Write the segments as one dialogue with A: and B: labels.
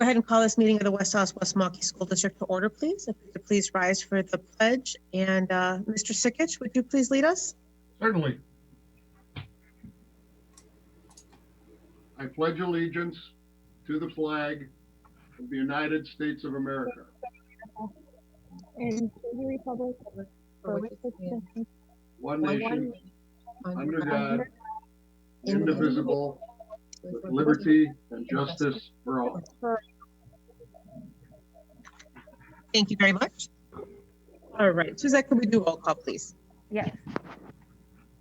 A: ahead and call this meeting of the West Allis West Milwaukee School District to order, please. If you could please rise for the pledge. And Mr. Sikich, would you please lead us?
B: Certainly. I pledge allegiance to the flag of the United States of America
C: and to the republic for which it stands,
B: one nation, under God, indivisible, with liberty and justice for all.
A: Thank you very much. All right, Suzette, could we do roll call, please?
C: Yes.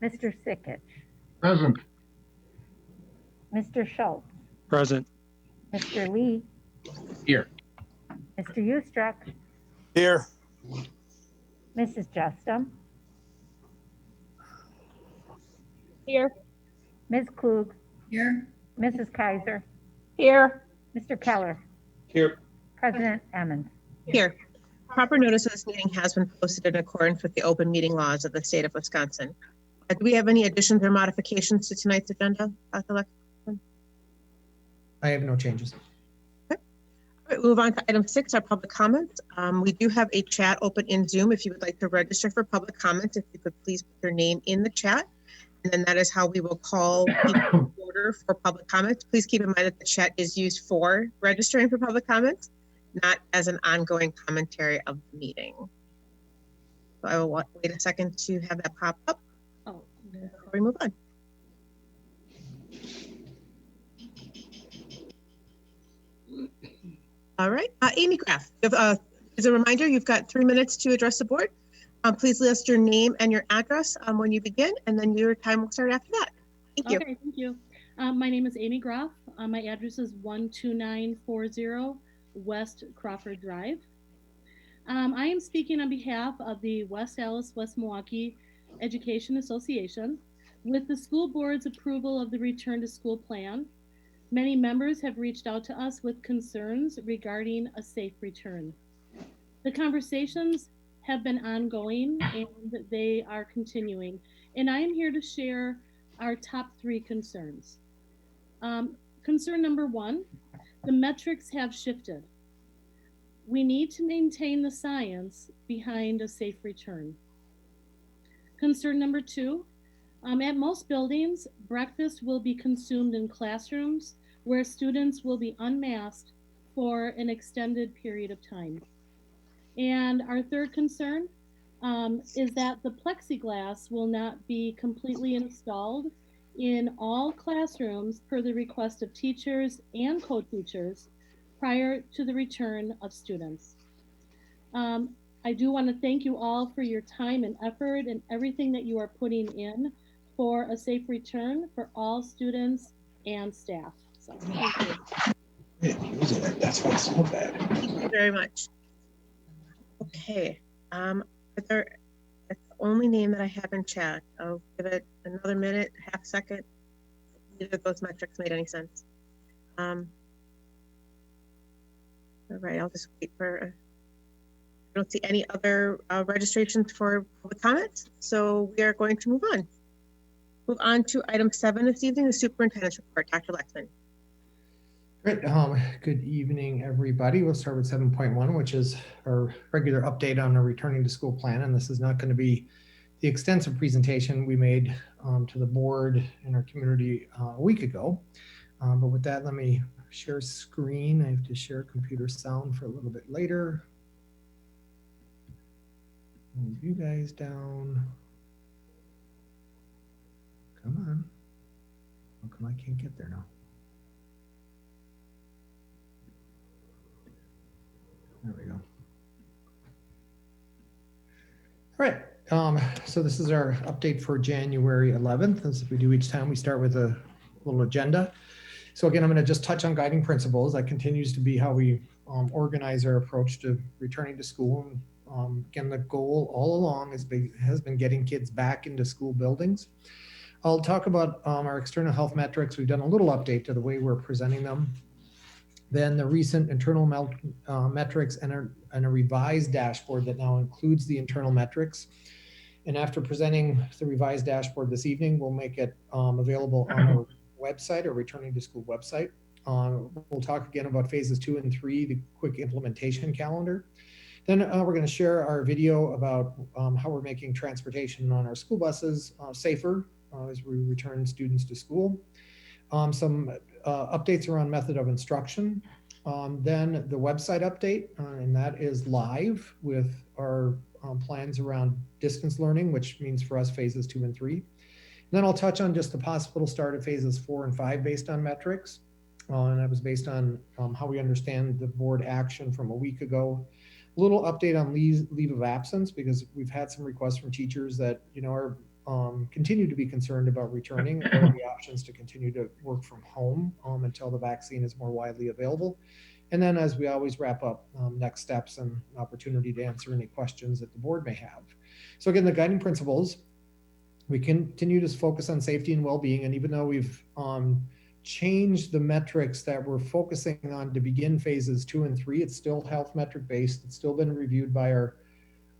C: Mr. Sikich.
B: Present.
C: Mr. Schultz.
D: Present.
C: Mr. Lee.
D: Here.
C: Mr. Ustruck.
D: Here.
C: Mrs. Justum.
E: Here.
C: Ms. Klug.
E: Here.
C: Mrs. Kaiser.
E: Here.
C: Mr. Keller.
D: Here.
C: President Emmons.
A: Here. Proper notice of this meeting has been posted in accordance with the open meeting laws of the state of Wisconsin. Do we have any additions or modifications to tonight's agenda, Dr. Lexman?
F: I have no changes.
A: Okay. All right, we'll move on to item 6, our public comments. We do have a chat open in Zoom. If you would like to register for public comments, if you could please put your name in the chat. And then that is how we will call people to order for public comments. Please keep in mind that the chat is used for registering for public comments, not as an ongoing commentary of the meeting. So I will wait a second to have that pop up before we move on. All right, Amy Graff, as a reminder, you've got 3 minutes to address the board. Please list your name and your address when you begin, and then your time will start after that. Thank you.
E: Okay, thank you. My name is Amy Graff. My address is 12940 West Crawford Drive. I am speaking on behalf of the West Allis West Milwaukee Education Association. With the school board's approval of the return to school plan, many members have reached out to us with concerns regarding a safe return. The conversations have been ongoing and they are continuing. And I am here to share our top 3 concerns. Concern number 1, the metrics have shifted. We need to maintain the science behind a safe return. Concern number 2, at most buildings, breakfast will be consumed in classrooms where students will be unmasked for an extended period of time. And our third concern is that the plexiglass will not be completely installed in all classrooms per the request of teachers and co-teachers prior to the return of students. I do want to thank you all for your time and effort and everything that you are putting in for a safe return for all students and staff. So thank you.
D: That's why it's so bad.
A: Thank you very much. Okay, that's the only name that I have in chat. I'll give it another minute, half second. Neither of those metrics made any sense. All right, I'll just wait for, I don't see any other registrations for public comments, so we are going to move on. Move on to item 7 this evening, the superintendent's report. Dr. Lexman.
F: Great. Good evening, everybody. We'll start with 7.1, which is our regular update on the returning to school plan. And this is not going to be the extensive presentation we made to the board and our community a week ago. But with that, let me share screen. I have to share computer sound for a little bit later. Move you guys down. Come on. How come I can't get there now? There we go. All right, so this is our update for January 11th. As we do each time, we start with a little agenda. So again, I'm going to just touch on guiding principles. That continues to be how we organize our approach to returning to school. Again, the goal all along has been getting kids back into school buildings. I'll talk about our external health metrics. We've done a little update to the way we're presenting them. Then the recent internal metrics and a revised dashboard that now includes the internal metrics. And after presenting the revised dashboard this evening, we'll make it available on our website or returning to school website. We'll talk again about phases 2 and 3, the quick implementation calendar. Then we're going to share our video about how we're making transportation on our school buses safer as we return students to school. Some updates around method of instruction. Then the website update, and that is live with our plans around distance learning, which means for us phases 2 and 3. And then I'll touch on just the possible start of phases 4 and 5 based on metrics. And that was based on how we understand the board action from a week ago. A little update on leave of absence, because we've had some requests from teachers that, are continue to be concerned about returning. What are the options to continue to work from home until the vaccine is more widely available? And then, as we always wrap up, next steps and opportunity to answer any questions that the board may have. So again, the guiding principles, we continue to focus on safety and well-being. And even though we've changed the metrics that we're focusing on to begin phases 2 and 3, it's still health metric based. It's still been reviewed by our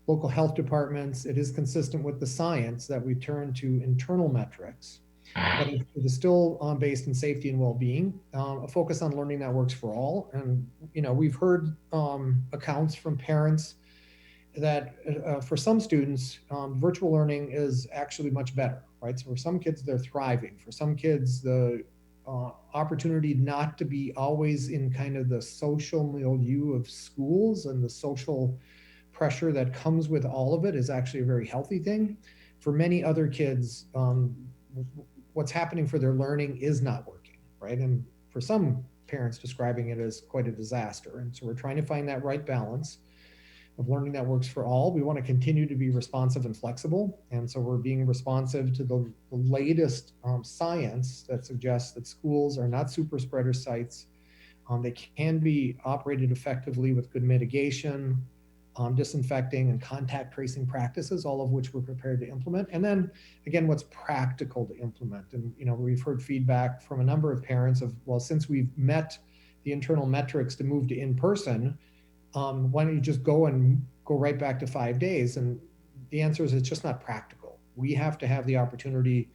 F: local health departments. It is consistent with the science that we turn to internal metrics, but it is still based in safety and well-being, a focus on learning that works for all. And, we've heard accounts from parents that for some students, virtual learning is actually much better, right? So for some kids, they're thriving. For some kids, the opportunity not to be always in kind of the social milieu of schools and the social pressure that comes with all of it is actually a very healthy thing. For many other kids, what's happening for their learning is not working, right? And for some parents, describing it as quite a disaster. And so we're trying to find that right balance of learning that works for all. We want to continue to be responsive and flexible. And so we're being responsive to the latest science that suggests that schools are not super spreader sites. They can be operated effectively with good mitigation, disinfecting and contact tracing practices, all of which we're prepared to implement. And then again, what's practical to implement. And, we've heard feedback from a number of parents of, well, since we've met the internal metrics to move to in-person, why don't you just go right back to 5 days? And the answer is it's just not practical. We have to have the opportunity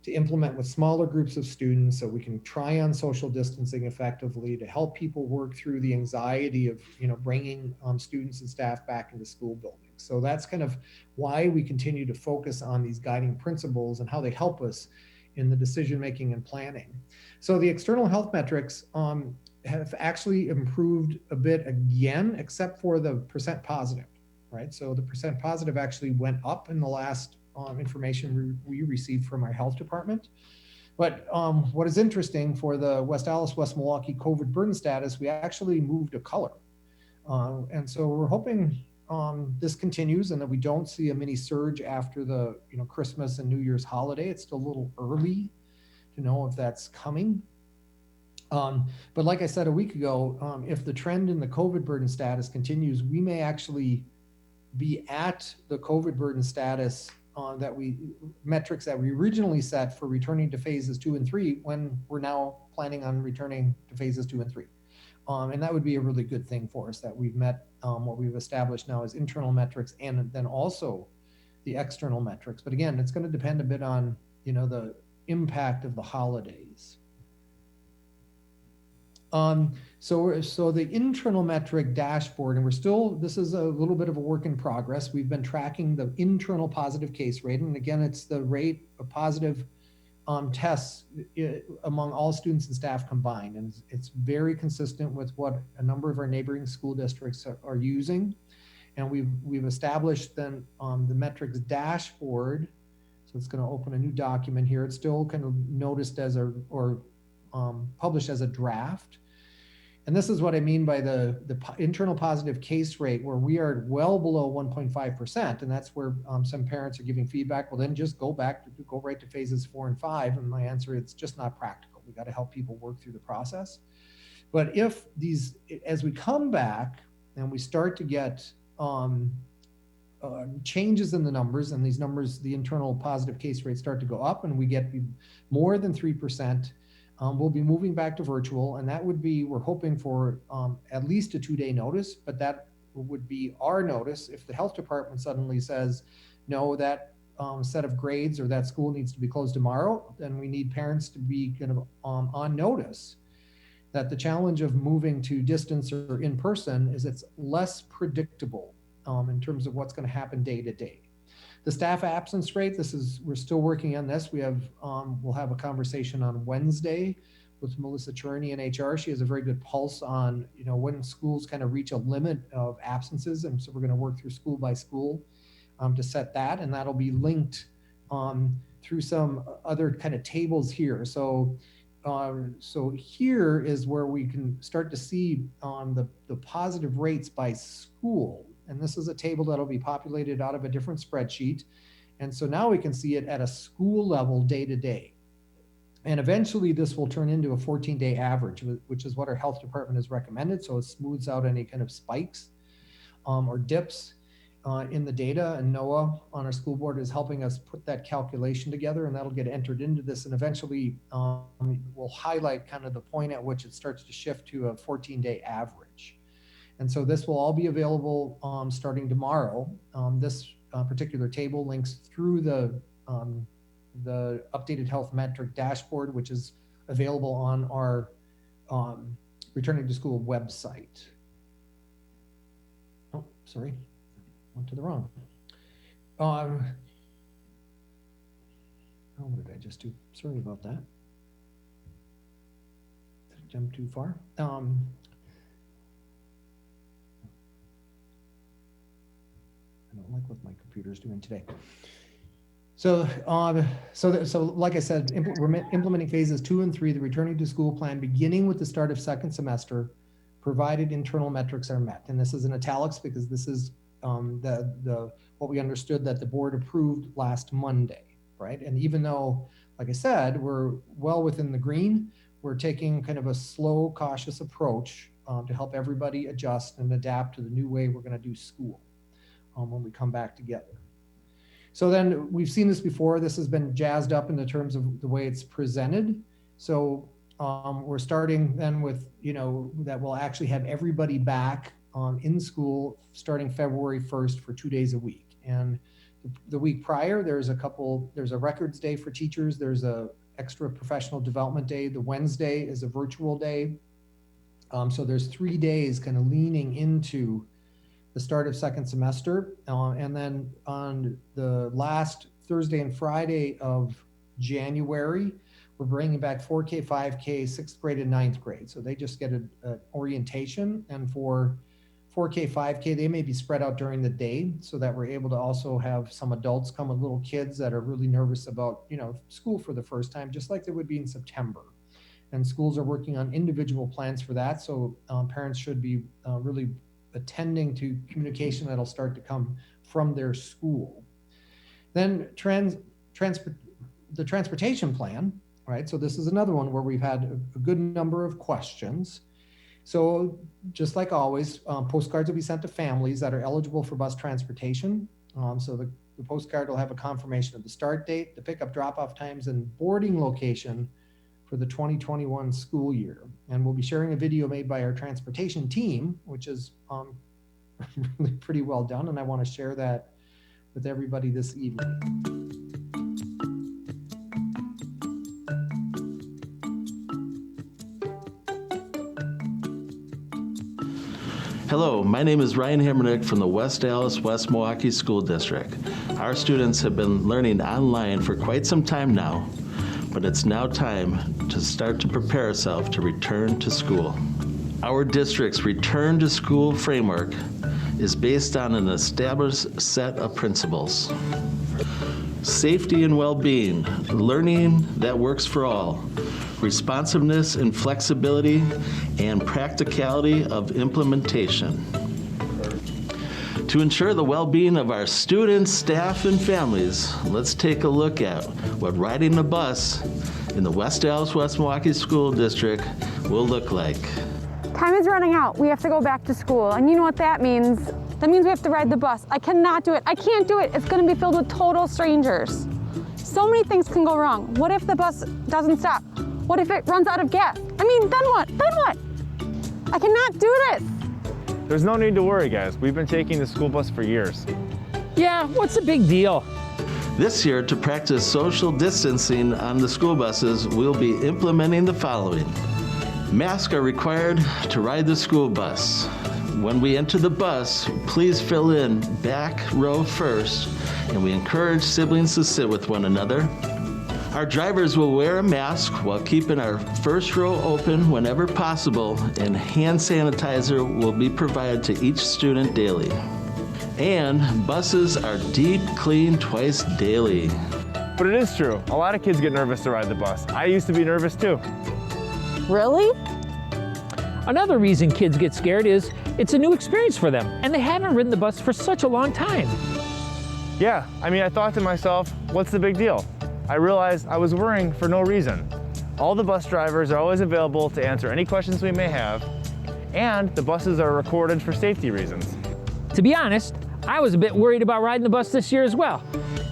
F: to implement with smaller groups of students so we can try on social distancing effectively to help people work through the anxiety of, bringing students and staff back into school buildings. So that's kind of why we continue to focus on these guiding principles and how they help us in the decision-making and planning. So the external health metrics have actually improved a bit again, except for the percent positive, right? So the percent positive actually went up in the last information we received from our health department. But what is interesting for the West Allis, West Milwaukee COVID burden status, we actually moved a color. And so we're hoping this continues and that we don't see a mini surge after the Christmas and New Year's holiday. It's still a little early to know if that's coming. But like I said a week ago, if the trend in the COVID burden status continues, we may actually be at the COVID burden status metrics that we originally set for returning to phases 2 and 3 when we're now planning on returning to phases 2 and 3. And that would be a really good thing for us, that we've met what we've established now as internal metrics and then also the external metrics. But again, it's going to depend a bit on, the impact of the holidays. So the internal metric dashboard, and this is a little bit of a work in progress. We've been tracking the internal positive case rate. And again, it's the rate of positive tests among all students and staff combined. And it's very consistent with what a number of our neighboring school districts are using. And we've established then the metrics dashboard. So it's going to open a new document here. It's still kind of noticed as published as a draft. And this is what I mean by the internal positive case rate, where we are well below 1.5%. And that's where some parents are giving feedback. Well, then just go right to phases 4 and 5. And my answer, it's just not practical. We got to help people work through the process. But as we come back and we start to get changes in the numbers, and these numbers, the internal positive case rates start to go up and we get more than 3%, we'll be moving back to virtual, and that would be, we're hoping for at least a 2-day notice, but that would be our notice. If the health department suddenly says, no, that set of grades or that school needs to be closed tomorrow, then we need parents to be kind of on notice that the challenge of moving to distance or in person is it's less predictable in terms of what's going to happen day to day. The staff absence rate, we're still working on this. We'll have a conversation on Wednesday with Melissa Cherney in HR. She has a very good pulse on, when schools kind of reach a limit of absences. And so we're going to work through school by school to set that, and that'll be linked through some other kind of tables here. So here is where we can start to see the positive rates by school. And this is a table that'll be populated out of a different spreadsheet. And so now we can see it at a school level day to day. And eventually this will turn into a 14-day average, which is what our health department has recommended. So it smooths out any kind of spikes or dips in the data. And Noah on our school board is helping us put that calculation together, and that'll get entered into this. And eventually we'll highlight kind of the point at which it starts to shift to a 14-day average. And so this will all be available starting tomorrow. This particular table links through the updated health metric dashboard, which is available on our Returning to School website. Oh, sorry, went to the wrong. Oh, what did I just do? Sorry about that. Did I jump too far? I don't like what my computer's doing today. So like I said, we're implementing phases 2 and 3, the returning to school plan, beginning with the start of second semester, provided internal metrics are met. And this is in italics because this is what we understood that the board approved last Monday, right? And even though, like I said, we're well within the green, we're taking kind of a slow, cautious approach to help everybody adjust and adapt to the new way we're going to do school when we come back together. So then we've seen this before. This has been jazzed up in the terms of the way it's presented. So we're starting then with, that we'll actually have everybody back in school starting February 1st for 2 days a week. And the week prior, there's a records day for teachers. There's a extra professional development day. The Wednesday is a virtual day. So there's 3 days kind of leaning into the start of second semester. And then on the last Thursday and Friday of January, we're bringing back 4K, 5K, 6th grade and 9th grade. So they just get an orientation. And for 4K, 5K, they may be spread out during the day so that we're able to also have some adults come with little kids that are really nervous about, school for the first time, just like they would be in September. And schools are working on individual plans for that. So parents should be really attending to communication that'll start to come from their school. Then the transportation plan, right? So this is another one where we've had a good number of questions. So just like always, postcards will be sent to families that are eligible for bus transportation. So the postcard will have a confirmation of the start date, the pickup drop-off times, and boarding location for the 2021 school year. And we'll be sharing a video made by our transportation team, which is really pretty well done. And I want to share that with everybody this evening.
G: Hello, my name is Ryan Hemmernick from the West Allis, West Milwaukee School District. Our students have been learning online for quite some time now, but it's now time to start to prepare ourselves to return to school. Our district's return to school framework is based on an established set of principles. Safety and well-being, learning that works for all, responsiveness and flexibility, and practicality of implementation. To ensure the well-being of our students, staff, and families, let's take a look at what riding the bus in the West Allis, West Milwaukee School District will look like.
H: Time is running out. We have to go back to school. And you know what that means? That means we have to ride the bus. I cannot do it. I can't do it. It's going to be filled with total strangers. So many things can go wrong. What if the bus doesn't stop? What if it runs out of gas? I mean, then what? Then what? I cannot do this.
I: There's no need to worry, guys. We've been taking the school bus for years.
D: Yeah, what's the big deal?
G: This year, to practice social distancing on the school buses, we'll be implementing the following. Masks are required to ride the school bus. When we enter the bus, please fill in back row first, and we encourage siblings to sit with one another. Our drivers will wear a mask while keeping our first row open whenever possible, and hand sanitizer will be provided to each student daily. And buses are deep cleaned twice daily.
I: But it is true, a lot of kids get nervous to ride the bus. I used to be nervous too.
H: Really?
D: Another reason kids get scared is it's a new experience for them, and they haven't ridden the bus for such a long time.
I: Yeah, I thought to myself, what's the big deal? I realized I was worrying for no reason. All the bus drivers are always available to answer any questions we may have, and the buses are recorded for safety reasons.
D: To be honest, I was a bit worried about riding the bus this year as well.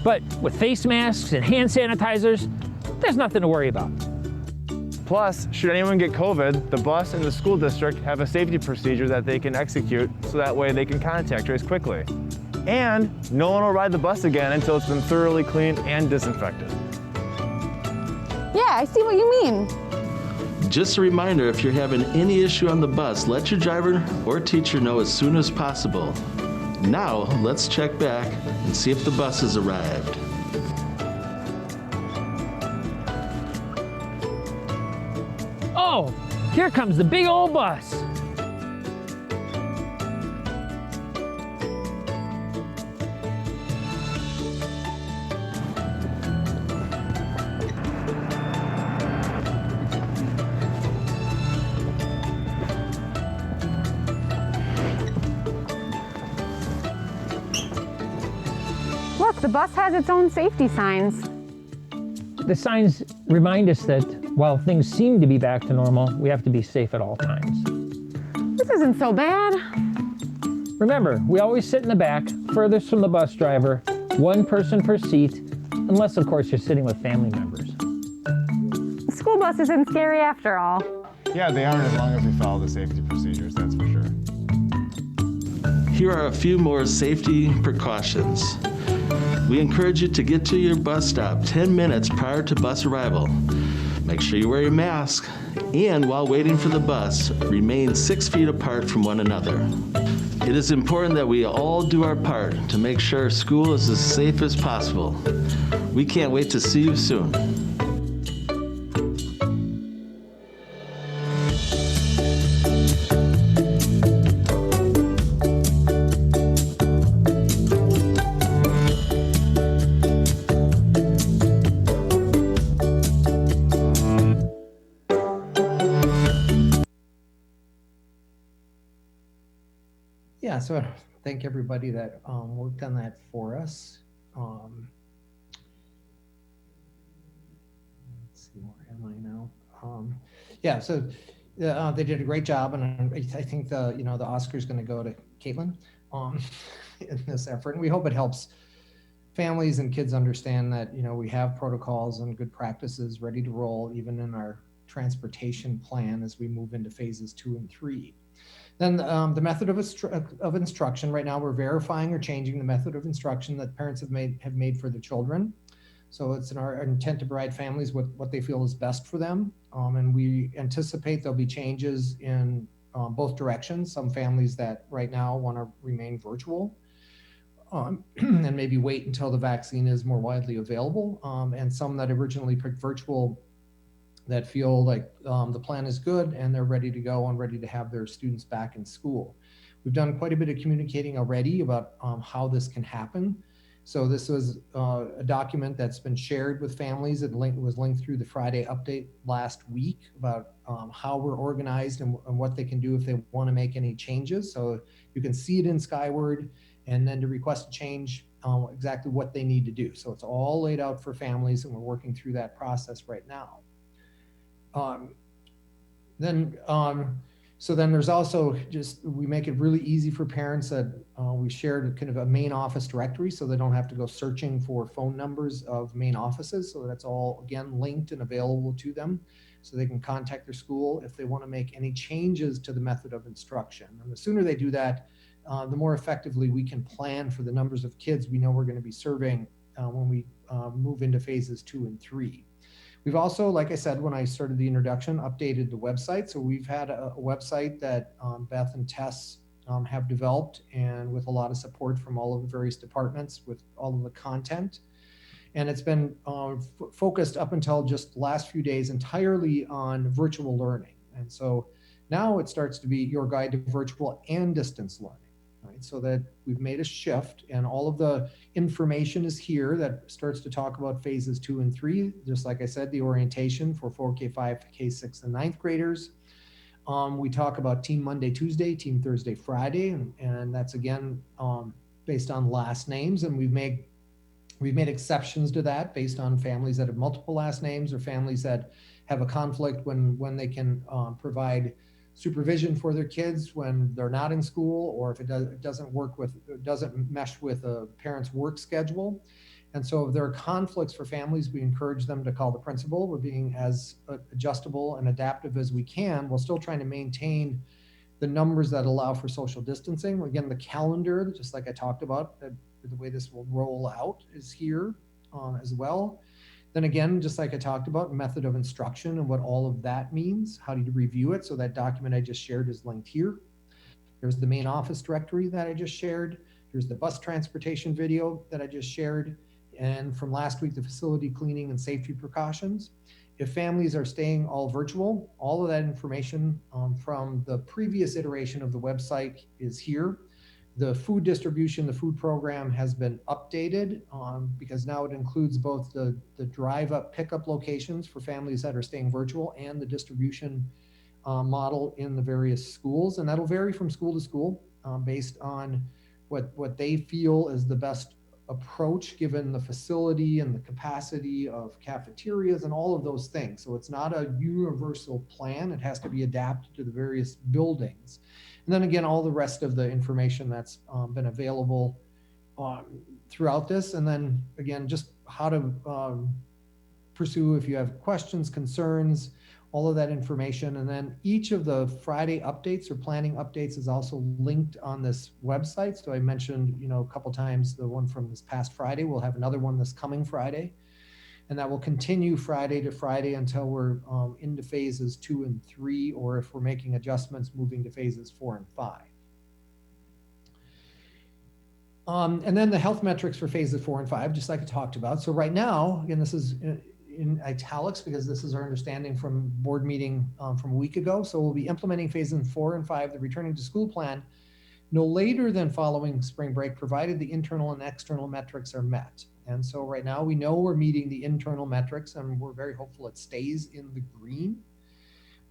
D: But with face masks and hand sanitizers, there's nothing to worry about.
I: Plus, should anyone get COVID, the bus and the school district have a safety procedure that they can execute so that way they can contact trace quickly. And no one will ride the bus again until it's been thoroughly cleaned and disinfected.
H: Yeah, I see what you mean.
G: Just a reminder, if you're having any issue on the bus, let your driver or teacher know as soon as possible. Now, let's check back and see if the bus has arrived.
D: Oh, here comes the big old bus.
H: Look, the bus has its own safety signs.
D: The signs remind us that while things seem to be back to normal, we have to be safe at all times.
H: This isn't so bad.
D: Remember, we always sit in the back, furthest from the bus driver, one person per seat, unless of course you're sitting with family members.
H: The school bus isn't scary after all.
I: Yeah, they aren't as long as we follow the safety procedures, that's for sure.
G: Here are a few more safety precautions. We encourage you to get to your bus stop 10 minutes prior to bus arrival. Make sure you wear your mask, and while waiting for the bus, remain 6 feet apart from one another. It is important that we all do our part to make sure school is as safe as possible. We can't wait to see you soon.
F: Yeah, so thank everybody that worked on that for us. Let's see, where am I now? Yeah, so they did a great job, and I think the Oscar's going to go to Caitlin in this effort, and we hope it helps families and kids understand that we have protocols and good practices ready to roll, even in our transportation plan as we move into phases 2 and 3. Then the method of instruction. Right now, we're verifying or changing the method of instruction that parents have made for their children. So it's in our intent to provide families with what they feel is best for them. And we anticipate there'll be changes in both directions. Some families that right now want to remain virtual and maybe wait until the vaccine is more widely available. And some that originally picked virtual that feel like the plan is good and they're ready to go and ready to have their students back in school. We've done quite a bit of communicating already about how this can happen. So this was a document that's been shared with families. It was linked through the Friday update last week about how we're organized and what they can do if they want to make any changes. So you can see it in Skyward, and then to request a change, exactly what they need to do. So it's all laid out for families, and we're working through that process right now. So then there's also we make it really easy for parents that we shared kind of a main office directory so they don't have to go searching for phone numbers of main offices. So that's all, again, linked and available to them so they can contact their school if they want to make any changes to the method of instruction. And the sooner they do that, the more effectively we can plan for the numbers of kids we know we're going to be serving when we move into phases 2 and 3. We've also, like I said, when I started the introduction, updated the website. So we've had a website that Beth and Tess have developed, and with a lot of support from all of the various departments with all of the content. And it's been focused up until just the last few days entirely on virtual learning. And so now it starts to be your guide to virtual and distance learning. Right, so that we've made a shift, and all of the information is here that starts to talk about phases 2 and 3. Just like I said, the orientation for 4K5, K6, and 9th graders. We talk about Team Monday, Tuesday, Team Thursday, Friday, and that's again based on last names, and we've made exceptions to that based on families that have multiple last names or families that have a conflict when they can provide supervision for their kids when they're not in school, or if it doesn't mesh with a parent's work schedule. And so if there are conflicts for families, we encourage them to call the principal. We're being as adjustable and adaptive as we can, while still trying to maintain the numbers that allow for social distancing. Again, the calendar, just like I talked about, the way this will roll out is here as well. Then again, just like I talked about, method of instruction and what all of that means, how do you review it? So that document I just shared is linked here. There's the main office directory that I just shared. There's the bus transportation video that I just shared. And from last week, the facility cleaning and safety precautions. If families are staying all virtual, all of that information from the previous iteration of the website is here. The food distribution, the food program has been updated because now it includes both the drive-up pickup locations for families that are staying virtual and the distribution model in the various schools. And that'll vary from school to school based on what they feel is the best approach given the facility and the capacity of cafeterias and all of those things. So it's not a universal plan. It has to be adapted to the various buildings. And then again, all the rest of the information that's been available throughout this. And then again, just how to pursue if you have questions, concerns, all of that information. And then each of the Friday updates or planning updates is also linked on this website. So I mentioned, a couple times the one from this past Friday. We'll have another one this coming Friday. And that will continue Friday to Friday until we're into phases 2 and 3, or if we're making adjustments, moving to phases 4 and 5. And then the health metrics for phases 4 and 5, just like I talked about. So right now, again, this is in italics because this is our understanding from board meeting from a week ago. So we'll be implementing phases 4 and 5, the returning to school plan, no later than following spring break, provided the internal and external metrics are met. And so right now we know we're meeting the internal metrics, and we're very hopeful it stays in the green.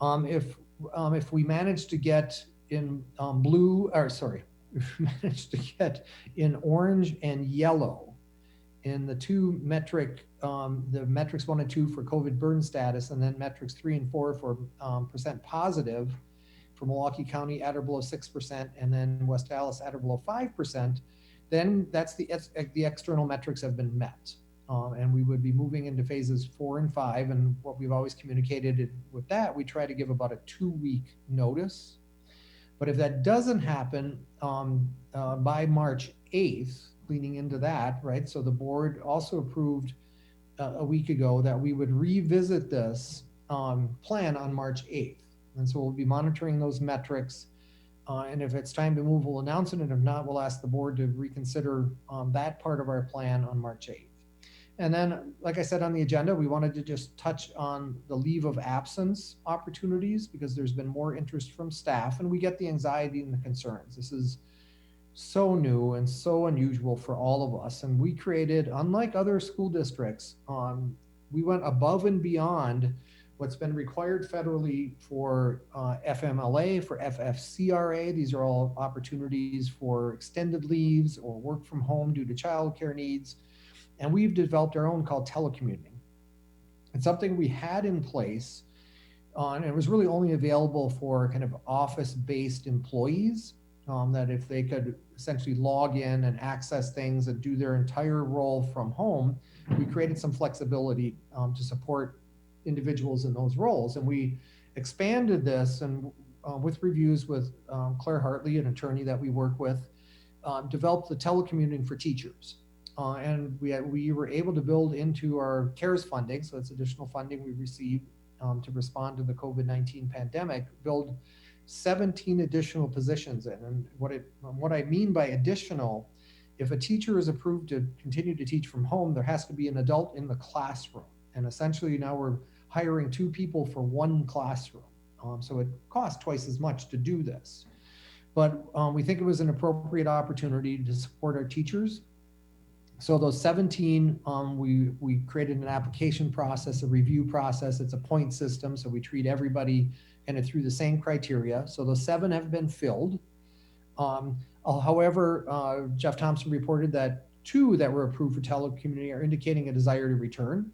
F: If we manage to get in if we manage to get in orange and yellow in the two metric, the metrics 1 and 2 for COVID burden status, and then metrics 3 and 4 for percent positive for Milwaukee County at or below 6%, and then West Allis at or below 5%, then that's the external metrics have been met. And we would be moving into phases 4 and 5. And what we've always communicated with that, we try to give about a 2-week notice. But if that doesn't happen by March 8th, leading into that, right? So the board also approved a week ago that we would revisit this plan on March 8th. And so we'll be monitoring those metrics. And if it's time to move, we'll announce it. And if not, we'll ask the board to reconsider that part of our plan on March 8th. And then, like I said on the agenda, we wanted to just touch on the leave of absence opportunities because there's been more interest from staff, and we get the anxiety and the concerns. This is so new and so unusual for all of us. And we created, unlike other school districts, we went above and beyond what's been required federally for FMLA, for FFCRA. These are all opportunities for extended leaves or work from home due to childcare needs. And we've developed our own called telecommuting. It's something we had in place, and it was really only available for kind of office-based employees, that if they could essentially log in and access things and do their entire role from home, we created some flexibility to support individuals in those roles. And we expanded this, and with reviews with Claire Hartley, an attorney that we work with, developed the telecommuting for teachers. and we were able to build into our CARES funding, so it's additional funding we received to respond to the COVID-19 pandemic, build 17 additional positions in. And what I mean by additional, if a teacher is approved to continue to teach from home, there has to be an adult in the classroom. And essentially now we're hiring 2 people for 1 classroom. So it costs twice as much to do this. But we think it was an appropriate opportunity to support our teachers. So those 17, we created an application process, a review process. It's a point system, so we treat everybody kind of through the same criteria. So those 7 have been filled. However, Jeff Thompson reported that 2 that were approved for telecommuting are indicating a desire to return.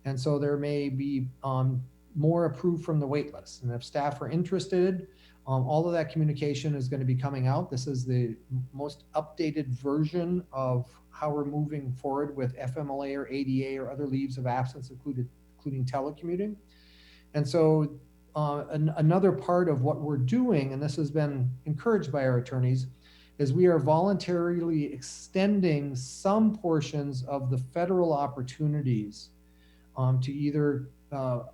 F: And so there may be more approved from the wait list. And if staff are interested, all of that communication is going to be coming out. This is the most updated version of how we're moving forward with FMLA or ADA or other leaves of absence, including telecommuting. And so another part of what we're doing, and this has been encouraged by our attorneys, is we are voluntarily extending some portions of the federal opportunities to either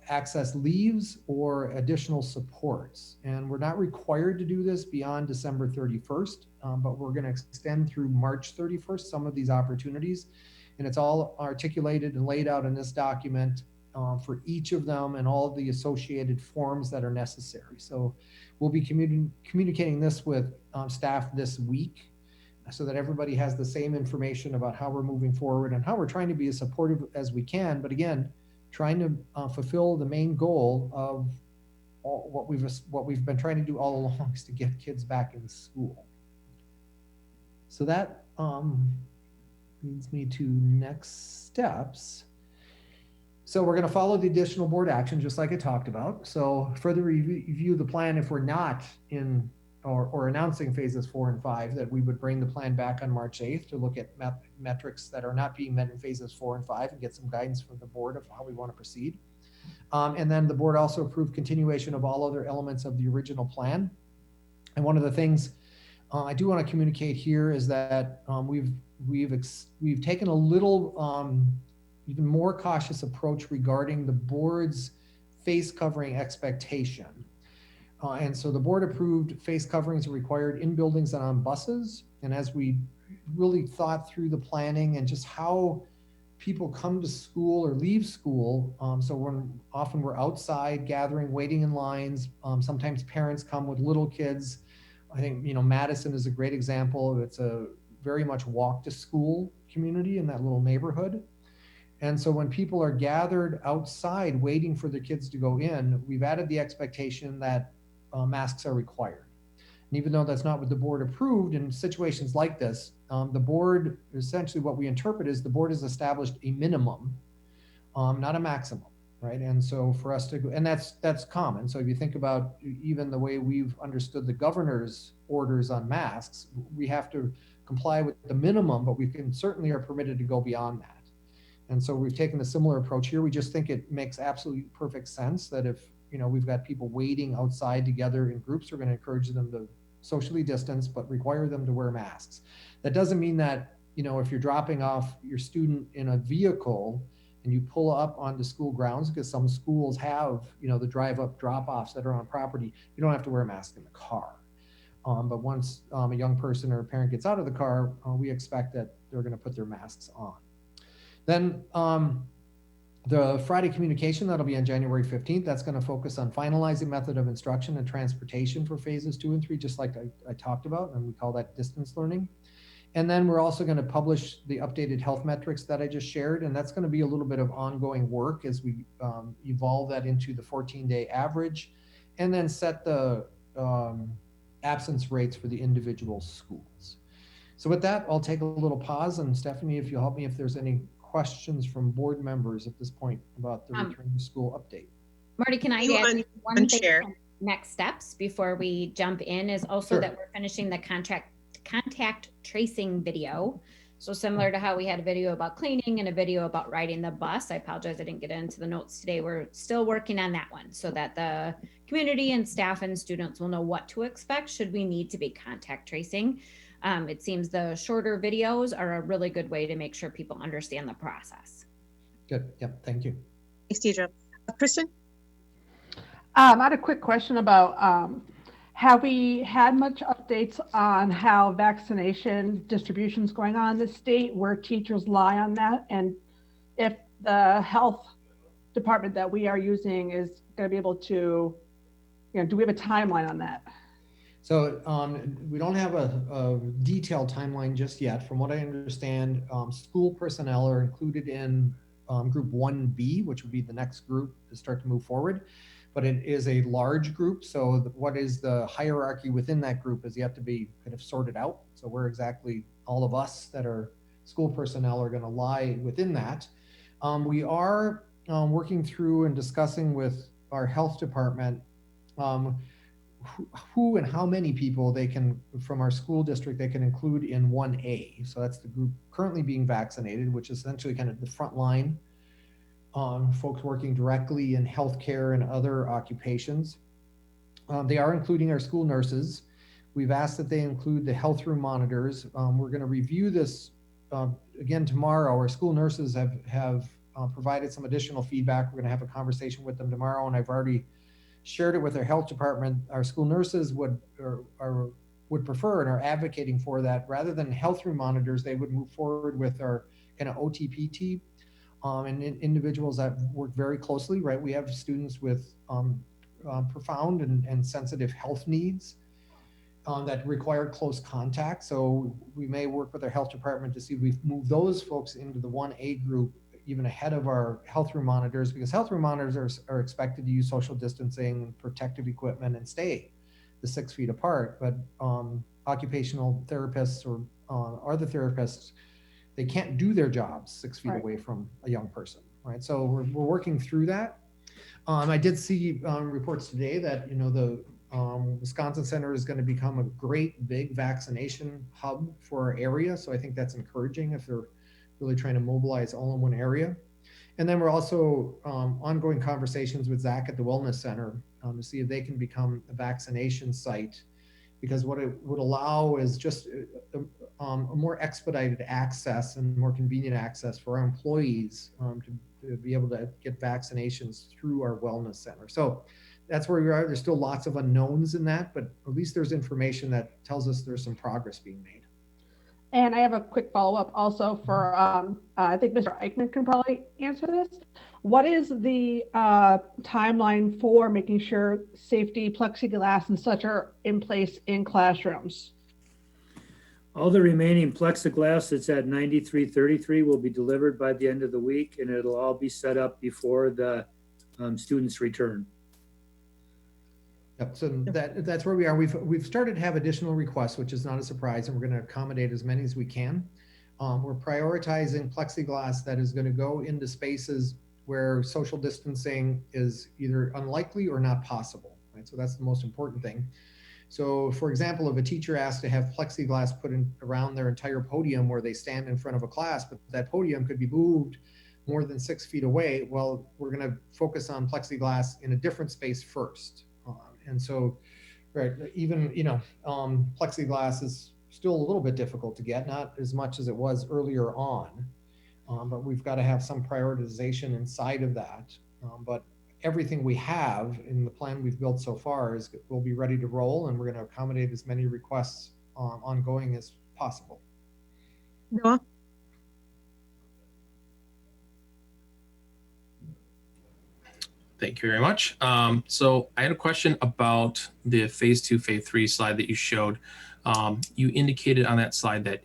F: access leaves or additional supports. And we're not required to do this beyond December 31st, but we're going to extend through March 31st some of these opportunities. And it's all articulated and laid out in this document for each of them and all of the associated forms that are necessary. So we'll be communicating this with staff this week so that everybody has the same information about how we're moving forward and how we're trying to be as supportive as we can. But again, trying to fulfill the main goal of what we've been trying to do all along is to get kids back in school. So that leads me to next steps. So we're going to follow the additional board action, just like I talked about. So further review the plan if we're not in or announcing phases 4 and 5, that we would bring the plan back on March 8th to look at metrics that are not being met in phases 4 and 5 and get some guidance from the board of how we want to proceed. And then the board also approved continuation of all other elements of the original plan. And one of the things I do want to communicate here is that we've taken a little even more cautious approach regarding the board's face covering expectation. And so the board approved face coverings are required in buildings and on buses. And as we really thought through the planning and just how people come to school or leave school, so often we're outside gathering, waiting in lines. Sometimes parents come with little kids. I think, Madison is a great example. It's a very much walk to school community in that little neighborhood. And so when people are gathered outside waiting for their kids to go in, we've added the expectation that masks are required. And even though that's not what the board approved in situations like this, the board, essentially what we interpret is the board has established a minimum, not a maximum, right? And so for us to go, and that's common. So if you think about even the way we've understood the governor's orders on masks, we have to comply with the minimum, but we can certainly are permitted to go beyond that. And so we've taken a similar approach here. We just think it makes absolutely perfect sense that if we've got people waiting outside together in groups, we're going to encourage them to socially distance, but require them to wear masks. That doesn't mean that, if you're dropping off your student in a vehicle and you pull up onto school grounds, because some schools have, the drive-up drop-offs that are on property, you don't have to wear a mask in the car. But once a young person or a parent gets out of the car, we expect that they're going to put their masks on. Then the Friday communication, that'll be on January 15th. That's going to focus on finalizing method of instruction and transportation for phases 2 and 3, just like I talked about, and we call that distance learning. And then we're also going to publish the updated health metrics that I just shared, and that's going to be a little bit of ongoing work as we evolve that into the 14-day average, and then set the absence rates for the individual schools. So with that, I'll take a little pause, and Stephanie, if you'll help me if there's any questions from board members at this point about the return to school update.
J: Marty, can I add one thing from next steps before we jump in is also that we're finishing the contact tracing video. So similar to how we had a video about cleaning and a video about riding the bus. I apologize, I didn't get into the notes today. We're still working on that one so that the community and staff and students will know what to expect should we need to be contact tracing. It seems the shorter videos are a really good way to make sure people understand the process.
F: Good. Yep. Thank you.
A: Thanks, Deidre. Kristen?
K: I had a quick question about have we had much updates on how vaccination distribution is going on in the state, where teachers lie on that, and if the health department that we are using is going to be able to, do we have a timeline on that?
F: So we don't have a detailed timeline just yet. From what I understand, school personnel are included in group 1B, which would be the next group to start to move forward. But it is a large group. So what is the hierarchy within that group is yet to be kind of sorted out. So where exactly all of us that are school personnel are going to lie within that. We are working through and discussing with our health department who and how many people they can, from our school district, they can include in 1A. So that's the group currently being vaccinated, which is essentially kind of the front line folks working directly in healthcare and other occupations. They are including our school nurses. We've asked that they include the health room monitors. We're going to review this again tomorrow. Our school nurses have provided some additional feedback. We're going to have a conversation with them tomorrow, and I've already shared it with our health department. Our school nurses would prefer and are advocating for that. Rather than health room monitors, they would move forward with our kind of OTPT and individuals that work very closely, right? We have students with profound and sensitive health needs that require close contact. So we may work with our health department to see if we've moved those folks into the 1A group even ahead of our health room monitors, because health room monitors are expected to use social distancing, protective equipment, and stay the 6 feet apart. But occupational therapists or other therapists, they can't do their jobs 6 feet away from a young person, right? So we're working through that. I did see reports today that, the Wisconsin Center is going to become a great big vaccination hub for our area. So I think that's encouraging if they're really trying to mobilize all in one area. And then we're also ongoing conversations with Zach at the Wellness Center to see if they can become a vaccination site, because what it would allow is just a more expedited access and more convenient access for our employees to be able to get vaccinations through our Wellness Center. So that's where we are. There's still lots of unknowns in that, but at least there's information that tells us there's some progress being made.
K: And I have a quick follow-up also for, I think Mr. Eichmann can probably answer this. What is the timeline for making sure safety, plexiglass and such are in place in classrooms?
L: All the remaining plexiglass that's at 9333 will be delivered by the end of the week, and it'll all be set up before the students return.
F: Yep. So that's where we are. We've started to have additional requests, which is not a surprise, and we're going to accommodate as many as we can. We're prioritizing plexiglass that is going to go into spaces where social distancing is either unlikely or not possible, right? So that's the most important thing. So for example, if a teacher asks to have plexiglass put in around their entire podium where they stand in front of a class, but that podium could be moved more than 6 feet away, well, we're going to focus on plexiglass in a different space first. And so, right, even, plexiglass is still a little bit difficult to get, not as much as it was earlier on, but we've got to have some prioritization inside of that. But everything we have in the plan we've built so far will be ready to roll, and we're going to accommodate as many requests ongoing as possible.
A: Noah?
M: Thank you very much. So I had a question about the phase 2, phase 3 slide that you showed. You indicated on that slide that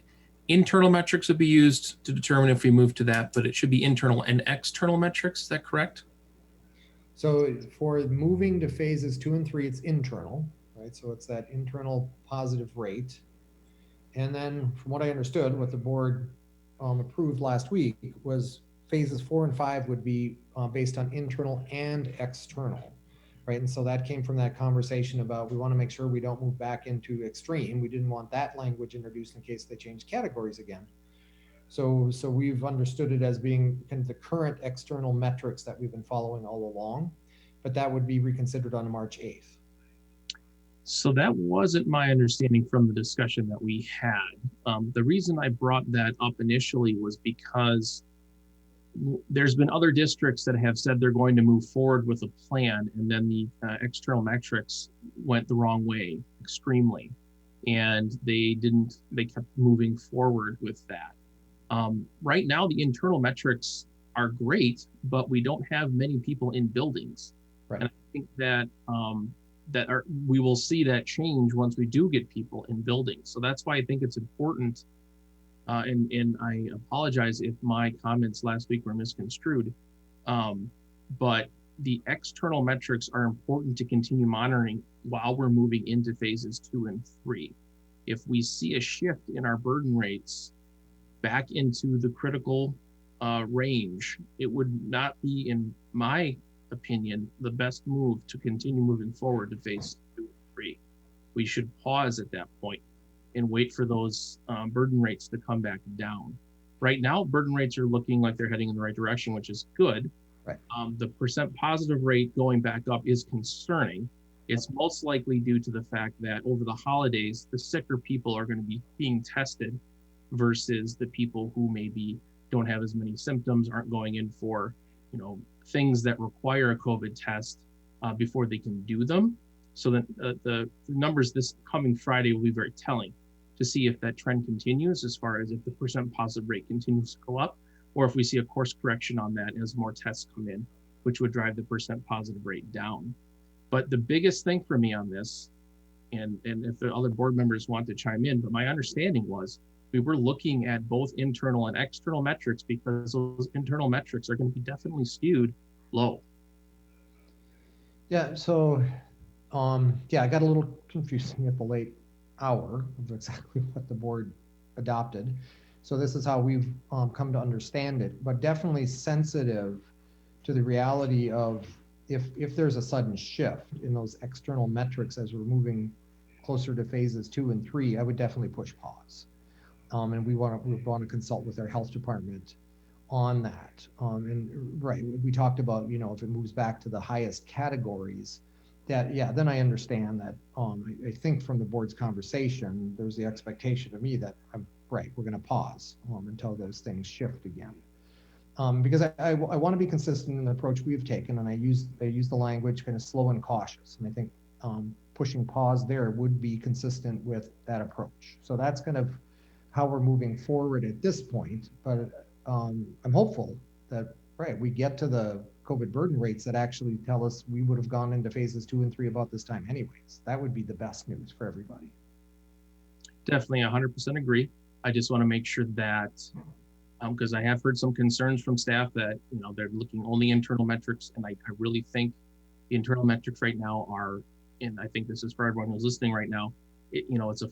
M: internal metrics would be used to determine if we move to that, but it should be internal and external metrics. Is that correct?
F: So for moving to phases 2 and 3, it's internal, right? So it's that internal positive rate. And then from what I understood, what the board approved last week was phases 4 and 5 would be based on internal and external, right? And so that came from that conversation about we want to make sure we don't move back into extreme. We didn't want that language introduced in case they change categories again. So we've understood it as being kind of the current external metrics that we've been following all along, but that would be reconsidered on March 8th.
M: So that wasn't my understanding from the discussion that we had. The reason I brought that up initially was because there's been other districts that have said they're going to move forward with a plan, and then the external metrics went the wrong way extremely, and they kept moving forward with that. Right now, the internal metrics are great, but we don't have many people in buildings.
F: Right.
M: And I think that we will see that change once we do get people in buildings. So that's why I think it's important. And I apologize if my comments last week were misconstrued, but the external metrics are important to continue monitoring while we're moving into phases 2 and 3. If we see a shift in our burden rates back into the critical range, it would not be, in my opinion, the best move to continue moving forward to phase 2 and 3. We should pause at that point and wait for those burden rates to come back down. Right now, burden rates are looking like they're heading in the right direction, which is good.
F: Right.
M: The percent positive rate going back up is concerning. It's most likely due to the fact that over the holidays, the sicker people are going to be being tested versus the people who maybe don't have as many symptoms, aren't going in for, things that require a COVID test before they can do them. So that the numbers this coming Friday will be very telling to see if that trend continues, as far as if the percent positive rate continues to go up, or if we see a course correction on that as more tests come in, which would drive the percent positive rate down. But the biggest thing for me on this, and if the other board members want to chime in, but my understanding was we were looking at both internal and external metrics, because those internal metrics are going to be definitely skewed low.
F: Yeah, so I got a little confusing at the late hour of exactly what the board adopted. So this is how we've come to understand it, but definitely sensitive to the reality of if there's a sudden shift in those external metrics as we're moving closer to phases 2 and 3, I would definitely push pause. And we want to consult with our health department on that. And right, we talked about, if it moves back to the highest categories, then I understand that. I think from the board's conversation, there's the expectation of me that we're going to pause until those things shift again. Because I want to be consistent in the approach we've taken, and I use the language kind of slow and cautious, and I think pushing pause there would be consistent with that approach. So that's kind of how we're moving forward at this point. But I'm hopeful that we get to the COVID burden rates that actually tell us we would have gone into phases 2 and 3 about this time anyways. That would be the best news for everybody.
M: Definitely 100% agree. I just want to make sure that, because I have heard some concerns from staff that, they're looking only internal metrics. And I really think the internal metrics right now are, and I think this is for everyone who's listening right now, it's a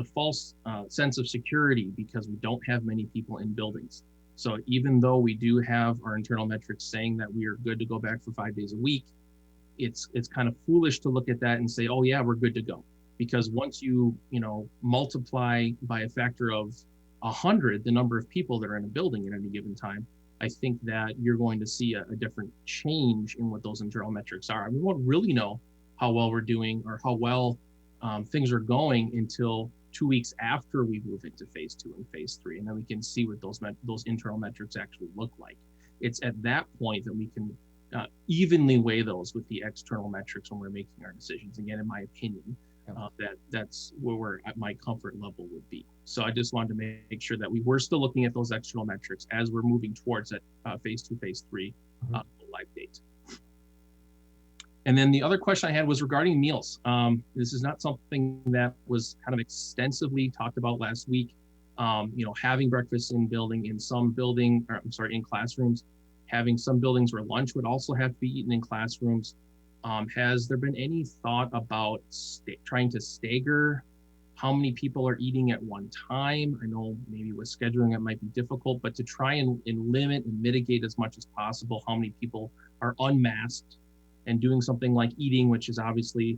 M: false sense of security, because we don't have many people in buildings. So even though we do have our internal metrics saying that we are good to go back for 5 days a week, it's kind of foolish to look at that and say, oh yeah, we're good to go. Because once you multiply by a factor of 100 the number of people that are in a building at any given time, I think that you're going to see a different change in what those internal metrics are. And we won't really know how well we're doing or how well things are going until 2 weeks after we move into phase 2 and phase 3, and then we can see what those internal metrics actually look like. It's at that point that we can evenly weigh those with the external metrics when we're making our decisions. Again, in my opinion, that's where my comfort level would be. So I just wanted to make sure that we were still looking at those external metrics as we're moving towards that phase 2, phase 3 live date. And then the other question I had was regarding meals. This is not something that was kind of extensively talked about last week. Having breakfast in in classrooms, having some buildings where lunch would also have to be eaten in classrooms. Has there been any thought about trying to stagger how many people are eating at one time? I know maybe with scheduling it might be difficult, but to try and limit and mitigate as much as possible how many people are unmasked and doing something like eating, which is obviously,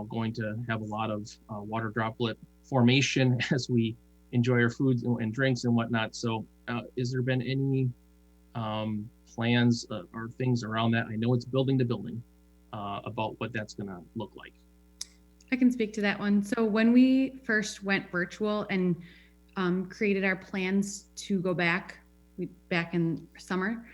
M: going to have a lot of water droplet formation as we enjoy our foods and drinks and whatnot. So has there been any plans or things around that? I know it's building to building about what that's going to look like.
N: I can speak to that one. So when we first went virtual and created our plans to go back in summer,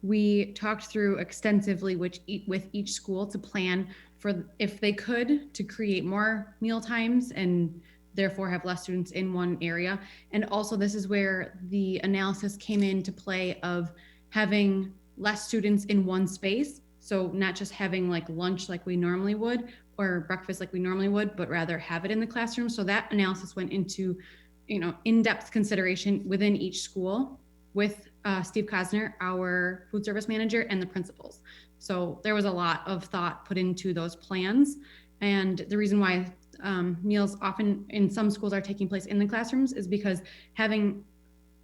N: we talked through extensively with each school to plan for, if they could, to create more meal times and therefore have less students in one area. And also this is where the analysis came into play of having less students in one space. So not just having like lunch like we normally would or breakfast like we normally would, but rather have it in the classroom. So that analysis went into, in-depth consideration within each school with Steve Kosner, our food service manager, and the principals. So there was a lot of thought put into those plans. And the reason why meals often in some schools are taking place in the classrooms is because having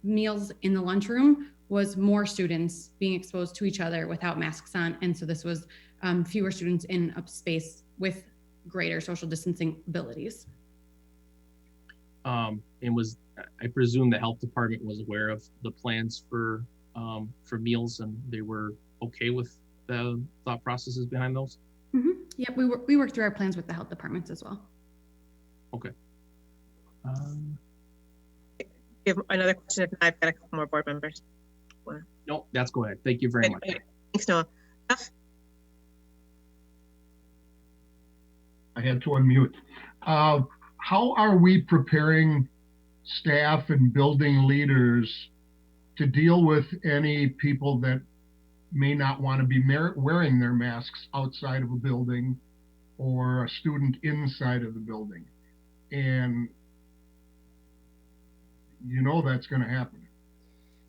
N: meals in the lunchroom was more students being exposed to each other without masks on. And so this was fewer students in a space with greater social distancing abilities.
M: And I presume the health department was aware of the plans for meals, and they were okay with the thought processes behind those?
N: Mm-hmm. Yep, we worked through our plans with the health departments as well.
M: Okay.
A: You have another question? If not, I've got a couple more board members.
M: No, that's go ahead. Thank you very much.
A: Thanks, Noah.
B: I had to unmute. How are we preparing staff and building leaders to deal with any people that may not want to be wearing their masks outside of a building or a student inside of the building? And that's going to happen.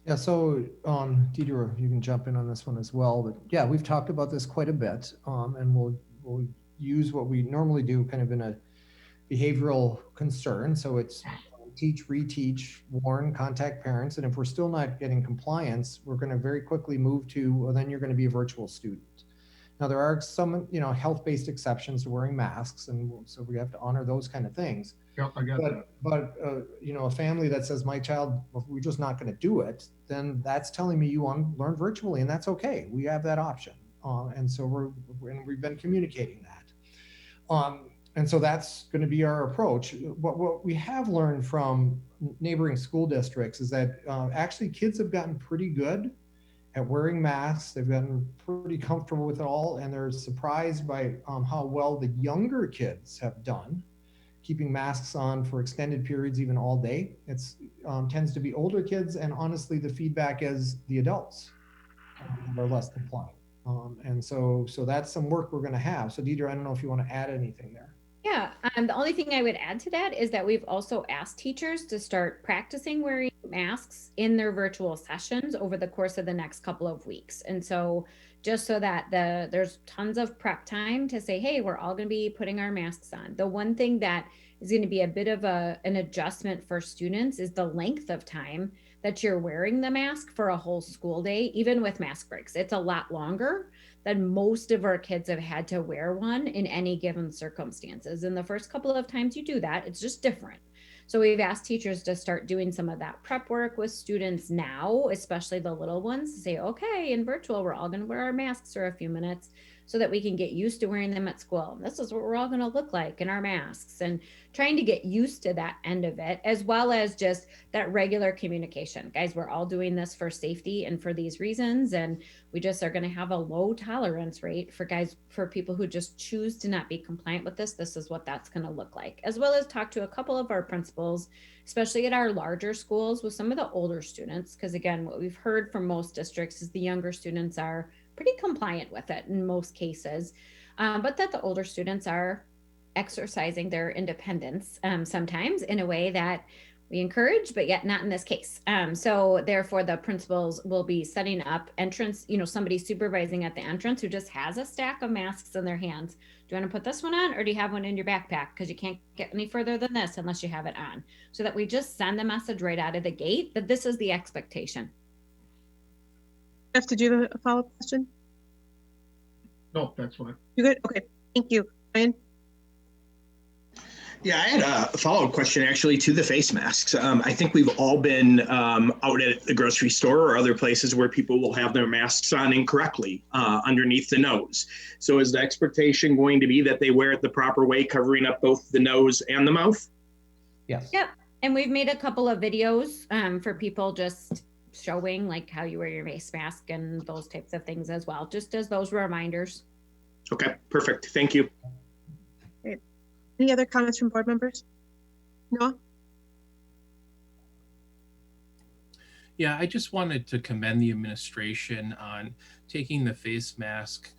F: Yeah, so Deidre, you can jump in on this one as well. But yeah, we've talked about this quite a bit, and we'll use what we normally do kind of in a behavioral concern. So it's teach, reteach, warn, contact parents. And if we're still not getting compliance, we're going to very quickly move to, well, then you're going to be a virtual student. Now, there are some, health-based exceptions to wearing masks, and so we have to honor those kind of things.
B: Yep, I got that.
F: But a family that says, my child, we're just not going to do it, then that's telling me you want to learn virtually, and that's okay. We have that option. And so we've been communicating that. And so that's going to be our approach. What we have learned from neighboring school districts is that actually kids have gotten pretty good at wearing masks. They've gotten pretty comfortable with it all, and they're surprised by how well the younger kids have done keeping masks on for extended periods, even all day. It's tends to be older kids, and honestly, the feedback is the adults are less compliant. And so that's some work we're going to have. So Deidre, I don't know if you want to add anything there.
J: Yeah, the only thing I would add to that is that we've also asked teachers to start practicing wearing masks in their virtual sessions over the course of the next couple of weeks. And so just so that there's tons of prep time to say, hey, we're all going to be putting our masks on. The one thing that is going to be a bit of an adjustment for students is the length of time that you're wearing the mask for a whole school day, even with mask breaks. It's a lot longer than most of our kids have had to wear one in any given circumstances. And the first couple of times you do that, it's just different. So we've asked teachers to start doing some of that prep work with students now, especially the little ones, to say, okay, in virtual, we're all going to wear our masks for a few minutes so that we can get used to wearing them at school. This is what we're all going to look like in our masks, and trying to get used to that end of it, as well as just that regular communication. Guys, we're all doing this for safety and for these reasons, and we just are going to have a low tolerance rate for people who just choose to not be compliant with this. This is what that's going to look like, as well as talk to a couple of our principals, especially at our larger schools, with some of the older students, because again, what we've heard from most districts is the younger students are pretty compliant with it in most cases, but that the older students are exercising their independence sometimes in a way that we encourage, but yet not in this case. So therefore the principals will be setting up entrance, somebody supervising at the entrance who just has a stack of masks in their hands. Do you want to put this one on, or do you have one in your backpack? Because you can't get any further than this unless you have it on. So that we just send the message right out of the gate that this is the expectation.
A: Jeff, did you have a follow-up question?
B: No, that's fine.
A: You good? Okay, thank you. Ryan?
O: Yeah, I had a follow-up question actually to the face masks. I think we've all been out at the grocery store or other places where people will have their masks on incorrectly underneath the nose. So is the expectation going to be that they wear it the proper way, covering up both the nose and the mouth?
F: Yes.
J: Yep. And we've made a couple of videos for people just showing like how you wear your face mask and those types of things as well, just as those reminders.
O: Okay, perfect. Thank you.
A: Great. Any other comments from board members? Noah?
M: Yeah, I just wanted to commend the administration on taking the face mask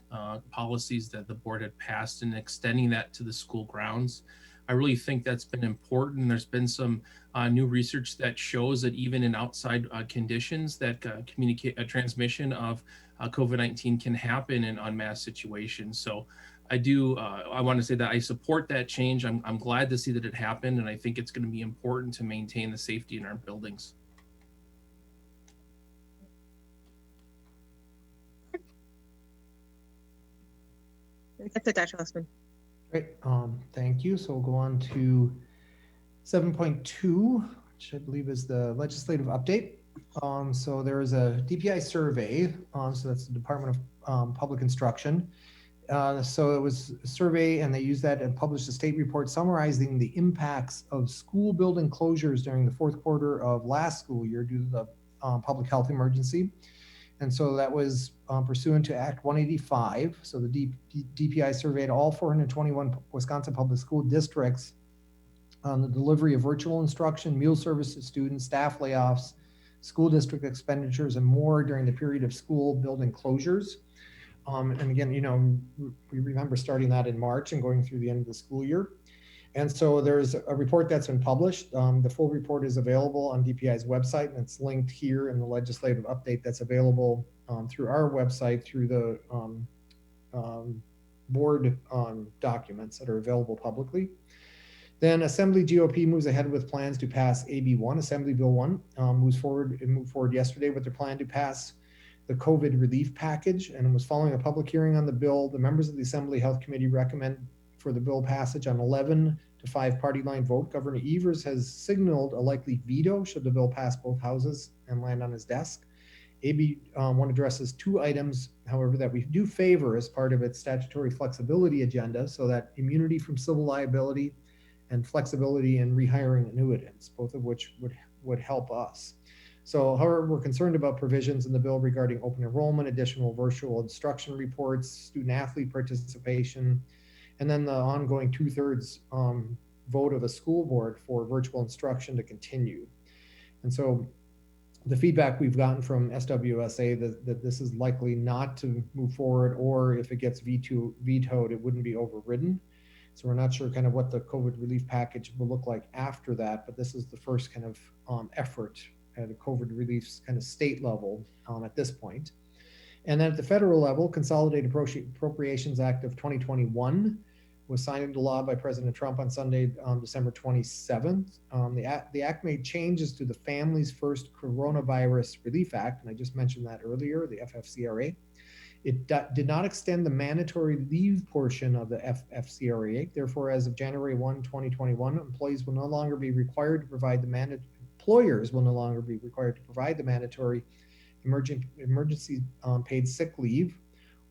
M: policies that the board had passed and extending that to the school grounds. I really think that's been important. There's been some new research that shows that even in outside conditions that communicate a transmission of COVID-19 can happen in unmasked situations. So I want to say that I support that change. I'm glad to see that it happened, and I think it's going to be important to maintain the safety in our buildings.
A: That's it, Dr. Lessman.
F: Great, thank you. So we'll go on to 7.2, which I believe is the legislative update. So there is a DPI survey, so that's the Department of Public Instruction. So it was a survey and they used that and published a state report summarizing the impacts of school building closures during the fourth quarter of last school year due to the public health emergency. And so that was pursuant to Act 185. So the DPI surveyed all 421 Wisconsin public school districts on the delivery of virtual instruction, meal service to students, staff layoffs, school district expenditures, and more during the period of school building closures. And again, you know, we remember starting that in March and going through the end of the school year. And so there's a report that's been published. The full report is available on DPI's website, and it's linked here in the legislative update that's available through our website, through the board documents that are available publicly. Then Assembly GOP moves ahead with plans to pass AB1, Assembly Bill 1, moved forward yesterday with their plan to pass the COVID relief package, and was following a public hearing on the bill. The members of the Assembly Health Committee recommend for the bill passage on 11-5 party line vote. Governor Evers has signaled a likely veto should the bill pass both houses and land on his desk. AB1 addresses two items, however, that we do favor as part of its statutory flexibility agenda, so that immunity from civil liability and flexibility in rehiring annuitants, both of which would help us. So, however, we're concerned about provisions in the bill regarding open enrollment, additional virtual instruction reports, student athlete participation, and then the ongoing 2/3 vote of a school board for virtual instruction to continue. And so the feedback we've gotten from SWSA that this is likely not to move forward, or if it gets vetoed, it wouldn't be overridden. So we're not sure kind of what the COVID relief package will look like after that, but this is the first kind of effort at a COVID relief kind of state level at this point. And then at the federal level, Consolidated Appropriations Act of 2021 was signed into law by President Trump on Sunday, December 27th. The act made changes to the Families First Coronavirus Relief Act, and I just mentioned that earlier, the FFCRA. It did not extend the mandatory leave portion of the FFCRA. Therefore, as of January 1, 2021, employers will no longer be required to provide the mandatory emergency paid sick leave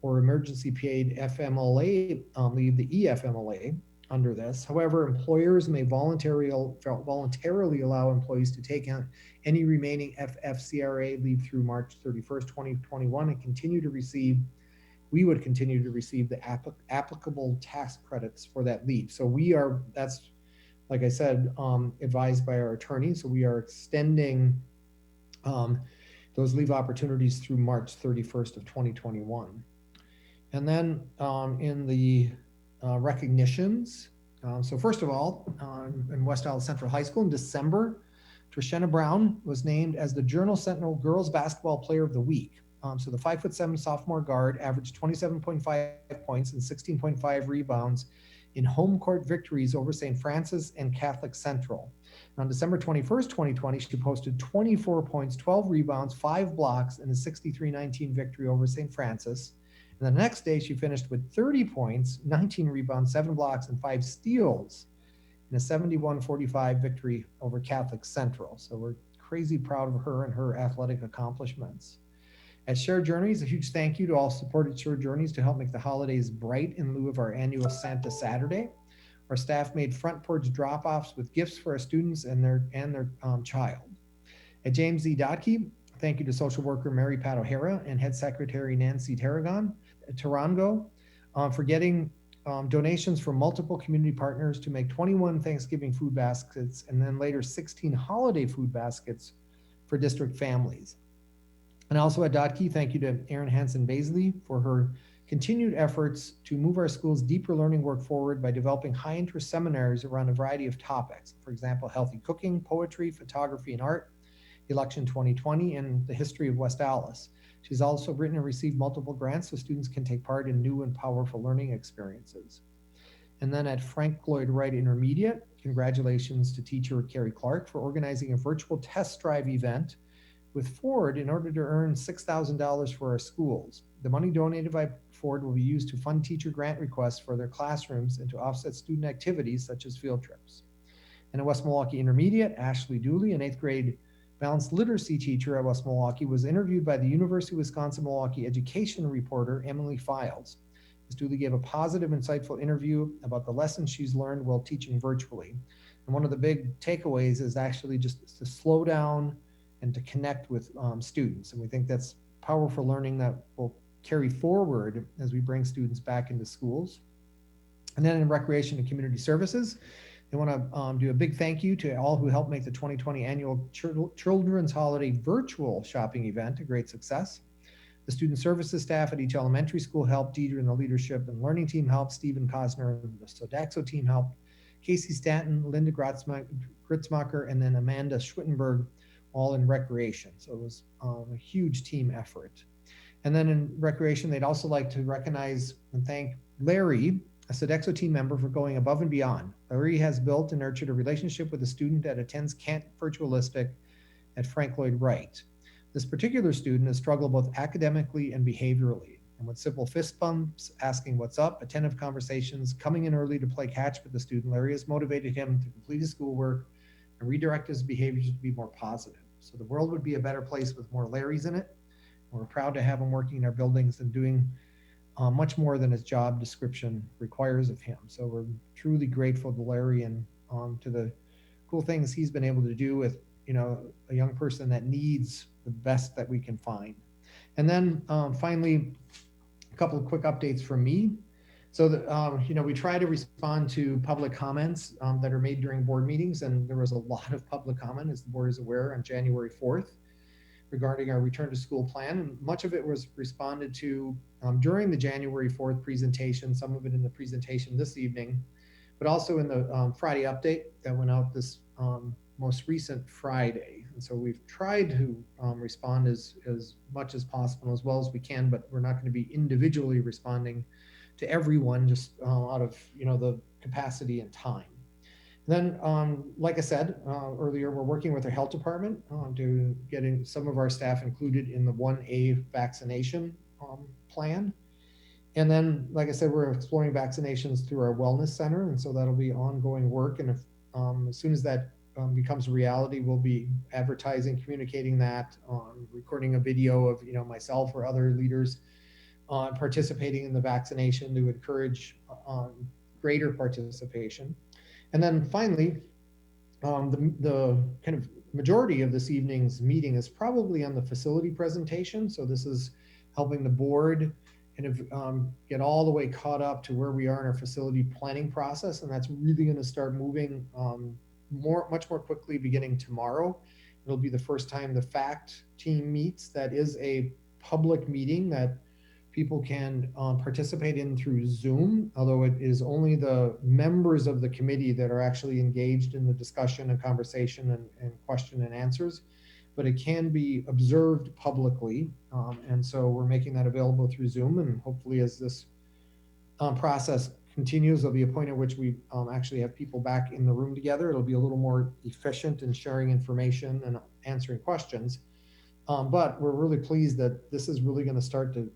F: or emergency paid FMLA leave, the EFMLA, under this. However, employers may voluntarily allow employees to take on any remaining FFCRA leave through March 31st, 2021 and we would continue to receive the applicable tax credits for that leave. So that's, like I said, advised by our attorney. So we are extending those leave opportunities through March 31st of 2021. And then in the recognitions, so first of all, in West Allis Central High School in December, Trishena Brown was named as the Journal Sentinel Girls Basketball Player of the Week. So the 5'7" sophomore guard averaged 27.5 points and 16.5 rebounds in home court victories over St. Francis and Catholic Central. On December 21st, 2020, she posted 24 points, 12 rebounds, 5 blocks in a 63-19 victory over St. Francis. And the next day, she finished with 30 points, 19 rebounds, 7 blocks, and 5 steals in a 71-45 victory over Catholic Central. So we're crazy proud of her and her athletic accomplishments. At Shared Journeys, a huge thank you to all supported Shared Journeys to help make the holidays bright in lieu of our annual Santa Saturday. Our staff made front porch drop-offs with gifts for our students and their child. At James E. Dotke, thank you to social worker Mary Pat O'Hara and head secretary Nancy Tarango for getting donations from multiple community partners to make 21 Thanksgiving food baskets and then later 16 holiday food baskets for district families. And also at Dotke, thank you to Erin Hansen-Baisley for her continued efforts to move our school's deeper learning work forward by developing high interest seminars around a variety of topics. For example, healthy cooking, poetry, photography and art, Election 2020, and the history of West Allis. She's also written and received multiple grants so students can take part in new and powerful learning experiences. And then at Frank Lloyd Wright Intermediate, congratulations to teacher Carrie Clark for organizing a virtual test drive event with Ford in order to earn $6,000 for our schools. The money donated by Ford will be used to fund teacher grant requests for their classrooms and to offset student activities such as field trips. And at West Milwaukee Intermediate, Ashley Dooley, an 8th grade balanced literacy teacher at West Milwaukee, was interviewed by the University of Wisconsin-Milwaukee education reporter, Emily Files. Ms. Dooley gave a positive, insightful interview about the lessons she's learned while teaching virtually. And one of the big takeaways is actually just to slow down and to connect with students. And we think that's powerful learning that will carry forward as we bring students back into schools. And then in recreation and community services, I want to do a big thank you to all who helped make the 2020 annual Children's Holiday virtual shopping event a great success. The student services staff at each elementary school helped. Deidre and the leadership and learning team helped. Stephen Cosner and the Sodexo team helped. Casey Stanton, Linda Gritzmacher, and then Amanda Schwittenberg, all in recreation. So it was a huge team effort. And then in recreation, they'd also like to recognize and thank Larry, a Sodexo team member, for going above and beyond. Larry has built and nurtured a relationship with a student that attends Kent Virtualistic at Frank Lloyd Wright. This particular student has struggled both academically and behaviorally. And with simple fist bumps, asking what's up, attentive conversations, coming in early to play catch with the student, Larry has motivated him to complete his schoolwork and redirect his behaviors to be more positive. So the world would be a better place with more Larrys in it. And we're proud to have him working in our buildings and doing much more than his job description requires of him. So we're truly grateful to Larry and to the cool things he's been able to do with, a young person that needs the best that we can find. And then finally, a couple of quick updates from me. So we try to respond to public comments that are made during board meetings, and there was a lot of public comment, as the board is aware, on January 4th regarding our return to school plan. And much of it was responded to during the January 4th presentation, some of it in the presentation this evening, but also in the Friday update that went out this most recent Friday. And so we've tried to respond as much as possible, as well as we can, but we're not going to be individually responding to everyone, just out of the capacity and time. Then, like I said earlier, we're working with our health department to getting some of our staff included in the 1A vaccination plan. And then, like I said, we're exploring vaccinations through our wellness center, and so that'll be ongoing work. And if as soon as that becomes a reality, we'll be advertising, communicating that, recording a video of myself or other leaders participating in the vaccination to encourage greater participation. And then finally, the kind of majority of this evening's meeting is probably on the facility presentation. So this is helping the board kind of get all the way caught up to where we are in our facility planning process. And that's really going to start moving much more quickly beginning tomorrow. It'll be the first time the FACT team meets. That is a public meeting that people can participate in through Zoom, although it is only the members of the committee that are actually engaged in the discussion and conversation and question and answers, but it can be observed publicly. And so we're making that available through Zoom, and hopefully as this process continues, there'll be a point at which we actually have people back in the room together. It'll be a little more efficient in sharing information and answering questions. But we're really pleased that this is really going to start to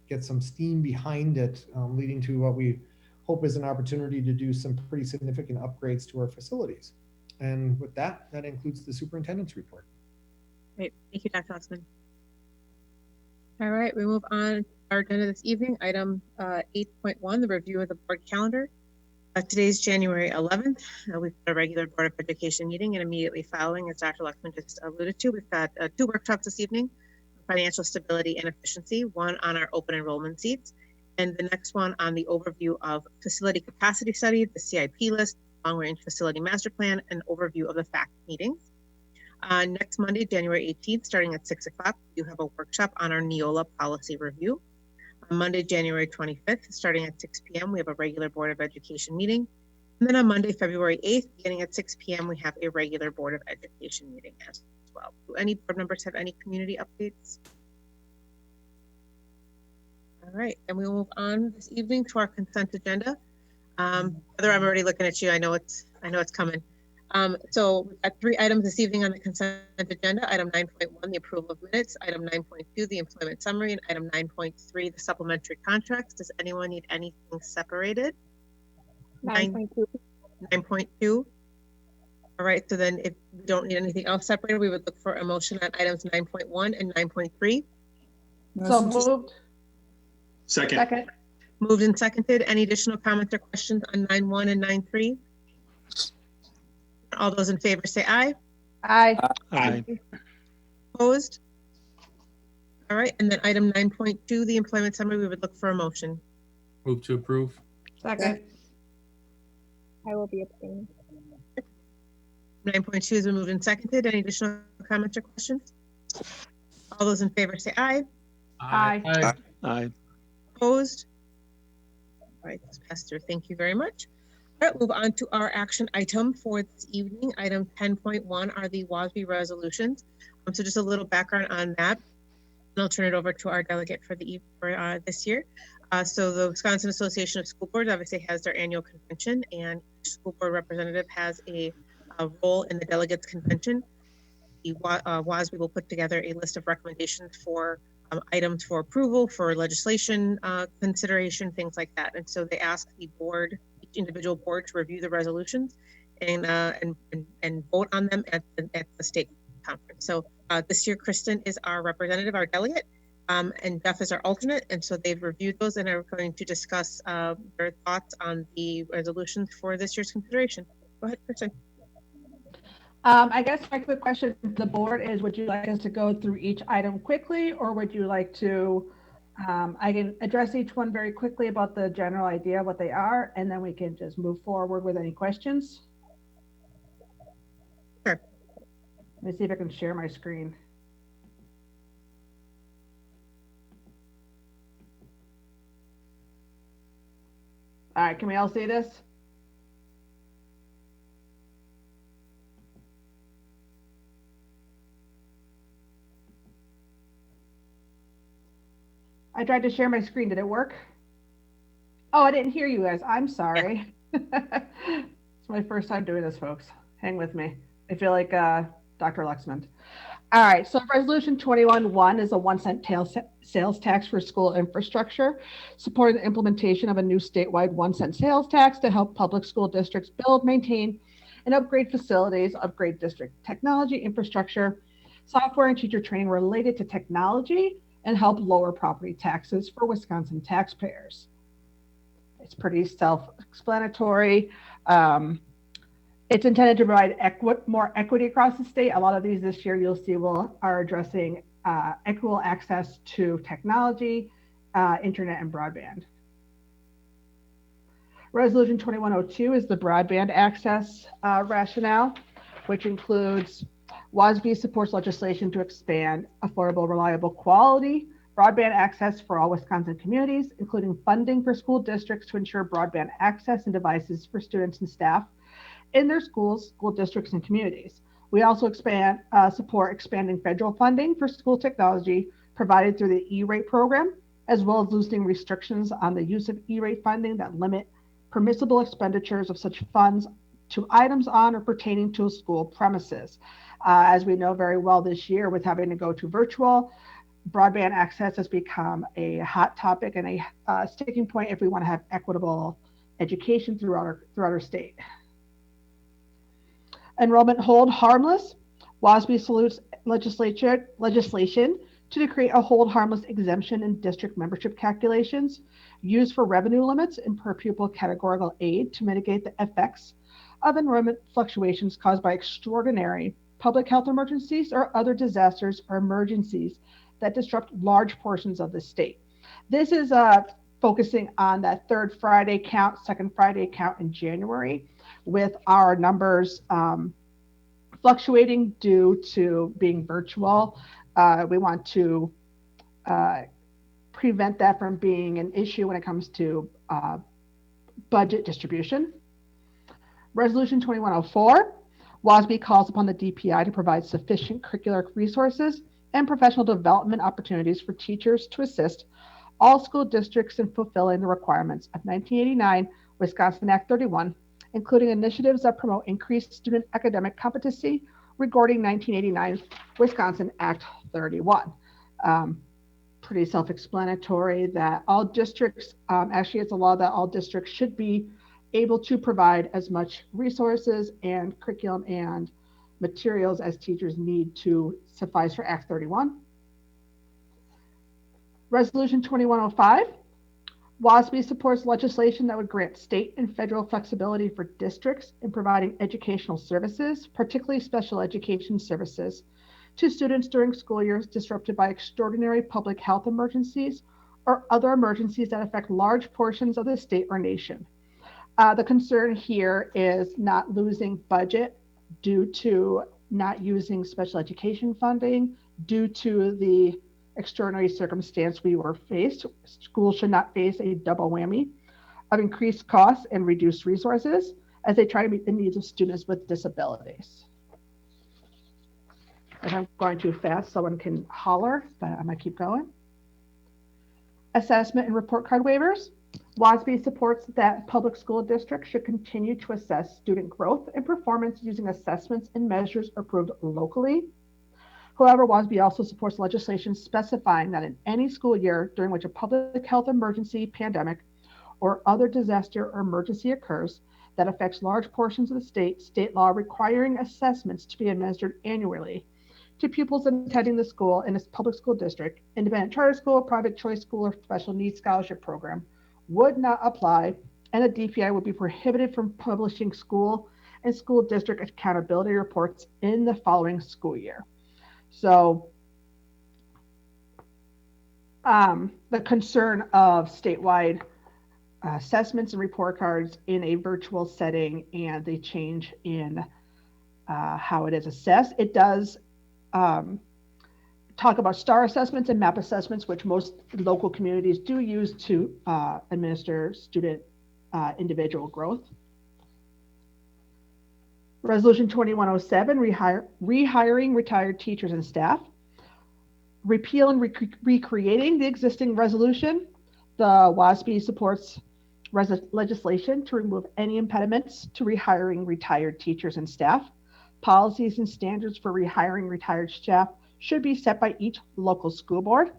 F: get some steam behind it, leading to what we hope is an opportunity to do some pretty significant upgrades to our facilities. And with that, that includes the superintendent's report.
A: Great, thank you, Dr. Lutzman. All right, we move on to our agenda this evening. Item 8.1, the review of the board calendar. Today's January 11th. We've got a regular Board of Education meeting, and immediately following, as Dr. Lutzman just alluded to, we've got 2 workshops this evening: financial stability and efficiency, one on our open enrollment seats, and the next one on the overview of facility capacity study, the CIP list, long-range facility master plan, and overview of the FACT meetings. Next Monday, January 18th, starting at 6 o'clock, you have a workshop on our Neola policy review. On Monday, January 25th, starting at 6 p.m., we have a regular Board of Education meeting. And then on Monday, February 8th, beginning at 6 p.m., we have a regular Board of Education meeting as well. Do any board members have any community updates? All right, and we will move on this evening to our consent agenda. Heather, I'm already looking at you. I know it's coming. So we've got 3 items this evening on the consent agenda. Item 9.1, the approval of minutes. Item 9.2, the employment summary. And item 9.3, the supplementary contracts. Does anyone need anything separated?
H: 9.2.
A: 9.2. All right, so then if we don't need anything else separated, we would look for a motion on items 9.1 and 9.3.
K: So moved.
O: Second.
A: Moved and seconded. Any additional comments or questions on 9.1 and 9.3? All those in favor say aye.
K: Aye.
P: Aye.
A: Opposed? All right, and then item 9.2, the employment summary, we would look for a motion.
M: Move to approve.
K: Second.
H: I will be abstaining.
A: 9.2 has been moved and seconded. Any additional comments or questions? All those in favor say aye.
K: Aye.
B: Aye.
P: Aye.
A: Opposed? All right, this passed through. Thank you very much. All right, move on to our action item for this evening. Item 10.1 are the WASB resolutions. So just a little background on that, and I'll turn it over to our delegate for this year. So the Wisconsin Association of School Boards obviously has their annual convention, and each school board representative has a role in the delegates convention. The WASB will put together a list of recommendations for items for approval, for legislation consideration, things like that. And so they ask the board, each individual board, to review the resolutions and vote on them at the state conference. So this year, Kristen is our representative, our delegate, and Jeff is our alternate. And so they've reviewed those and are going to discuss their thoughts on the resolutions for this year's consideration. Go ahead, Kristen.
K: I guess my quick question to the board is, would you like us to go through each item quickly, or would you like to, I can address each one very quickly about the general idea of what they are, and then we can just move forward with any questions?
A: Sure.
K: Let me see if I can share my screen. All right, can we all see this? I tried to share my screen. Did it work? Oh, I didn't hear you guys. I'm sorry. It's my first time doing this, folks. Hang with me. I feel like Dr. Luxman. All right, so Resolution 21-1 is a 1-cent sales tax for school infrastructure, supporting the implementation of a new statewide 1-cent sales tax to help public school districts build, maintain, and upgrade facilities, upgrade district technology, infrastructure, software, and teacher training related to technology, and help lower property taxes for Wisconsin taxpayers. It's pretty self-explanatory. It's intended to provide more equity across the state. A lot of these this year you'll see are addressing equitable access to technology, internet, and broadband. Resolution 2102 is the broadband access rationale, which includes WASB supports legislation to expand affordable, reliable, quality broadband access for all Wisconsin communities, including funding for school districts to ensure broadband access and devices for students and staff in their schools, school districts, and communities. We also support expanding federal funding for school technology provided through the E-rate program, as well as loosening restrictions on the use of E-rate funding that limit permissible expenditures of such funds to items on or pertaining to a school premises. As we know very well this year, with having to go to virtual, broadband access has become a hot topic and a sticking point if we want to have equitable education throughout our state. Enrollment hold harmless. WASB salutes legislation to create a hold harmless exemption in district membership calculations used for revenue limits and per pupil categorical aid to mitigate the effects of enrollment fluctuations caused by extraordinary public health emergencies or other disasters or emergencies that disrupt large portions of the state. This is focusing on that third Friday count, second Friday count in January, with our numbers fluctuating due to being virtual. We want to prevent that from being an issue when it comes to budget distribution. Resolution 2104, WASB calls upon the DPI to provide sufficient curricular resources and professional development opportunities for teachers to assist all school districts in fulfilling the requirements of 1989 Wisconsin Act 31, including initiatives that promote increased student academic competency regarding 1989 Wisconsin Act 31. Pretty self-explanatory that all districts, actually it's a law that all districts should be able to provide as much resources and curriculum and materials as teachers need to suffice for Act 31. Resolution 2105, WASB supports legislation that would grant state and federal flexibility for districts in providing educational services, particularly special education services, to students during school years disrupted by extraordinary public health emergencies or other emergencies that affect large portions of the state or nation. The concern here is not losing budget due to not using special education funding due to the extraordinary circumstance we were faced. Schools should not face a double whammy of increased costs and reduced resources as they try to meet the needs of students with disabilities. If I'm going too fast, someone can holler, but I'm gonna keep going. Assessment and report card waivers. WASB supports that public school districts should continue to assess student growth and performance using assessments and measures approved locally. However, WASB also supports legislation specifying that in any school year during which a public health emergency, pandemic, or other disaster or emergency occurs that affects large portions of the state law requiring assessments to be administered annually to pupils attending the school in a public school district, independent charter school, private choice school, or special needs scholarship program would not apply, and the DPI would be prohibited from publishing school and school district accountability reports in the following school year. So the concern of statewide assessments and report cards in a virtual setting and the change in how it is assessed, it does talk about STAR assessments and MAP assessments, which most local communities do use to administer student individual growth. Resolution 2107, rehiring retired teachers and staff. Repeal and recreating the existing resolution. The WASB supports legislation to remove any impediments to rehiring retired teachers and staff. Policies and standards for rehiring retired staff should be set by each local school board.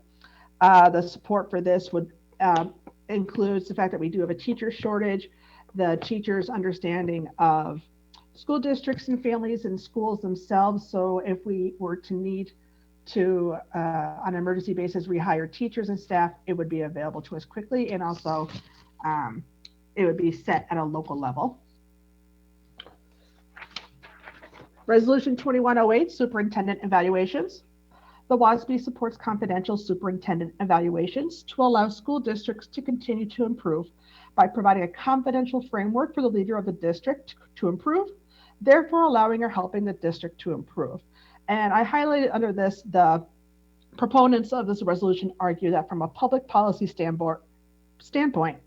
K: The support for this would includes the fact that we do have a teacher shortage, the teachers' understanding of school districts and families and schools themselves. So if we were to need to, on an emergency basis, rehire teachers and staff, it would be available to us quickly, and also it would be set at a local level. Resolution 2108, superintendent evaluations. The WASB supports confidential superintendent evaluations to allow school districts to continue to improve by providing a confidential framework for the leader of the district to improve, therefore allowing or helping the district to improve. And I highlighted under this, the proponents of this resolution argue that from a public policy standpoint,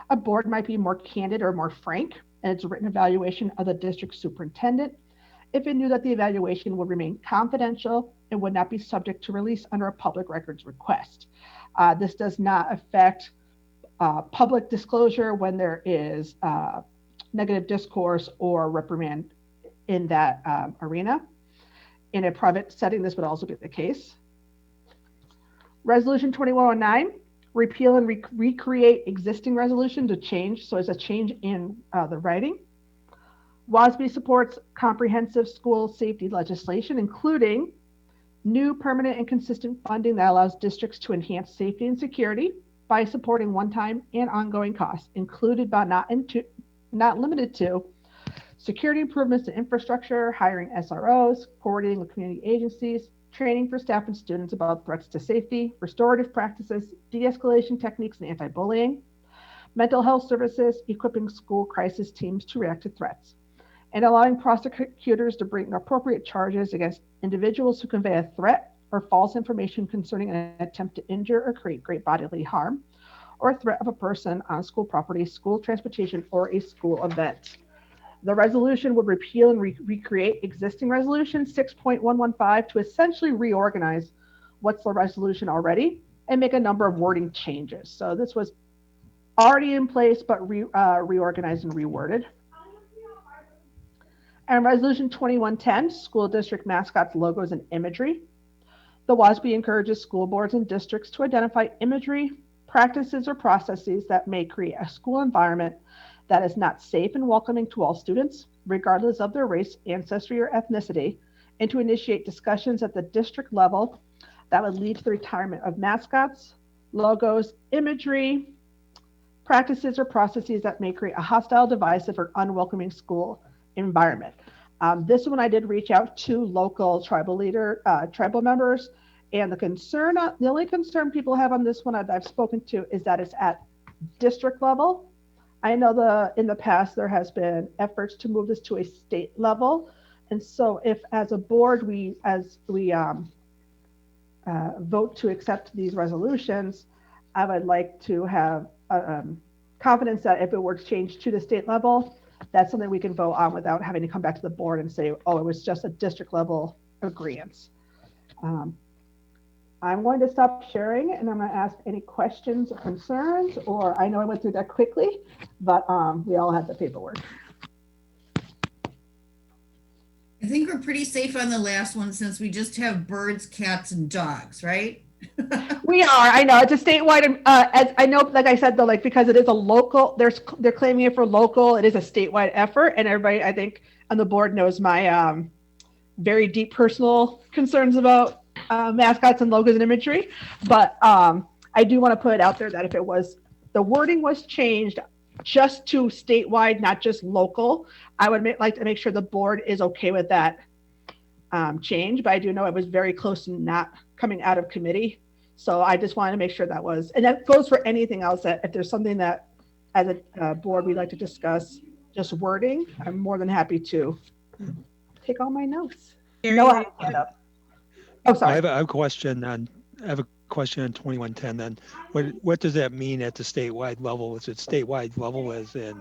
K: a board might be more candid or more frank in its written evaluation of the district superintendent if it knew that the evaluation would remain confidential and would not be subject to release under a public records request. This does not affect public disclosure when there is negative discourse or reprimand in that arena. In a private setting, this would also be the case. Resolution 2109, repeal and recreate existing resolution to change. So it's a change in the writing. WASB supports comprehensive school safety legislation, including new permanent and consistent funding that allows districts to enhance safety and security by supporting one-time and ongoing costs, included but not limited to security improvements to infrastructure, hiring SROs, coordinating with community agencies, training for staff and students about threats to safety, restorative practices, de-escalation techniques and anti-bullying, mental health services, equipping school crisis teams to react to threats, and allowing prosecutors to bring appropriate charges against individuals who convey a threat or false information concerning an attempt to injure or create great bodily harm or threat of a person on school property, school transportation, or a school event. The resolution would repeal and recreate existing resolution 6.115 to essentially reorganize what's the resolution already and make a number of wording changes. So this was already in place, but reorganized and reworded. And Resolution 2110, school district mascots, logos, and imagery. The WASB encourages school boards and districts to identify imagery, practices, or processes that may create a school environment that is not safe and welcoming to all students, regardless of their race, ancestry, or ethnicity, and to initiate discussions at the district level that would lead to the retirement of mascots, logos, imagery, practices, or processes that may create a hostile, divisive, or unwelcoming school environment. This one I did reach out to local tribal members, and the only concern people have on this one I've spoken to is that it's at district level. I know in the past there has been efforts to move this to a state level, and so if as a board we vote to accept these resolutions, I would like to have confidence that if it were changed to the state level, that's something we can vote on without having to come back to the board and say, oh, it was just a district level agreement. I'm going to stop sharing and I'm going to ask any questions or concerns, or I know I went through that quickly, but we all had the paperwork.
P: I think we're pretty safe on the last one since we just have birds, cats, and dogs, right?
K: We are. I know it's a statewide. As I know, like I said, though, like because it is a local, they're claiming it for local. It is a statewide effort, and everybody, I think, on the board knows my very deep personal concerns about mascots and logos and imagery. But I do want to put it out there that if the wording was changed just to statewide, not just local, I would like to make sure the board is okay with that change. But I do know it was very close to not coming out of committee. So I just wanted to make sure that was, and that goes for anything else, that if there's something that as a board we'd like to discuss, just wording, I'm more than happy to take all my notes. No, I hand up. Oh, sorry.
Q: I have a question on 2110 then. What does that mean at the statewide level? Is it statewide level as in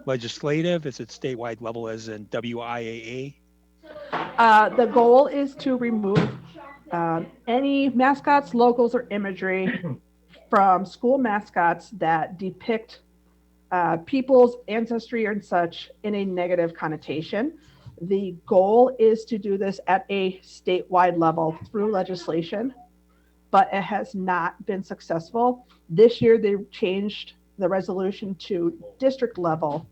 Q: legislative? Is it statewide level as in WIAA?
K: The goal is to remove any mascots, logos, or imagery from school mascots that depict people's ancestry and such in a negative connotation. The goal is to do this at a statewide level through legislation, but it has not been successful. This year, they changed the resolution to district level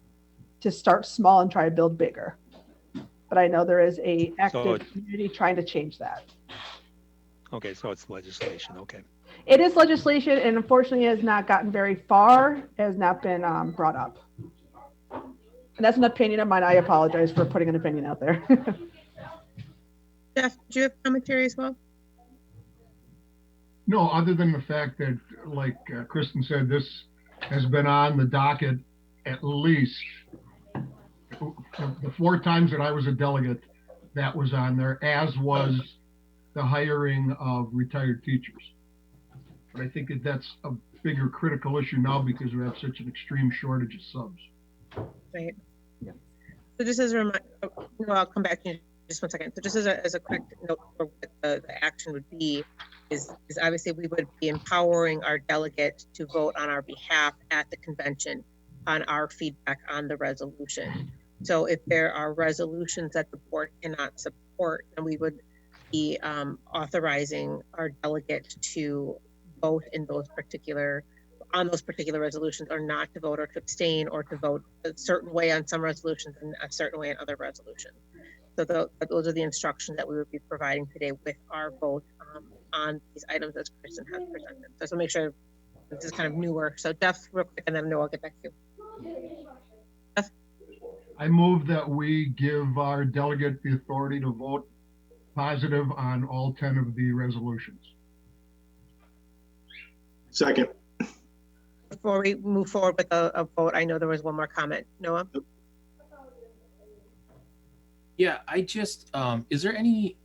K: to start small and try to build bigger. But I know there is a active community trying to change that.
Q: Okay, so it's legislation, okay.
K: It is legislation, and unfortunately has not gotten very far, has not been brought up. And that's an opinion of mine. I apologize for putting an opinion out there.
A: Jeff, do you have commentary as well?
B: No, other than the fact that, like Kristen said, this has been on the docket at least the 4 times that I was a delegate, that was on there, as was the hiring of retired teachers. But I think that's a bigger critical issue now because we have such an extreme shortage of subs.
A: Right. Yeah. So just as a reminder, I'll come back to you in just 1 second. So just as a quick note for what the action would be is obviously we would be empowering our delegate to vote on our behalf at the convention on our feedback on the resolution. So if there are resolutions that the board cannot support, then we would be authorizing our delegate to vote in those particular, on those particular resolutions, or not to vote, or to abstain, or to vote a certain way on some resolutions and a certain way on other resolutions. So those are the instructions that we would be providing today with our vote on these items as Kristen has presented. So just to make sure this is kind of newer. So Jeff, real quick, and then Noah, I'll get back to you. Jeff?
B: I move that we give our delegate the authority to vote positive on all 10 of the resolutions.
O: Second.
A: Before we move forward with a vote, I know there was one more comment. Noah?
M: Yeah, I just, is there any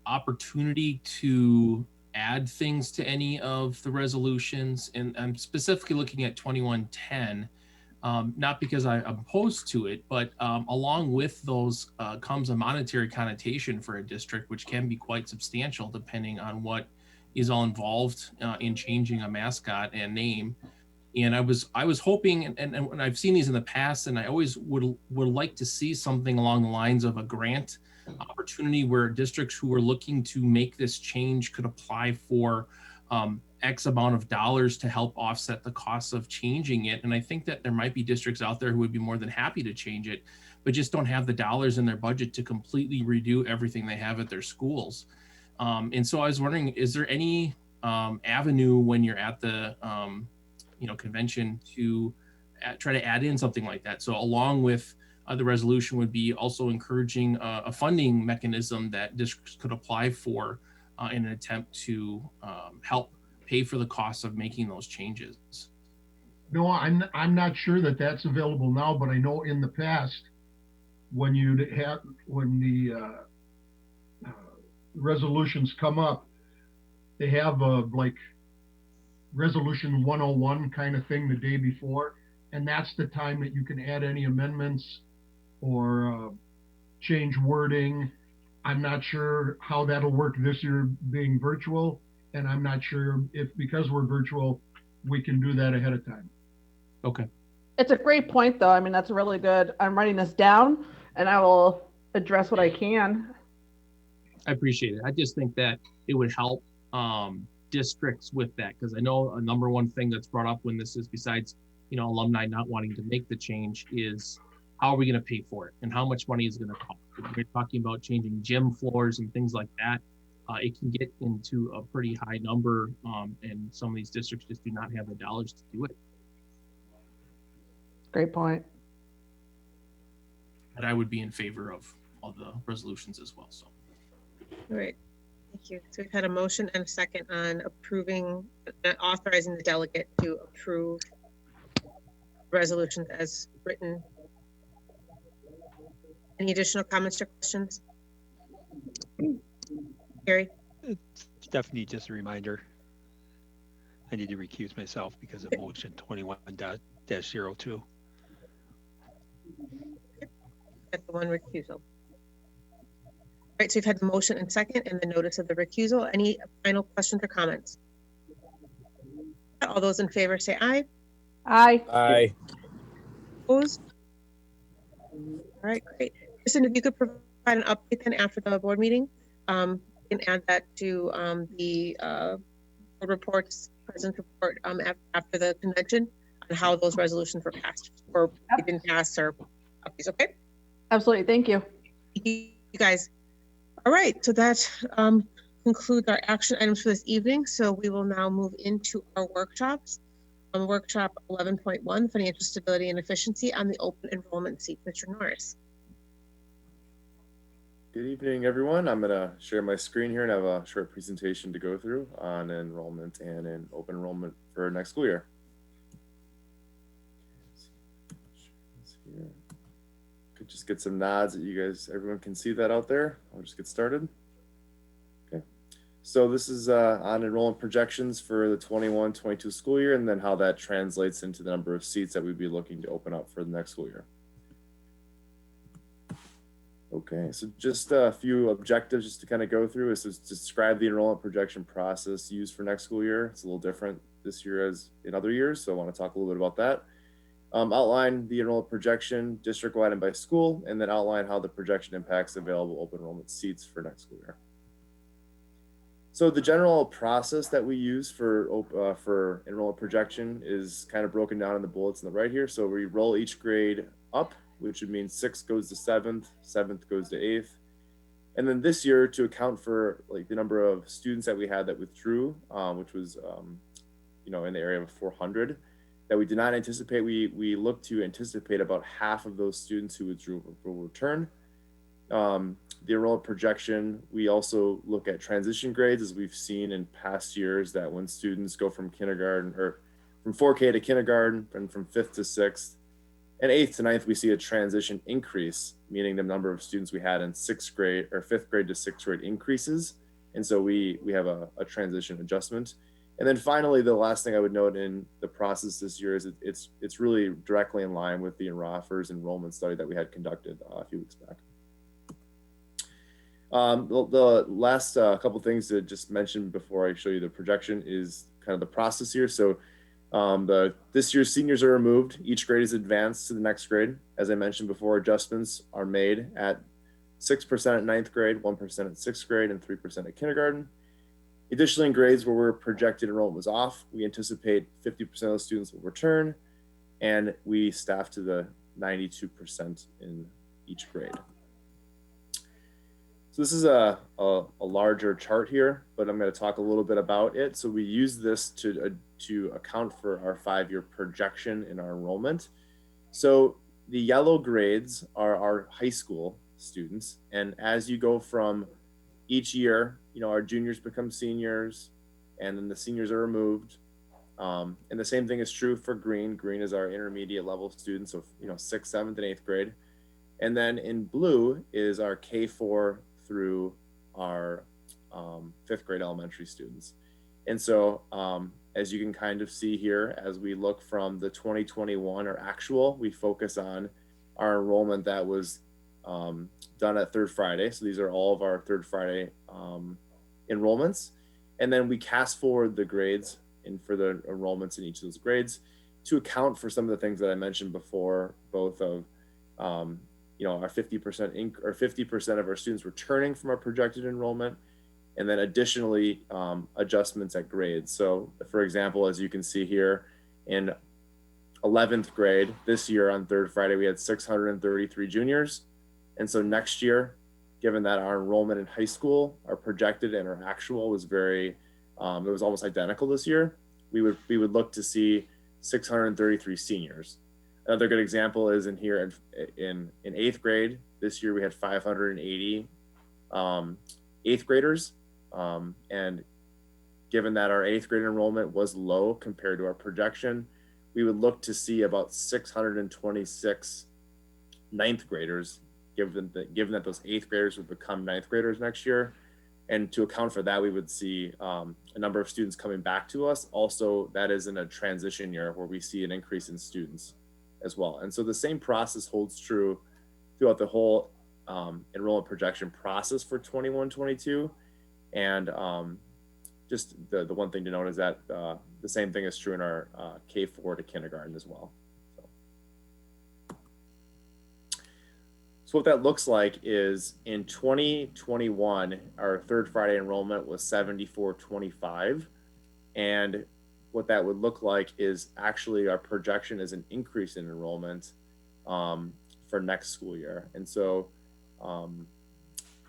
M: opportunity to add things to any of the resolutions? And I'm specifically looking at 2110, not because I'm opposed to it, but along with those comes a monetary connotation for a district, which can be quite substantial depending on what is all involved in changing a mascot and name. And I was hoping, and I've seen these in the past, and I always would like to see something along the lines of a grant opportunity where districts who are looking to make this change could apply for X amount of dollars to help offset the costs of changing it. And I think that there might be districts out there who would be more than happy to change it, but just don't have the dollars in their budget to completely redo everything they have at their schools. And so I was wondering, is there any avenue when you're at the convention to try to add in something like that? So along with the resolution would be also encouraging a funding mechanism that districts could apply for in an attempt to help pay for the cost of making those changes.
B: No, I'm not sure that that's available now, but I know in the past, when the resolutions come up, they have like resolution 101 kind of thing the day before, and that's the time that you can add any amendments or change wording. I'm not sure how that'll work this year being virtual, and I'm not sure if, because we're virtual, we can do that ahead of time.
M: Okay.
K: It's a great point, though. I mean, that's really good. I'm writing this down, and I will address what I can.
M: I appreciate it. I just think that it would help districts with that, because I know a number one thing that's brought up when this is, besides alumni not wanting to make the change, is how are we going to pay for it and how much money is it going to cost? If we're talking about changing gym floors and things like that, it can get into a pretty high number, and some of these districts just do not have the dollars to do it.
K: Great point.
M: But I would be in favor of all the resolutions as well. So.
A: All right. Thank you. So we've had a motion and a second on approving, authorizing the delegate to approve resolutions as written. Any additional comments or questions? Gary?
Q: Stephanie, just a reminder. I need to recuse myself because of motion 21-02.
A: That's the one recusal. All right, so we've had the motion and second and the notice of the recusal. Any final questions or comments? All those in favor say aye.
K: Aye.
R: Aye.
A: Opposed? All right, great. Kristen, if you could provide an update then after the board meeting, you can add that to the board reports, president's report after the convention on how those resolutions were passed or didn't pass or updates, okay?
K: Absolutely, thank you.
A: Thank you guys. All right, so that concludes our action items for this evening. So we will now move into our workshops. On workshop 11.1, financial stability and efficiency on the open enrollment seat. Mr. Norris.
S: Good evening, everyone. I'm going to share my screen here and have a short presentation to go through on enrollment and in open enrollment for next school year. Could just get some nods that you guys, everyone can see that out there. I'll just get started. Okay. So this is on enrollment projections for the 21-22 school year, and then how that translates into the number of seats that we'd be looking to open up for the next school year. Okay, so just a few objectives just to kind of go through is to describe the enrollment projection process used for next school year. It's a little different this year as in other years, so I want to talk a little bit about that. Outline the enrollment projection district-wide and by school, and then outline how the projection impacts available open enrollment seats for next school year. So the general process that we use for enrollment projection is kind of broken down in the bullets on the right here. So we roll each grade up, which would mean 6th goes to 7th, 7th goes to 8th. And then this year, to account for like the number of students that we had that withdrew, which was you know, in the area of 400, that we did not anticipate, we look to anticipate about half of those students who withdrew will return. The enrollment projection, we also look at transition grades, as we've seen in past years that when students go from kindergarten or from 4K to kindergarten and from 5th to 6th and 8th to 9th, we see a transition increase, meaning the number of students we had in 6th grade or 5th grade to 6th grade increases. And so we have a transition adjustment. And then finally, the last thing I would note in the process this year is it's really directly in line with the NROFR's enrollment study that we had conducted a few weeks back. The last couple things to just mention before I show you the projection is kind of the process here. So this year's seniors are removed. Each grade is advanced to the next grade. As I mentioned before, adjustments are made at 6% at 9th grade, 1% at 6th grade, and 3% at kindergarten. Additionally, in grades where we're projected enrollment was off, we anticipate 50% of those students will return, and we staff to the 92% in each grade. So this is a larger chart here, but I'm going to talk a little bit about it. So we use this to account for our 5-year projection in our enrollment. So the yellow grades are our high school students, and as you go from each year, you know, our juniors become seniors, and then the seniors are removed. And the same thing is true for green. Green is our intermediate level students, so you know, 6th, 7th, and 8th grade. And then in blue is our K4 through our 5th grade elementary students. And so as you can kind of see here, as we look from the 2021 or actual, we focus on our enrollment that was done at Third Friday. So these are all of our Third Friday enrollments. And then we cast forward the grades and for the enrollments in each of those grades to account for some of the things that I mentioned before, both of you know, our 50% of our students returning from our projected enrollment, and then additionally adjustments at grades. So for example, as you can see here in 11th grade this year on Third Friday, we had 633 juniors. And so next year, given that our enrollment in high school, our projected and our actual was very, it was almost identical this year, we would look to see 633 seniors. Another good example is in here in 8th grade. This year we had 580 8th graders. And given that our 8th grade enrollment was low compared to our projection, we would look to see about 626 9th graders, given that those 8th graders would become 9th graders next year. And to account for that, we would see a number of students coming back to us. Also, that is in a transition year where we see an increase in students as well. And so the same process holds true throughout the whole enrollment projection process for 21-22. And just the one thing to note is that the same thing is true in our K4 to kindergarten as well. So what that looks like is in 2021, our Third Friday enrollment was 7425. And what that would look like is actually our projection is an increase in enrollment for next school year. And so, and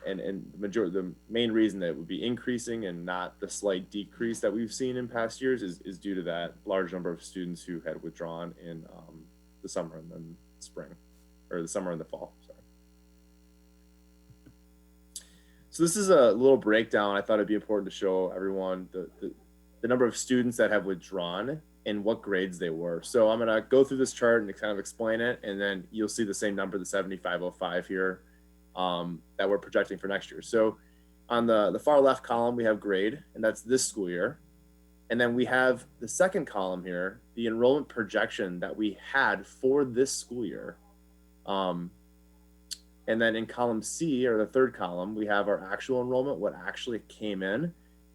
S: the main reason that it would be increasing and not the slight decrease that we've seen in past years is due to that large number of students who had withdrawn in the summer and then spring, or the summer and the fall, sorry. So this is a little breakdown. I thought it'd be important to show everyone the number of students that have withdrawn and what grades they were. So I'm gonna go through this chart and kind of explain it, and then you'll see the same number, the 7505 here, that we're projecting for next year. So on the far left column, we have grade, and that's this school year. And then we have the second column here, the enrollment projection that we had for this school year. And then in column C, or the third column, we have our actual enrollment, what actually came in,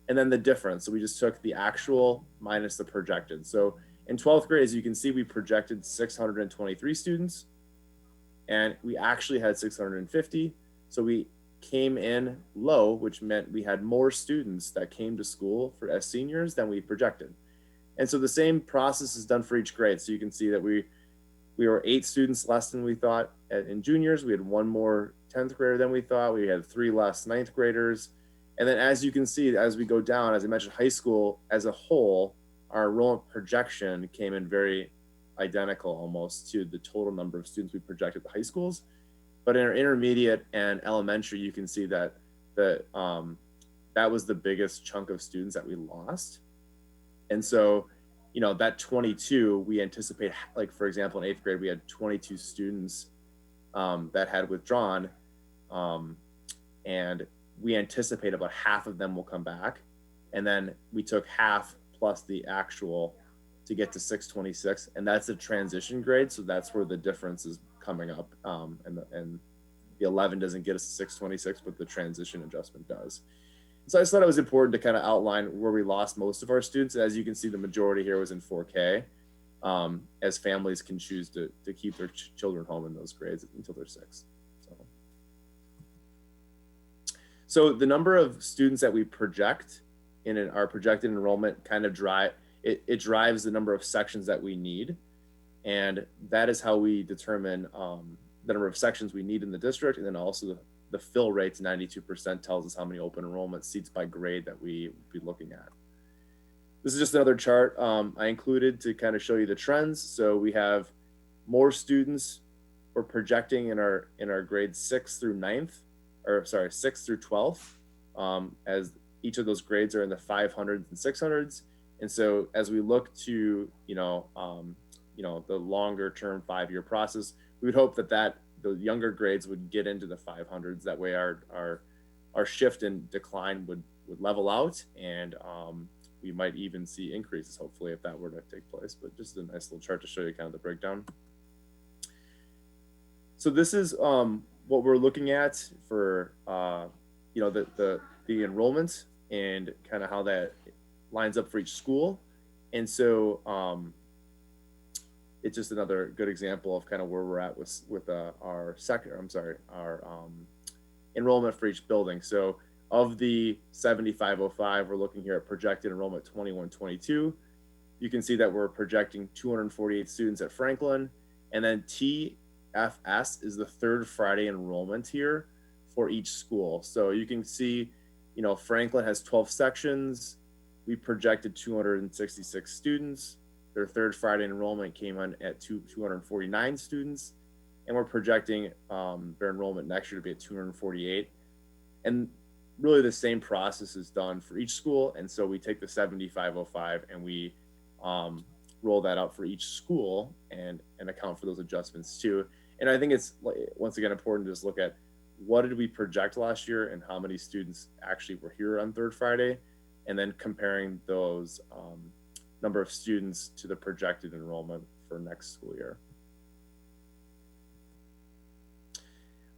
S: and then the difference. So we just took the actual minus the projected. So in 12th grade, as you can see, we projected 623 students, and we actually had 650. So we came in low, which meant we had more students that came to school as seniors than we projected. And so the same process is done for each grade. So you can see that we were 8 students less than we thought in juniors. We had 1 more 10th grader than we thought. We had 3 less 9th graders. And then as you can see, as we go down, as I mentioned, high school as a whole, our enrollment projection came in very identical almost to the total number of students we projected at the high schools. But in our intermediate and elementary, you can see that that was the biggest chunk of students that we lost. And so, you know, that 22, we anticipate, like, for example, in 8th grade, we had 22 students that had withdrawn. And we anticipate about half of them will come back. And then we took half plus the actual to get to 626. And that's a transition grade. So that's where the difference is coming up. And the 11 doesn't get us to 626, but the transition adjustment does. So I just thought it was important to kind of outline where we lost most of our students. As you can see, the majority here was in 4K, as families can choose to keep their children home in those grades until they're 6. So the number of students that we project in our projected enrollment kind of it drives the number of sections that we need. And that is how we determine the number of sections we need in the district. And then also the fill rate's 92% tells us how many open enrollment seats by grade that we would be looking at. This is just another chart I included to kind of show you the trends. So we have more students we're projecting in our grades 6 through 9th, or sorry, 6th through 12th, as each of those grades are in the 500s and 600s. And so as we look to, the longer term 5-year process, we would hope that the younger grades would get into the 500s. That way our shift and decline would level out, and we might even see increases, hopefully, if that were to take place. But just a nice little chart to show you kind of the breakdown. So this is what we're looking at for the enrollment and kind of how that lines up for each school. And so it's just another good example of kind of where we're at with our enrollment for each building. So of the 7505, we're looking here at projected enrollment 2122. You can see that we're projecting 248 students at Franklin, and then TFS is the third Friday enrollment here for each school. So you can see, Franklin has 12 sections. We projected 266 students. Their third Friday enrollment came in at 249 students, and we're projecting their enrollment next year to be at 248. And really the same process is done for each school. And so we take the 7505 and we roll that out for each school and account for those adjustments too. And I think it's, once again, important to just look at what did we project last year and how many students actually were here on third Friday, and then comparing those number of students to the projected enrollment for next school year.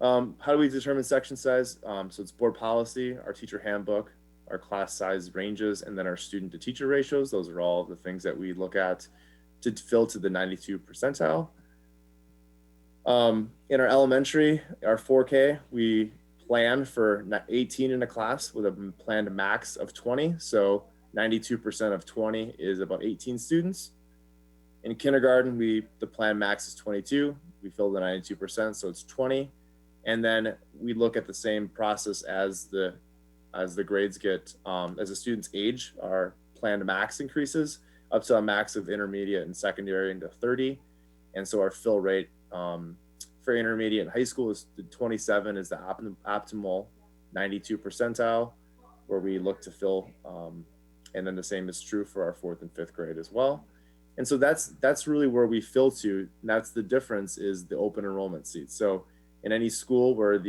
S: How do we determine section size? So it's board policy, our teacher handbook, our class size ranges, and then our student to teacher ratios. Those are all the things that we look at to fill to the 92 percentile. In our elementary, our 4K, we plan for 18 in a class with a planned max of 20. So 92% of 20 is about 18 students. In kindergarten, the planned max is 22. We fill the 92%, so it's 20. And then we look at the same process as the grades get, as the students age, our planned max increases up to a max of intermediate and secondary into 30. And so our fill rate for intermediate and high school is 27 is the optimal 92 percentile, where we look to fill. And then the same is true for our 4th and 5th grade as well. And so that's really where we fill to. And that's the difference, is the open enrollment seats. So in any school where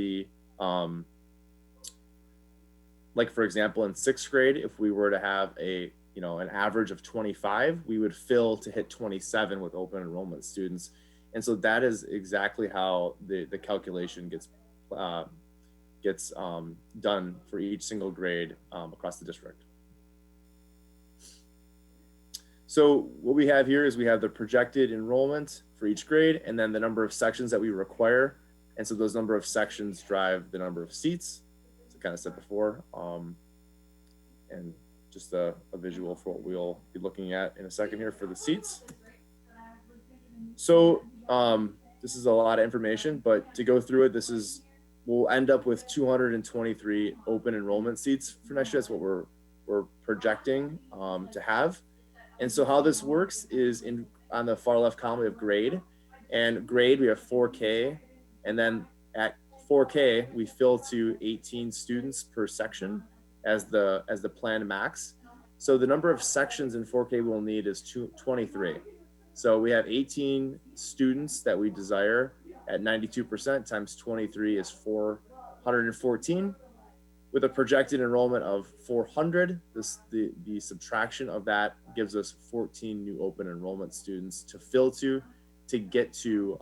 S: like for example, in 6th grade, if we were to have an average of 25, we would fill to hit 27 with open enrollment students. And so that is exactly how the calculation gets done for each single grade across the district. So what we have here is we have the projected enrollment for each grade, and then the number of sections that we require. And so those number of sections drive the number of seats. kind of said before, and just a visual for what we'll be looking at in a second here for the seats. So this is a lot of information, but to go through it, we'll end up with 223 open enrollment seats for next year. That's what we're projecting to have. And so how this works is on the far left column, we have grade, and grade, we have 4K. And then at 4K, we fill to 18 students per section as the planned max. So the number of sections in 4K we'll need is 23. So we have 18 students that we desire at 92% times 23 is 414. With a projected enrollment of 400, the subtraction of that gives us 14 new open enrollment students to fill to get to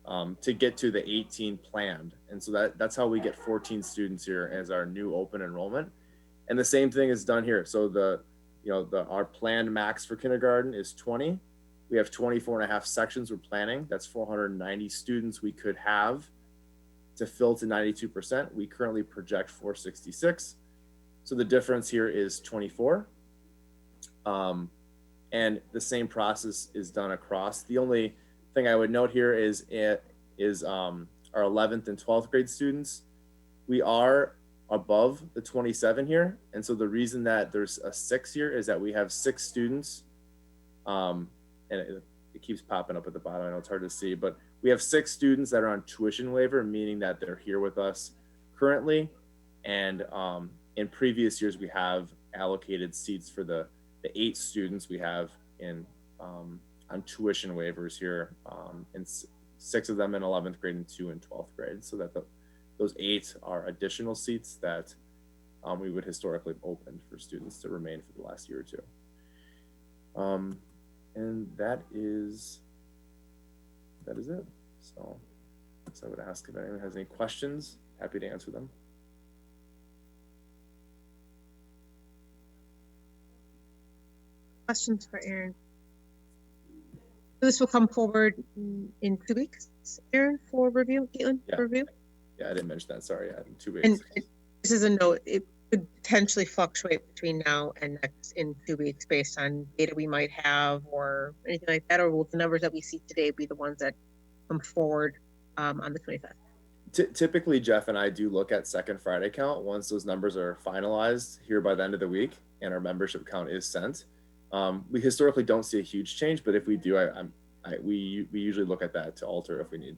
S: the 18 planned. And so that's how we get 14 students here as our new open enrollment. And the same thing is done here. So our planned max for kindergarten is 20. We have 24 and a half sections we're planning. That's 490 students we could have to fill to 92%. We currently project 466. So the difference here is 24. And the same process is done across. The only thing I would note here is our 11th and 12th grade students. We are above the 27 here. And so the reason that there's a 6 here is that we have 6 students, and it keeps popping up at the bottom. I know it's hard to see, but we have 6 students that are on tuition waiver, meaning that they're here with us currently. And in previous years, we have allocated seats for the 8 students we have on tuition waivers here, and 6 of them in 11th grade and 2 in 12th grade. So that those 8 are additional seats that we would historically have opened for students to remain for the last year or 2. And that is it. So I would ask if anyone has any questions, happy to answer them.
A: Questions for Aaron? This will come forward in 2 weeks, Aaron, for review. Caitlin, for review?
S: Yeah, I didn't mention that. Sorry, yeah, in 2 weeks.
A: And this is a note. It could potentially fluctuate between now and next in 2 weeks based on data we might have or anything like that, or will the numbers that we see today be the ones that come forward on the 25th?
S: Typically, Jeff and I do look at second Friday count once those numbers are finalized here by the end of the week and our membership count is sent. We historically don't see a huge change, but if we do, we usually look at that to alter if we need.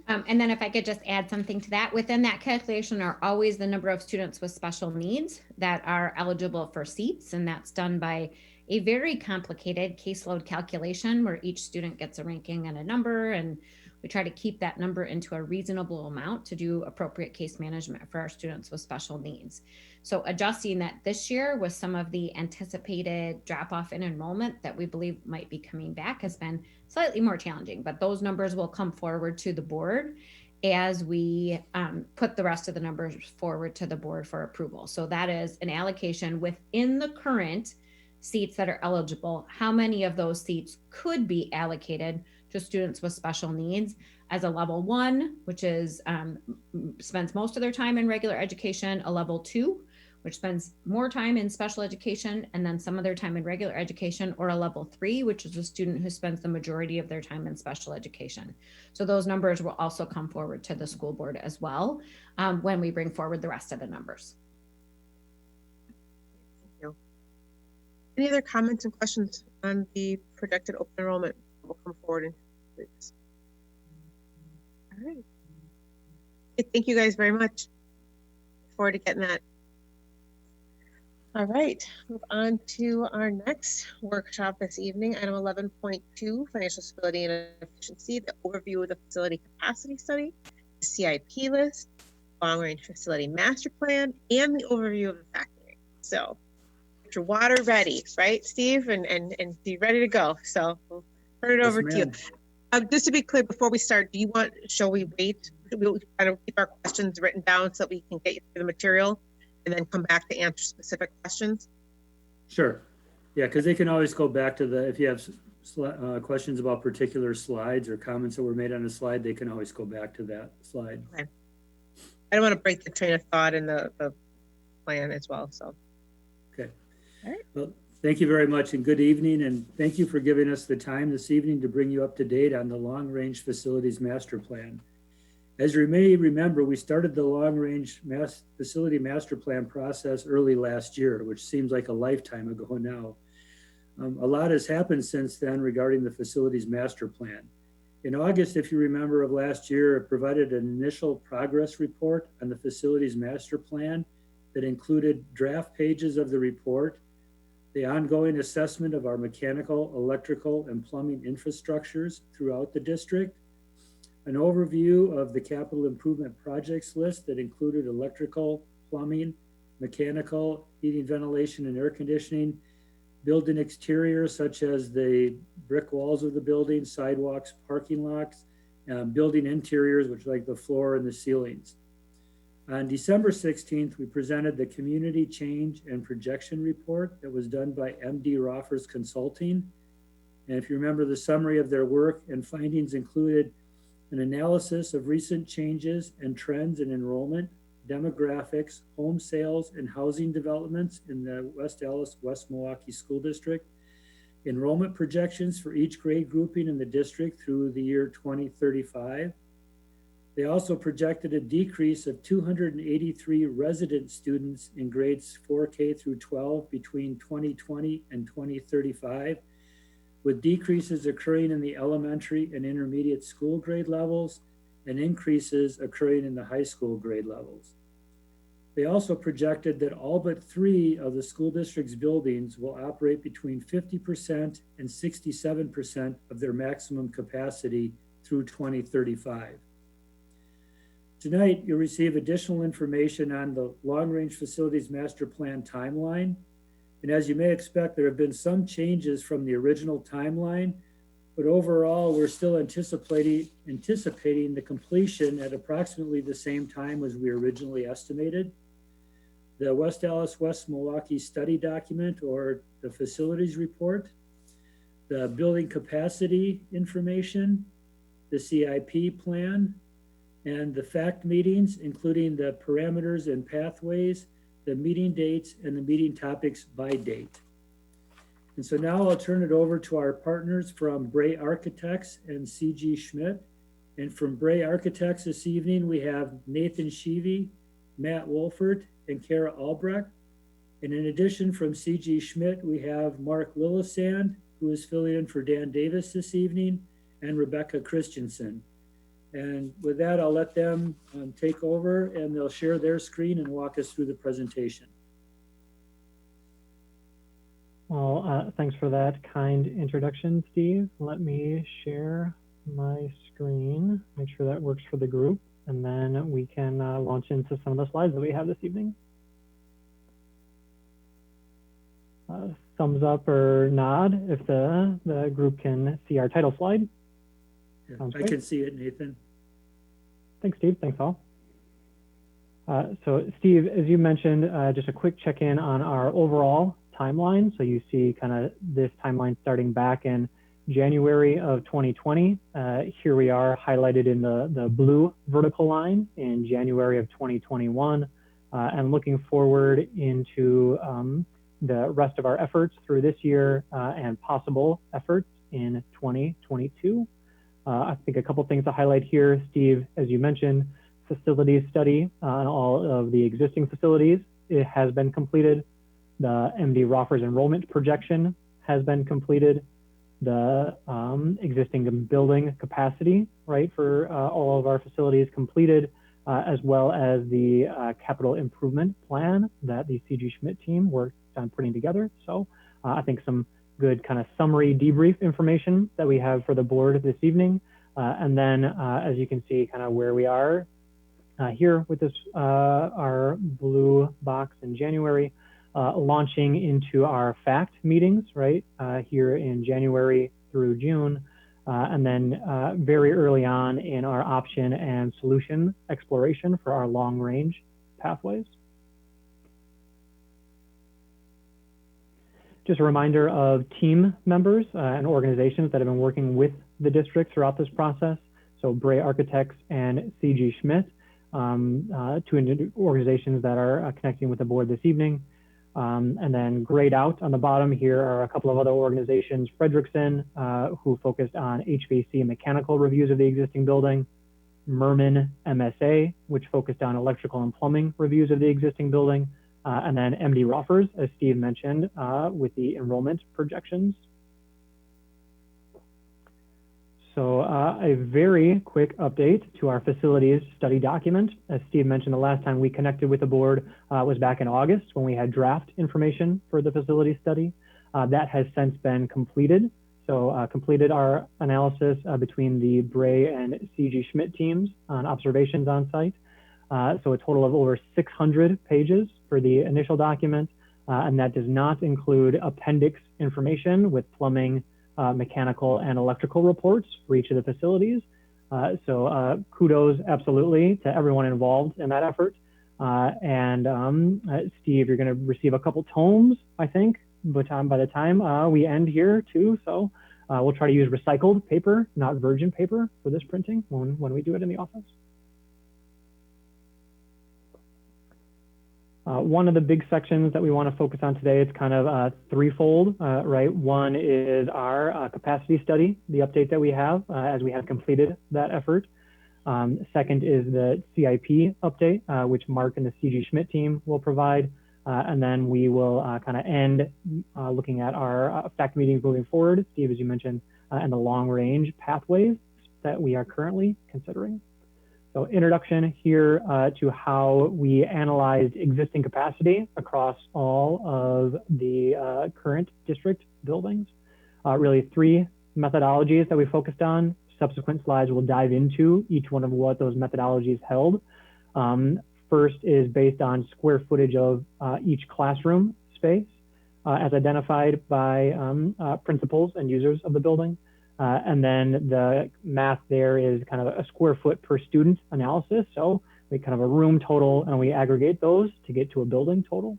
J: And then if I could just add something to that, within that calculation are always the number of students with special needs that are eligible for seats. And that's done by a very complicated caseload calculation where each student gets a ranking and a number. And we try to keep that number into a reasonable amount to do appropriate case management for our students with special needs. So adjusting that this year with some of the anticipated drop off in enrollment that we believe might be coming back has been slightly more challenging, but those numbers will come forward to the board as we put the rest of the numbers forward to the board for approval. So that is an allocation within the current seats that are eligible. How many of those seats could be allocated to students with special needs as a level 1, which is spends most of their time in regular education, a level 2, which spends more time in special education and then some of their time in regular education, or a level 3, which is a student who spends the majority of their time in special education. So those numbers will also come forward to the school board as well when we bring forward the rest of the numbers.
A: Thank you. Any other comments and questions on the projected open enrollment? Will come forward in 2 weeks. All right. Okay, thank you guys very much. Look forward to getting that. All right, move on to our next workshop this evening, item 11.2, financial stability and efficiency, the overview of the facility capacity study, the CIP list, long-range facility master plan, and the overview of the factory. So get your water ready, right, Steve? And be ready to go. So we'll turn it over to you. Just to be clear, before we start, shall we wait? We'll kind of keep our questions written down so that we can get you through the material and then come back to answer specific questions?
L: Sure. Yeah, because they can always go back to if you have questions about particular slides or comments that were made on a slide, they can always go back to that slide.
A: Okay. I don't want to break the train of thought in the plan as well, so.
L: Okay.
A: All right.
L: Well, thank you very much and good evening. And thank you for giving us the time this evening to bring you up to date on the Long Range Facilities Master Plan. As you may remember, we started the Long Range Facility Master Plan process early last year, which seems like a lifetime ago now. A lot has happened since then regarding the Facilities Master Plan. In August, if you remember, of last year, it provided an initial progress report on the Facilities Master Plan that included draft pages of the report, the ongoing assessment of our mechanical, electrical, and plumbing infrastructures throughout the district, an overview of the capital improvement projects list that included electrical, plumbing, mechanical, heating, ventilation, and air conditioning, building exteriors such as the brick walls of the building, sidewalks, parking lots, building interiors, which like the floor and the ceilings. On December 16th, we presented the Community Change and Projection Report that was done by MD Roffers Consulting. And if you remember, the summary of their work and findings included an analysis of recent changes and trends in enrollment, demographics, home sales, and housing developments in the West Allis, West Milwaukee School District, enrollment projections for each grade grouping in the district through the year 2035. They also projected a decrease of 283 resident students in grades 4K through 12 between 2020 and 2035, with decreases occurring in the elementary and intermediate school grade levels and increases occurring in the high school grade levels. They also projected that all but 3 of the school district's buildings will operate between 50% and 67% of their maximum capacity through 2035. Tonight, you'll receive additional information on the Long Range Facilities Master Plan timeline. And as you may expect, there have been some changes from the original timeline, but overall, we're still anticipating the completion at approximately the same time as we originally estimated. The West Allis, West Milwaukee study document, or the facilities report, the building capacity information, the CIP plan, and the fact meetings, including the parameters and pathways, the meeting dates, and the meeting topics by date. And so now I'll turn it over to our partners from Bray Architects and CG Schmidt. And from Bray Architects this evening, we have Nathan Sheevy, Matt Wolfert, and Kara Albrecht. And in addition, from CG Schmidt, we have Mark Lillisand, who is filling in for Dan Davis this evening, and Rebecca Christensen. And with that, I'll let them take over, and they'll share their screen and walk us through the presentation.
R: Well, thanks for that kind introduction, Steve. Let me share my screen, make sure that works for the group, and then we can launch into some of the slides that we have this evening. Thumbs up or nod if the group can see our title slide.
L: I can see it, Nathan.
R: Thanks, Steve. Thanks, all. So, Steve, as you mentioned, just a quick check-in on our overall timeline. So you see kind of this timeline starting back in January of 2020. Here we are highlighted in the blue vertical line in January of 2021, and looking forward into the rest of our efforts through this year and possible efforts in 2022. I think a couple things to highlight here, Steve, as you mentioned, facilities study on all of the existing facilities. It has been completed. The MD Roffers enrollment projection has been completed. The existing building capacity, right, for all of our facilities completed, as well as the capital improvement plan that the CG Schmidt team worked on putting together. So I think some good kind of summary debrief information that we have for the board this evening. And then as you can see kind of where we are here with this, our blue box in January, launching into our fact meetings, right, here in January through June. And then very early on in our option and solution exploration for our long range pathways. Just a reminder of team members and organizations that have been working with the district throughout this process. So Bray Architects and CG Schmidt two organizations that are connecting with the board this evening. And then grayed out on the bottom here are a couple of other organizations, Frederickson, who focused on HVAC and mechanical reviews of the existing building, Merman MSA, which focused on electrical and plumbing reviews of the existing building, and then MD Roffers, as Steve mentioned, with the enrollment projections. So a very quick update to our facilities study document. As Steve mentioned, the last time we connected with the board was back in August when we had draft information for the facility study. That has since been completed. So completed our analysis between the Bray and CG Schmidt teams on observations on site. So a total of over 600 pages for the initial document. And that does not include appendix information with plumbing, mechanical and electrical reports for each of the facilities. So kudos absolutely to everyone involved in that effort. Steve, you're gonna receive a couple tomes, I think, but by the time we end here too. So we'll try to use recycled paper, not virgin paper for this printing when we do it in the office. One of the big sections that we want to focus on today, it's kind of threefold, right? One is our capacity study, the update that we have as we have completed that effort. Second is the CIP update, which Mark and the CG Schmidt team will provide. And then we will kind of end looking at our fact meetings moving forward, Steve, as you mentioned, and the long range pathways that we are currently considering. So introduction here to how we analyzed existing capacity across all of the current district buildings. Really three methodologies that we focused on. Subsequent slides will dive into each one of what those methodologies held. First is based on square footage of each classroom space as identified by principals and users of the building. And then the math there is kind of a square foot per student analysis. So we kind of a room total and we aggregate those to get to a building total.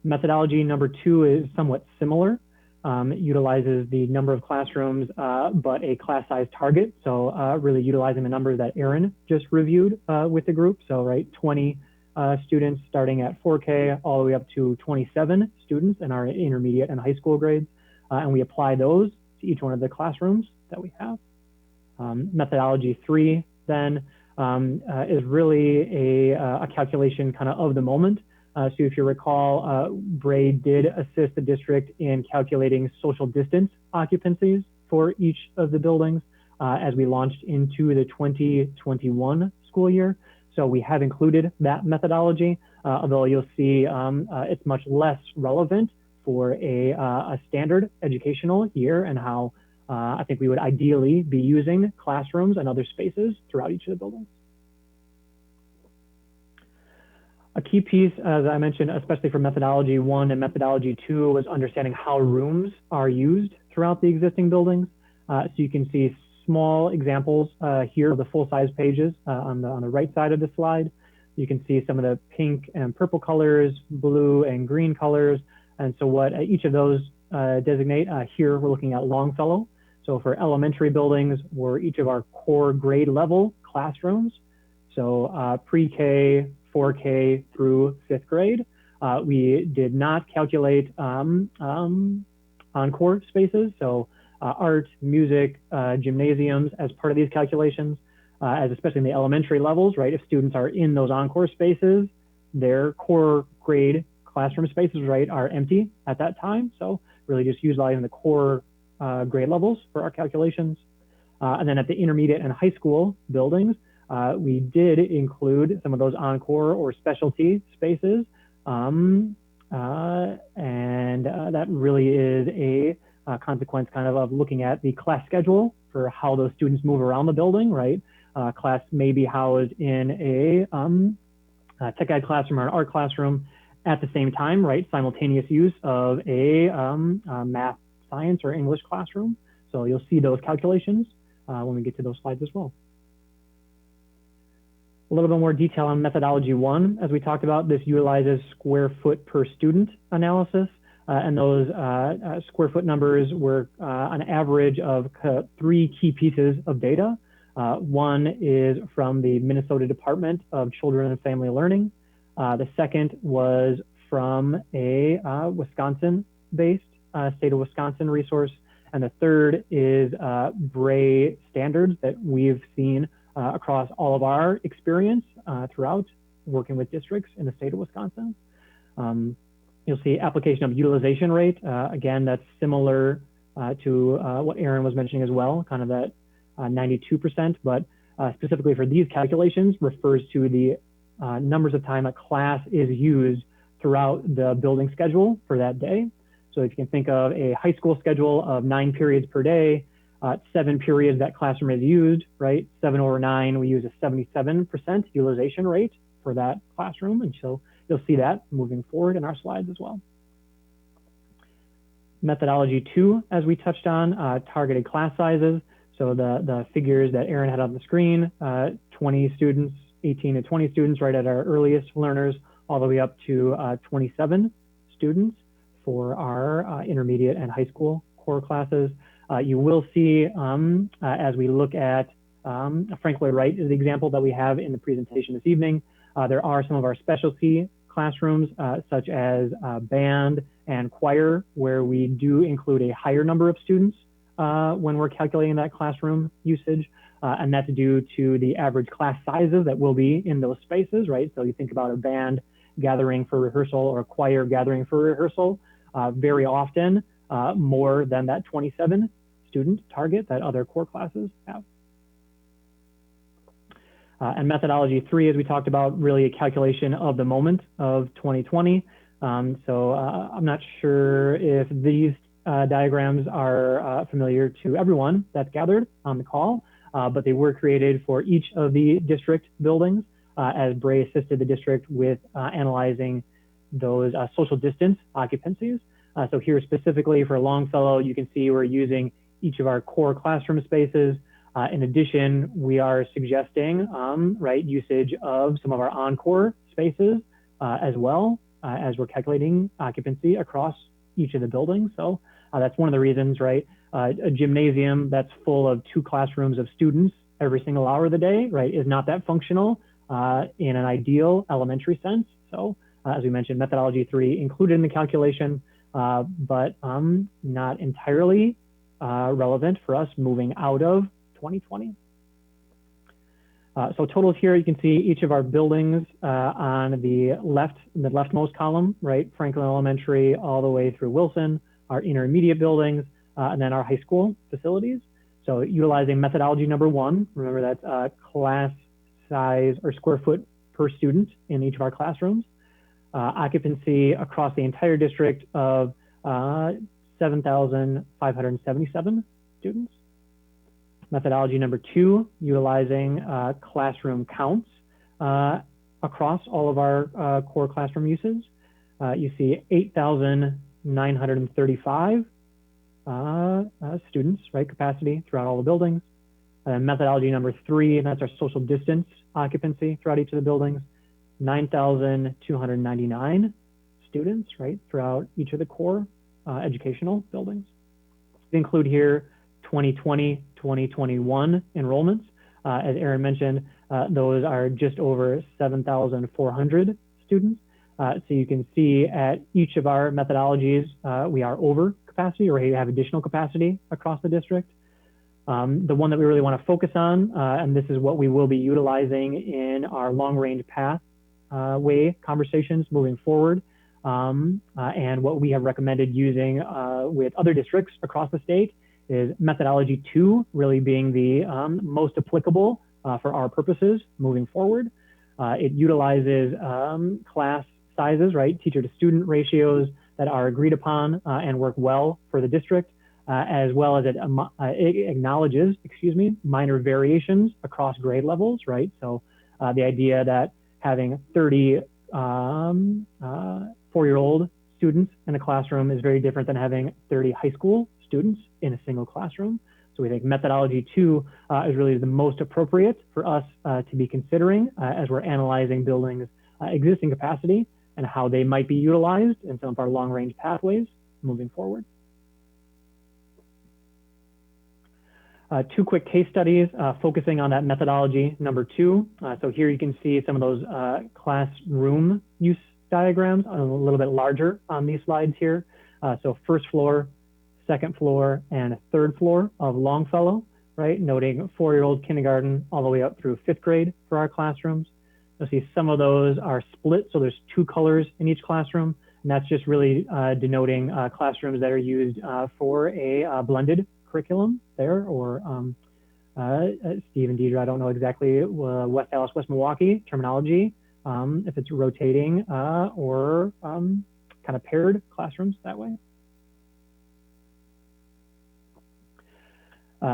R: Methodology number two is somewhat similar. It utilizes the number of classrooms, but a class size target. So really utilizing the numbers that Aaron just reviewed with the group. So right, 20 students starting at 4K all the way up to 27 students in our intermediate and high school grades. And we apply those to each one of the classrooms that we have. Methodology three then is really a calculation kind of the moment. So if you recall, Bray did assist the district in calculating social distance occupancies for each of the buildings as we launched into the 2021 school year. So we have included that methodology, although you'll see it's much less relevant for a standard educational year and how I think we would ideally be using classrooms and other spaces throughout each of the buildings. A key piece, as I mentioned, especially for methodology one and methodology two, was understanding how rooms are used throughout the existing buildings. So you can see small examples here of the full-size pages on the right side of the slide. You can see some of the pink and purple colors, blue and green colors. And so what each of those designate, here we're looking at Longfellow. So for elementary buildings, were each of our core grade level classrooms. So pre-K, 4K through 5th grade. We did not calculate encore spaces, so art, music, gymnasiums as part of these calculations, as especially in the elementary levels, right? If students are in those encore spaces, their core grade classroom spaces, right, are empty at that time. So really just utilizing the core grade levels for our calculations. And then at the intermediate and high school buildings, we did include some of those encore or specialty spaces. And that really is a consequence kind of looking at the class schedule for how those students move around the building, right? Class may be housed in a tech ed classroom or an art classroom at the same time, right? Simultaneous use of a math, science, or English classroom. So you'll see those calculations when we get to those slides as well. A little bit more detail on methodology one. As we talked about, this utilizes square foot per student analysis. And those square foot numbers were an average of 3 key pieces of data. One is from the Minnesota Department of Children and Family Learning. The second was from a Wisconsin-based state of Wisconsin resource. And the third is BRAE standards that we've seen across all of our experience throughout working with districts in the state of Wisconsin. You'll see application of utilization rate. Again, that's similar to what Aaron was mentioning as well, kind of that 92%, but specifically for these calculations refers to the numbers of time a class is used throughout the building schedule for that day. So if you can think of a high school schedule of 9 periods per day, 7 periods that classroom is used, right? 7 over 9, we use a 77% utilization rate for that classroom. And so you'll see that moving forward in our slides as well. Methodology 2, as we touched on, targeted class sizes. So the figures that Aaron had on the screen, 20 students, 18 to 20 students right at our earliest learners, all the way up to 27 students for our intermediate and high school core classes. You will see as we look at Frank Lloyd Wright is the example that we have in the presentation this evening. There are some of our specialty classrooms such as band and choir, where we do include a higher number of students when we're calculating that classroom usage. And that's due to the average class sizes that will be in those spaces, right? So you think about a band gathering for rehearsal or a choir gathering for rehearsal, very often more than that 27 student target that other core classes have. And methodology 3, as we talked about, really a calculation of the moment of 2020. I'm not sure if these diagrams are familiar to everyone that's gathered on the call, but they were created for each of the district buildings as BRAE assisted the district with analyzing those social distance occupancies. So here specifically for Longfellow, you can see we're using each of our core classroom spaces. In addition, we are suggesting usage of some of our encore spaces as well as we're calculating occupancy across each of the buildings. So that's one of the reasons, right? A gymnasium that's full of 2 classrooms of students every single hour of the day, right, is not that functional in an ideal elementary sense. So as we mentioned, methodology 3 included in the calculation, but not entirely relevant for us moving out of 2020. So totals here, you can see each of our buildings on the leftmost column, right? Franklin Elementary all the way through Wilson, our intermediate buildings, and then our high school facilities. So utilizing methodology number 1, remember that's class size or square foot per student in each of our classrooms. Occupancy across the entire district of 7,577 students. Methodology number 2, utilizing classroom counts across all of our core classroom uses. You see 8,935 students, right, capacity throughout all the buildings. And methodology number 3, and that's our social distance occupancy throughout each of the buildings, 9,299 students, right, throughout each of the core educational buildings. We include here 2020, 2021 enrollments. As Aaron mentioned, those are just over 7,400 students. So you can see at each of our methodologies, we are over capacity or we have additional capacity across the district. The one that we really want to focus on, and this is what we will be utilizing in our long-range pathway conversations moving forward, and what we have recommended using with other districts across the state is methodology 2 really being the most applicable for our purposes moving forward. It utilizes class sizes, right, teacher to student ratios that are agreed upon and work well for the district, as well as it acknowledges, minor variations across grade levels, right? So the idea that having 30 4-year-old students in a classroom is very different than having 30 high school students in a single classroom. So we think methodology 2 is really the most appropriate for us to be considering as we're analyzing buildings' existing capacity and how they might be utilized in some of our long-range pathways moving forward. Two quick case studies focusing on that methodology number 2. So here you can see some of those classroom use diagrams, a little bit larger on these slides here. So first floor, second floor, and third floor of Longfellow, right? Noting 4-year-old kindergarten all the way up through 5th grade for our classrooms. You'll see some of those are split, so there's 2 colors in each classroom, and that's just really denoting classrooms that are used for a blended curriculum there, or Steve and Deidre, I don't know exactly West Allis, West Milwaukee terminology, if it's rotating or kind of paired classrooms that way.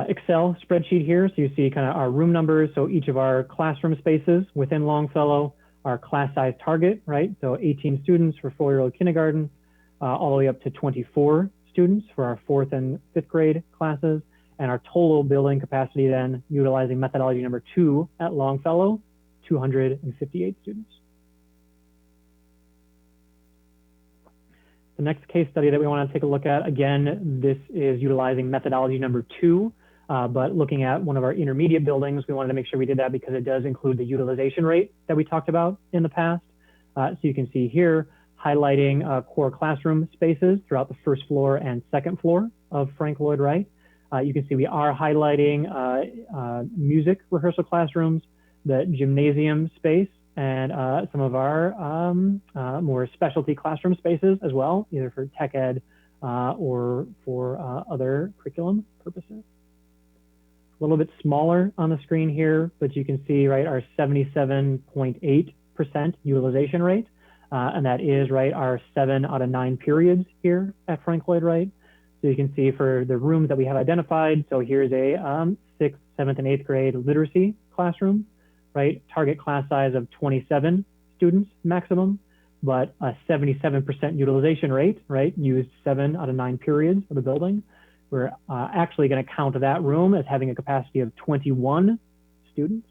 R: Excel spreadsheet here, so you see kind of our room numbers, so each of our classroom spaces within Longfellow, our class size target, right? So 18 students for 4-year-old kindergarten, all the way up to 24 students for our 4th and 5th grade classes, and our total building capacity then, utilizing methodology number 2 at Longfellow, 258 students. The next case study that we want to take a look at, again, this is utilizing methodology number 2, but looking at one of our intermediate buildings, we wanted to make sure we did that because it does include the utilization rate that we talked about in the past. So you can see here, highlighting core classroom spaces throughout the first floor and second floor of Frank Lloyd Wright. You can see we are highlighting music rehearsal classrooms, the gymnasium space, and some of our more specialty classroom spaces as well, either for tech ed or for other curriculum purposes. A little bit smaller on the screen here, but you can see, right, our 77.8% utilization rate. And that is, right, our 7 out of 9 periods here at Frank Lloyd Wright. So you can see for the rooms that we have identified, so here's a 6th, 7th, and 8th grade literacy classroom, right? Target class size of 27 students maximum, but a 77% utilization rate, right? Used 7 out of 9 periods of the building. We're actually going to count that room as having a capacity of 21 students.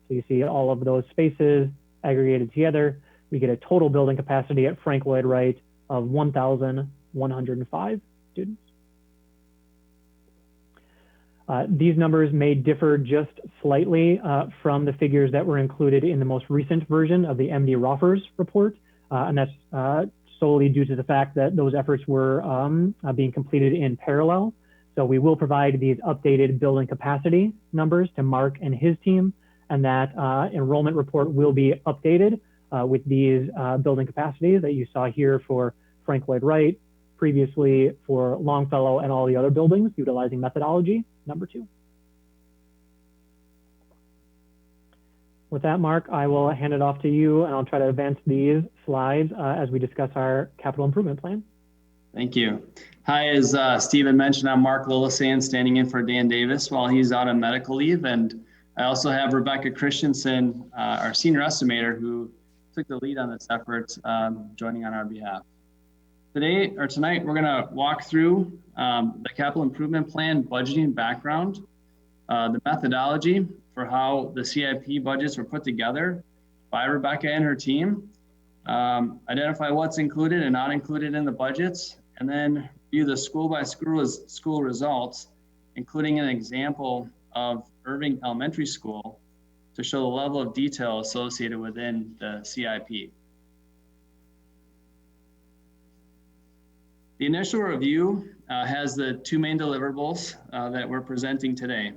R: So you see all of those spaces aggregated together. We get a total building capacity at Frank Lloyd Wright of 1,105 students. These numbers may differ just slightly from the figures that were included in the most recent version of the MD Roffers report, and that's solely due to the fact that those efforts were being completed in parallel. So we will provide these updated building capacity numbers to Mark and his team, and that enrollment report will be updated with these building capacities that you saw here for Frank Lloyd Wright, previously for Longfellow and all the other buildings utilizing methodology number 2. With that, Mark, I will hand it off to you, and I'll try to advance these slides as we discuss our capital improvement plan.
T: Thank you. Hi, as Stephen mentioned, I'm Mark Lilisan, standing in for Dan Davis while he's out on medical leave. And I also have Rebecca Christensen, our senior estimator, who took the lead on this effort, joining on our behalf. Tonight, we're going to walk through the capital improvement plan budgeting background, the methodology for how the CIP budgets were put together by Rebecca and her team, identify what's included and not included in the budgets, and then view the school by school results, including an example of Irving Elementary School to show the level of detail associated within the CIP. The initial review has the 2 main deliverables that we're presenting today.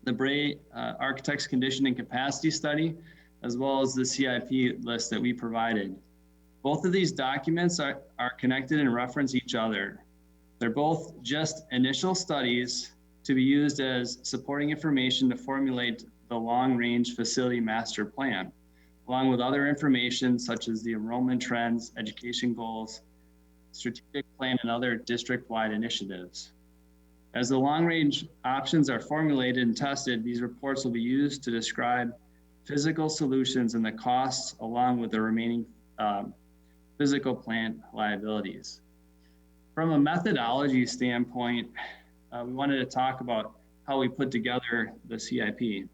T: The Bray Architects Condition and Capacity Study, as well as the CIP list that we provided. Both of these documents are connected and reference each other. They're both just initial studies to be used as supporting information to formulate the long-range facility master plan, along with other information such as the enrollment trends, education goals, strategic plan, and other district-wide initiatives. As the long-range options are formulated and tested, these reports will be used to describe physical solutions and the costs along with the remaining physical plant liabilities. From a methodology standpoint, we wanted to talk about how we put together the CIP.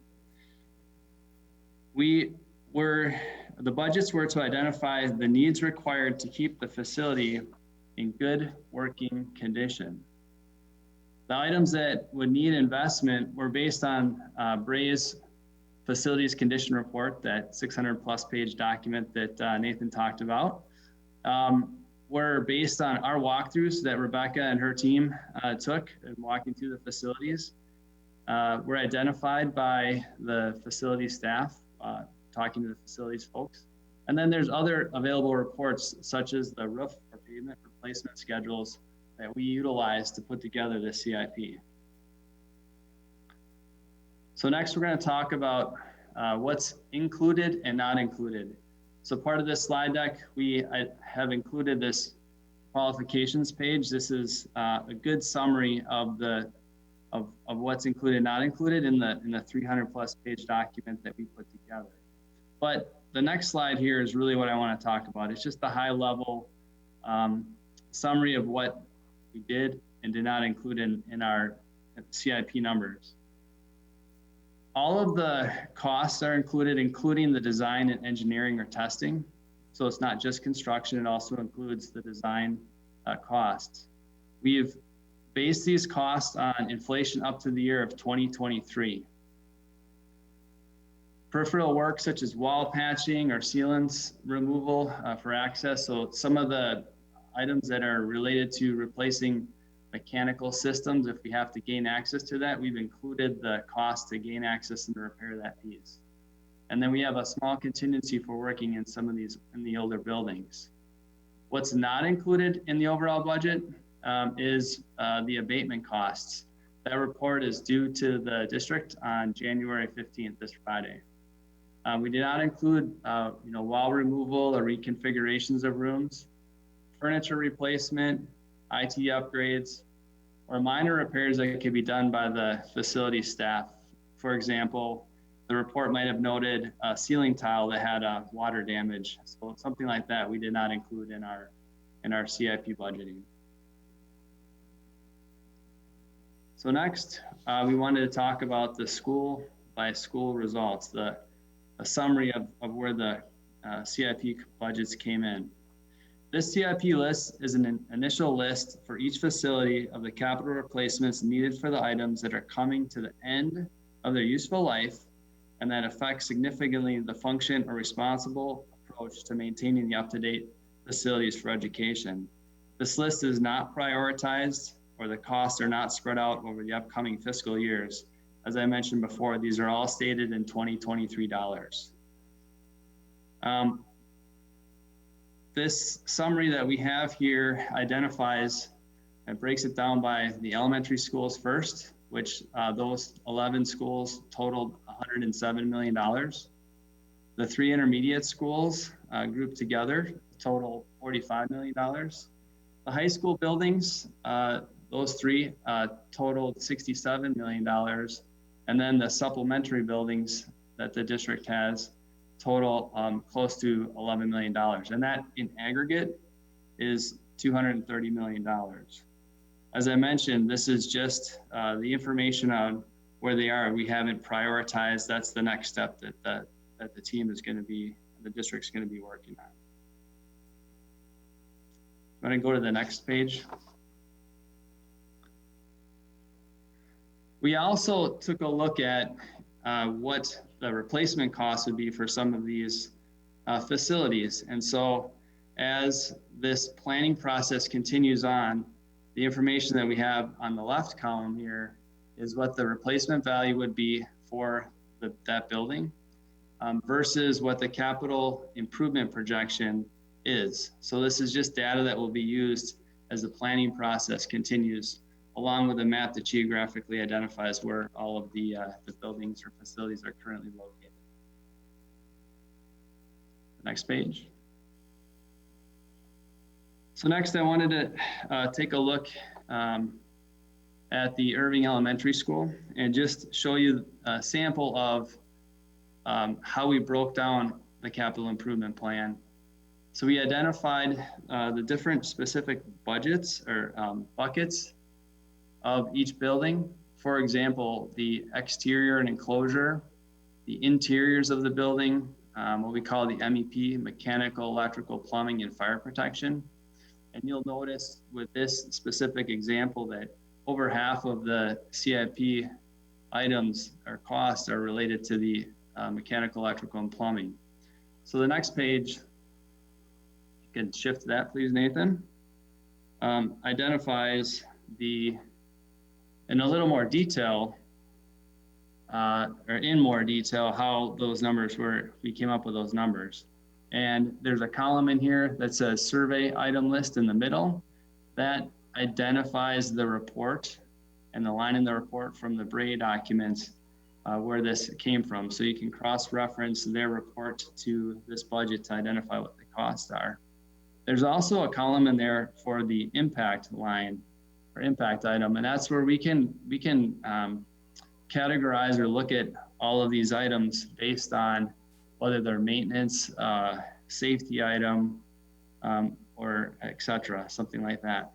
T: The budgets were to identify the needs required to keep the facility in good working condition. The items that would need investment were based on Bray's facilities condition report, that 600+ page document that Nathan talked about. Were based on our walkthroughs that Rebecca and her team took in walking through the facilities. Were identified by the facility staff, talking to the facilities folks. And then there's other available reports, such as the roof or pavement replacement schedules that we utilize to put together the CIP. So next, we're going to talk about what's included and not included. So part of this slide deck, I have included this qualifications page. This is a good summary of what's included and not included in the 300+ page document that we put together. But the next slide here is really what I want to talk about. It's just the high level summary of what we did and did not include in our CIP numbers. All of the costs are included, including the design and engineering or testing. So it's not just construction, it also includes the design costs. We've based these costs on inflation up to the year of 2023. Peripheral work such as wall patching or sealants removal for access. So some of the items that are related to replacing mechanical systems, if we have to gain access to that, we've included the cost to gain access and to repair that piece. And then we have a small contingency for working in some of these in the older buildings. What's not included in the overall budget is the abatement costs. That report is due to the district on January 15th, this Friday. We did not include wall removal or reconfigurations of rooms, furniture replacement, IT upgrades, or minor repairs that could be done by the facility staff. For example, the report might have noted a ceiling tile that had water damage. So something like that we did not include in our CIP budgeting. So next, we wanted to talk about the school by school results, a summary of where the CIP budgets came in. This CIP list is an initial list for each facility of the capital replacements needed for the items that are coming to the end of their useful life and that affect significantly the function or responsible approach to maintaining the up-to-date facilities for education. This list is not prioritized, or the costs are not spread out over the upcoming fiscal years. As I mentioned before, these are all stated in 2023 dollars. This summary that we have here identifies and breaks it down by the elementary schools first, which those 11 schools totaled $107 million. The 3 intermediate schools grouped together total $45 million. The high school buildings, those 3 totaled $67 million. And then the supplementary buildings that the district has total close to $11 million. And that in aggregate is $230 million. As I mentioned, this is just the information on where they are. We haven't prioritized. That's the next step that the team is going to be, the district's going to be working on. I'm going to go to the next page. We also took a look at what the replacement cost would be for some of these facilities. And so as this planning process continues on, the information that we have on the left column here is what the replacement value would be for that building versus what the capital improvement projection is. So this is just data that will be used as the planning process continues, along with a map that geographically identifies where all of the buildings or facilities are currently located. Next page. So next I wanted to take a look at the Irving Elementary School and just show you a sample of how we broke down the capital improvement plan. So we identified the different specific budgets or buckets of each building. For example, the exterior and enclosure, the interiors of the building, what we call the MEP, mechanical, electrical, plumbing, and fire protection. And you'll notice with this specific example that over half of the CIP items or costs are related to the mechanical, electrical, and plumbing. So the next page, you can shift to that, please, Nathan, identifies in a little more detail, or in more detail, how those numbers we came up with those numbers. And there's a column in here that says survey item list in the middle. That identifies the report and the line in the report from the Bray documents where this came from. So you can cross-reference their report to this budget to identify what the costs are. There's also a column in there for the impact line or impact item, and that's where we can categorize or look at all of these items based on whether they're maintenance, safety item, or et cetera, something like that.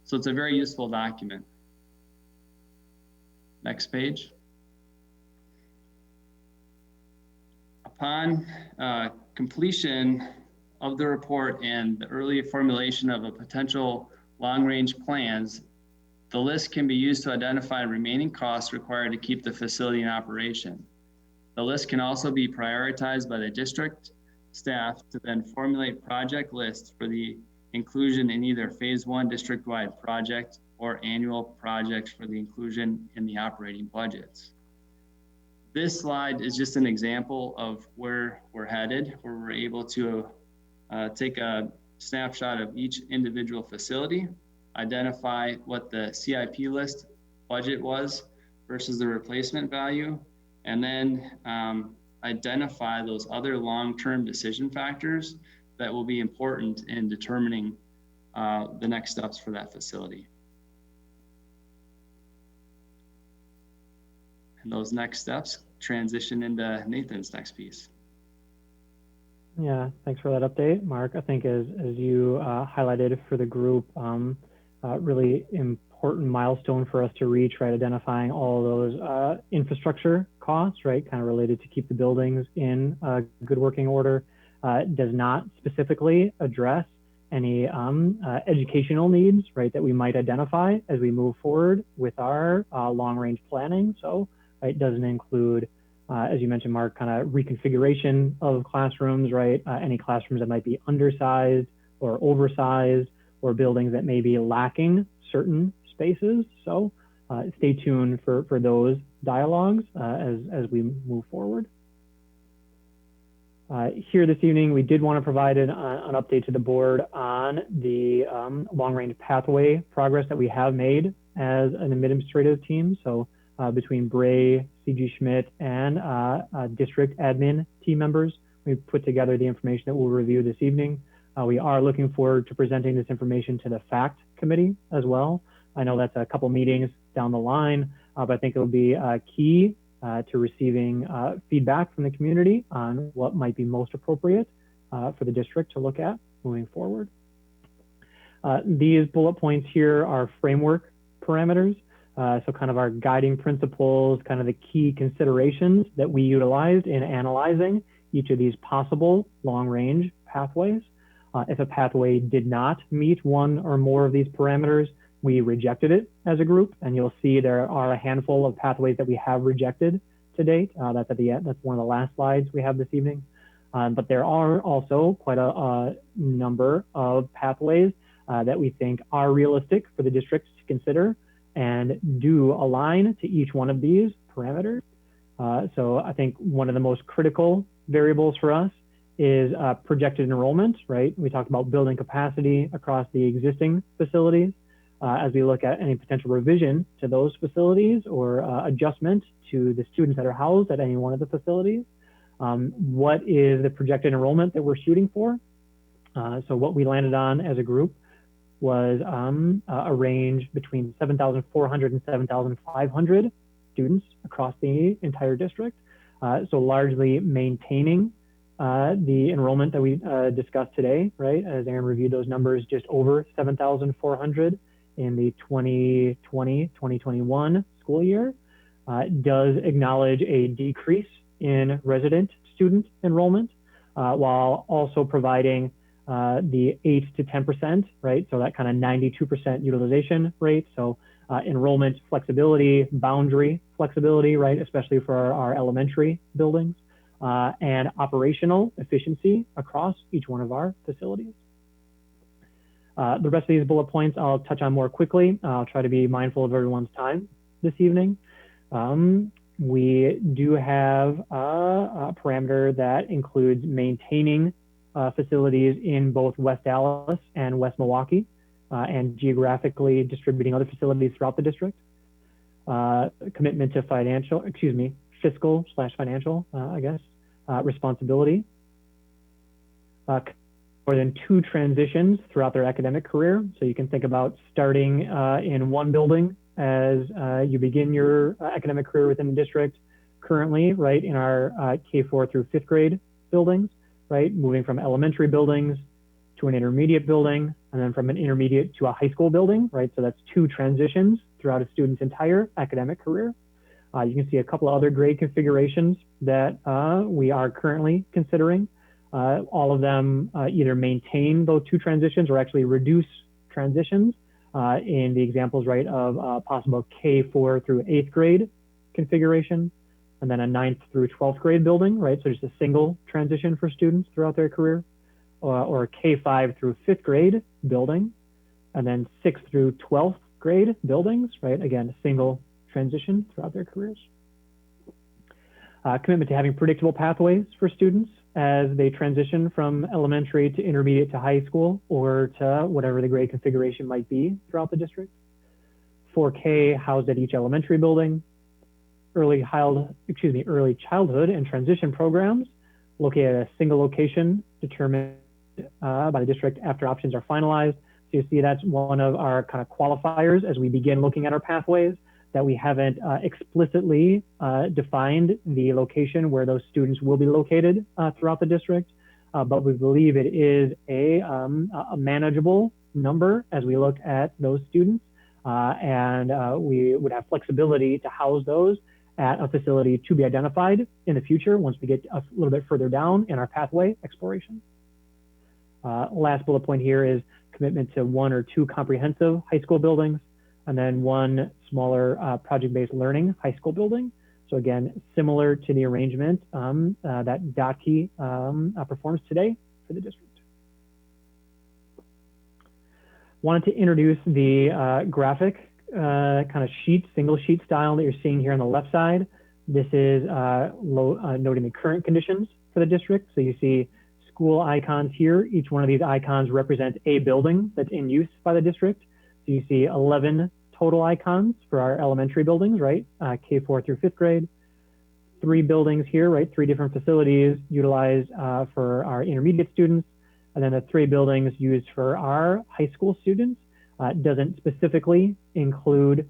T: So it's a very useful document. Next page. Upon completion of the report and the early formulation of a potential long-range plans, the list can be used to identify remaining costs required to keep the facility in operation. The list can also be prioritized by the district staff to then formulate project lists for the inclusion in either phase 1 district-wide project or annual projects for the inclusion in the operating budgets. This slide is just an example of where we're headed, where we're able to take a snapshot of each individual facility, identify what the CIP list budget was versus the replacement value, and then identify those other long-term decision factors that will be important in determining the next steps for that facility. And those next steps transition into Nathan's next piece.
R: Yeah, thanks for that update, Mark. I think as you highlighted for the group, really important milestone for us to reach, right? Identifying all those infrastructure costs, right? Kind of related to keep the buildings in good working order. Does not specifically address any educational needs, right? That we might identify as we move forward with our long range planning. So it doesn't include, as you mentioned, Mark, kind of reconfiguration of classrooms, right? Any classrooms that might be undersized or oversized, or buildings that may be lacking certain spaces. So stay tuned for those dialogues as we move forward. Here this evening, we did want to provide an update to the board on the long-range pathway progress that we have made as an administrative team. So between Bray, CG Schmidt, and district admin team members, we've put together the information that we'll review this evening. We are looking forward to presenting this information to the FACT committee as well. I know that's a couple meetings down the line, but I think it will be key to receiving feedback from the community on what might be most appropriate for the district to look at moving forward. These bullet points here are framework parameters. So kind of our guiding principles, kind of the key considerations that we utilized in analyzing each of these possible long-range pathways. If a pathway did not meet one or more of these parameters, we rejected it as a group, and you'll see there are a handful of pathways that we have rejected to date. That's at the end. That's one of the last slides we have this evening. But there are also quite a number of pathways that we think are realistic for the districts to consider and do align to each one of these parameters. So I think one of the most critical variables for us is projected enrollment, right? We talked about building capacity across the existing facilities. As we look at any potential revision to those facilities or adjustment to the students that are housed at any one of the facilities, what is the projected enrollment that we're shooting for? So what we landed on as a group was a range between 7,400 and 7,500 students across the entire district. So largely maintaining the enrollment that we discussed today, right? As Aaron reviewed those numbers, just over 7,400 in the 2020-2021 school year, does acknowledge a decrease in resident student enrollment, while also providing the 8 to 10%, right? So that kind of 92% utilization rate. So enrollment flexibility, boundary flexibility, right, especially for our elementary buildings, and operational efficiency across each one of our facilities. The rest of these bullet points I'll touch on more quickly. I'll try to be mindful of everyone's time this evening. We do have a parameter that includes maintaining facilities in both West Dallas and West Milwaukee, and geographically distributing other facilities throughout the district. Commitment to fiscal/financial, responsibility. More than 2 transitions throughout their academic career. So you can think about starting in one building as you begin your academic career within the district currently, right, in our K4 through 5th grade buildings, right, moving from elementary buildings to an intermediate building, and then from an intermediate to a high school building, right? So that's 2 transitions throughout a student's entire academic career. You can see a couple of other grade configurations that we are currently considering. All of them either maintain those 2 transitions or actually reduce transitions in the examples, right, of possible K4 through 8th grade configuration, and then a 9th through 12th grade building, right? So just a single transition for students throughout their career, or K5 through 5th grade building, and then 6th through 12th grade buildings, right? Again, a single transition throughout their careers. Commitment to having predictable pathways for students as they transition from elementary to intermediate to high school, or to whatever the grade configuration might be throughout the district. 4K housed at each elementary building. Early childhood and transition programs located at a single location determined by the district after options are finalized. So you see that's one of our kind of qualifiers as we begin looking at our pathways, that we haven't explicitly defined the location where those students will be located throughout the district, but we believe it is a manageable number as we look at those students, and we would have flexibility to house those at a facility to be identified in the future once we get a little bit further down in our pathway exploration. Last bullet point here is commitment to 1 or 2 comprehensive high school buildings, and then 1 smaller project-based learning high school building. So again, similar to the arrangement that DOTKey performs today for the district. Wanted to introduce the graphic kind of sheet, single sheet style that you're seeing here on the left side. This is noting the current conditions for the district. So you see school icons here. Each one of these icons represents a building that's in use by the district. So you see 11 total icons for our elementary buildings, right? K4 through 5th grade. 3 buildings here, right? 3 different facilities utilized for our intermediate students. And then the 3 buildings used for our high school students. Doesn't specifically include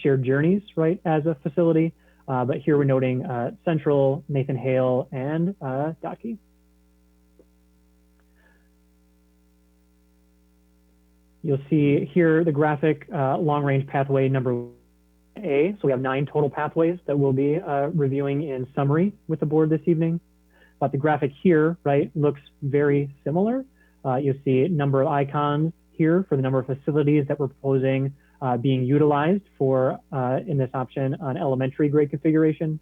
R: shared journeys, right, as a facility. But here we're noting Central, Nathan Hale, and DOTKey. You'll see here the graphic long-range pathway number A. So we have 9 total pathways that we'll be reviewing in summary with the board this evening. But the graphic here, right, looks very similar. You'll see number of icons here for the number of facilities that we're proposing being utilized for, in this option, an elementary grade configuration,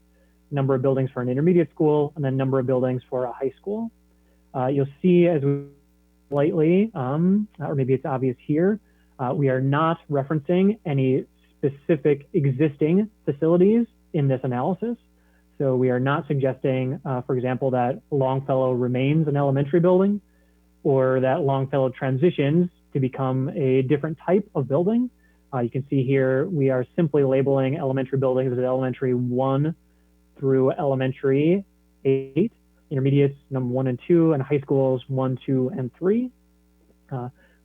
R: number of buildings for an intermediate school, and then number of buildings for a high school. You'll see as we slightly, or maybe it's obvious here, we are not referencing any specific existing facilities in this analysis. So we are not suggesting, for example, that Longfellow remains an elementary building, or that Longfellow transitions to become a different type of building. You can see here, we are simply labeling elementary buildings as elementary 1 through elementary 8, intermediates number 1 and 2, and high schools 1, 2, and 3.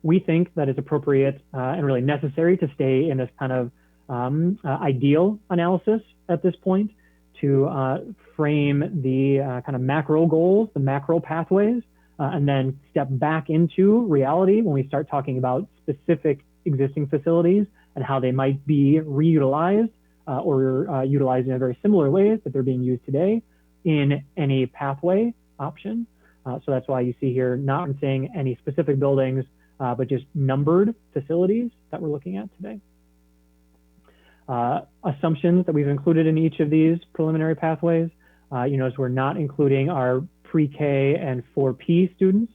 R: We think that it's appropriate and really necessary to stay in this kind of ideal analysis at this point to frame the kind of macro goals, the macro pathways, and then step back into reality when we start talking about specific existing facilities and how they might be reutilized or utilized in a very similar way that they're being used today in any pathway option. So that's why you see here not saying any specific buildings but just numbered facilities that we're looking at today. Assumptions that we've included in each of these preliminary pathways. You notice we're not including our pre-K and 4P students.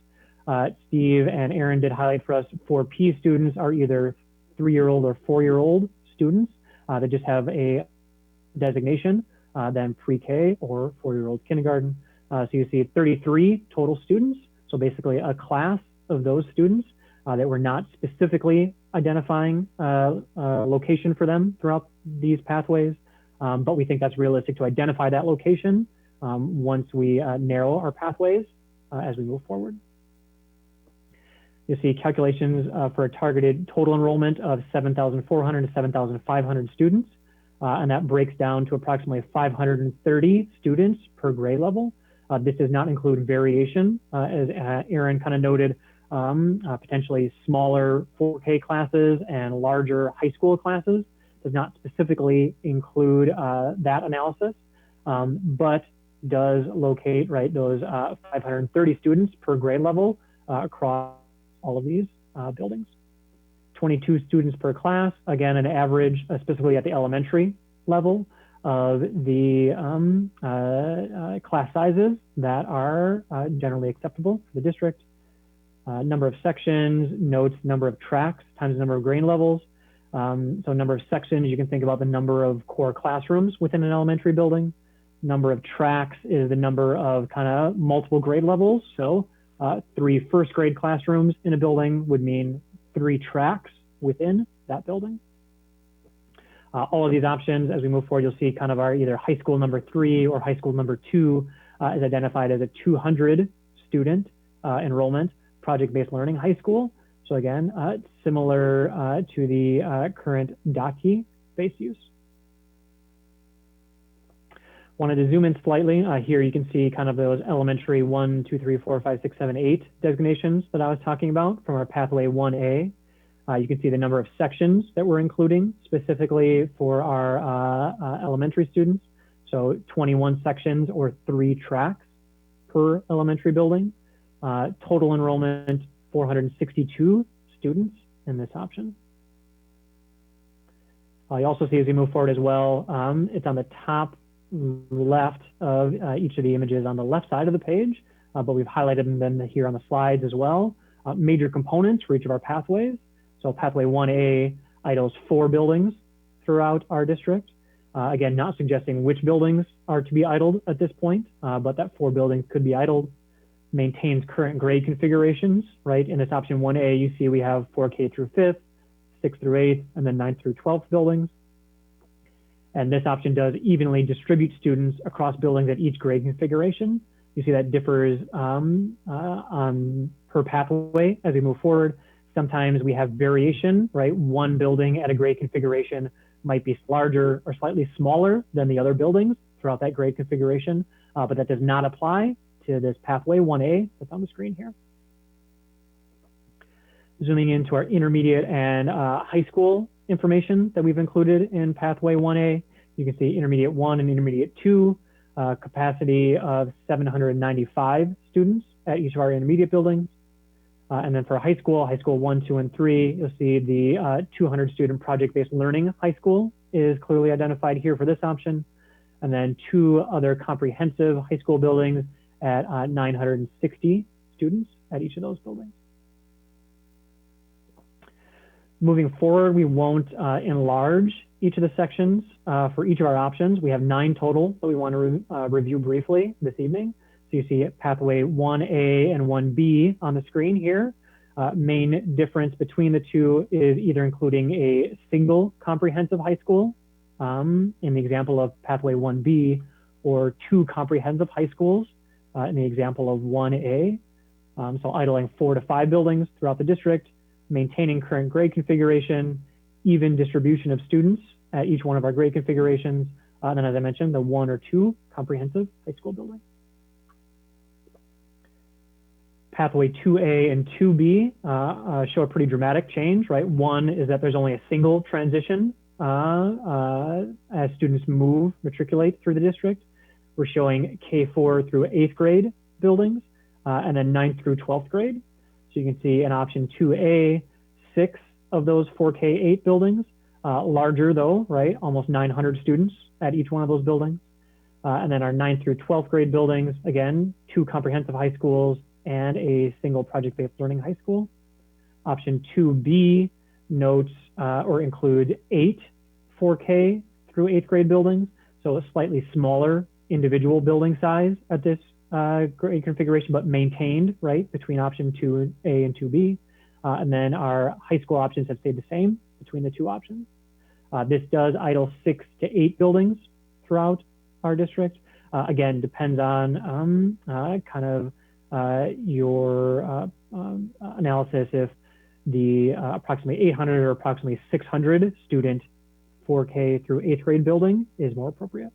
R: Steve and Aaron did highlight for us 4P students are either 3-year-old or 4-year-old students that just have a designation than pre-K or 4-year-old kindergarten. So you see 33 total students. So basically a class of those students that we're not specifically identifying location for them throughout these pathways. But we think that's realistic to identify that location once we narrow our pathways as we move forward. You'll see calculations for a targeted total enrollment of 7,400 to 7,500 students. And that breaks down to approximately 530 students per grade level. This does not include variation, as Aaron kind of noted, potentially smaller 4K classes and larger high school classes. Does not specifically include that analysis, but does locate those 530 students per grade level across all of these buildings. 22 students per class, again, an average, specifically at the elementary level, of the class sizes that are generally acceptable for the district. Number of sections, notes number of tracks times the number of grade levels. So number of sections, you can think about the number of core classrooms within an elementary building. Number of tracks is the number of kind of multiple grade levels. So 3 first grade classrooms in a building would mean 3 tracks within that building. All of these options, as we move forward, you'll see kind of our either high school number 3 or high school number 2 is identified as a 200 student enrollment project-based learning high school. So again, similar to the current DOTI space use. Wanted to zoom in slightly. Here you can see kind of those elementary 1, 2, 3, 4, 5, 6, 7, 8 designations that I was talking about from our pathway 1A. You can see the number of sections that we're including specifically for our elementary students. So 21 sections or 3 tracks per elementary building. Total enrollment, 462 students in this option. You also see as we move forward as well, it's on the top left of each of the images on the left side of the page, but we've highlighted them here on the slides as well. Major components for each of our pathways. So pathway 1A idles 4 buildings throughout our district. Again, not suggesting which buildings are to be idled at this point, but that 4 buildings could be idled. Maintains current grade configurations, right? In this option 1A, you see we have 4K through 5th, 6th through 8th, and then 9th through 12th buildings. And this option does evenly distribute students across buildings at each grade configuration. You see that differs per pathway as we move forward. Sometimes we have variation, right? One building at a grade configuration might be larger or slightly smaller than the other buildings throughout that grade configuration, but that does not apply to this pathway 1A that's on the screen here. Zooming into our intermediate and high school information that we've included in pathway 1A, you can see intermediate 1 and intermediate 2, capacity of 795 students at each of our intermediate buildings. And then for high school 1, 2, and 3, you'll see the 200 student project-based learning high school is clearly identified here for this option. And then 2 other comprehensive high school buildings at 960 students at each of those buildings. Moving forward, we won't enlarge each of the sections for each of our options. We have 9 total that we want to review briefly this evening. So you see pathway 1A and 1B on the screen here. Main difference between the two is either including a single comprehensive high school in the example of pathway 1B, or 2 comprehensive high schools in the example of 1A. So idling 4 to 5 buildings throughout the district, maintaining current grade configuration, even distribution of students at each one of our grade configurations. And then, as I mentioned, the 1 or 2 comprehensive high school building. Pathway 2A and 2B show a pretty dramatic change, right? One is that there's only a single transition as students matriculate through the district. We're showing K4 through 8th grade buildings and then 9th through 12th grade. So So you can see in option 2A, 6 of those 4K8 buildings, larger though, right? Almost 900 students at each one of those buildings. And then our 9th through 12th grade buildings, again, 2 comprehensive high schools and a single project-based learning high school. Option 2B notes or include 8 4K through 8th grade buildings, so a slightly smaller individual building size at this grade configuration, but maintained, right, between option 2A and 2B. And then our high school options have stayed the same between the 2 options. This does idle 6 to 8 buildings throughout our district. Again, depends on kind of your analysis if the approximately 800 or approximately 600 student 4K through 8th grade building is more appropriate.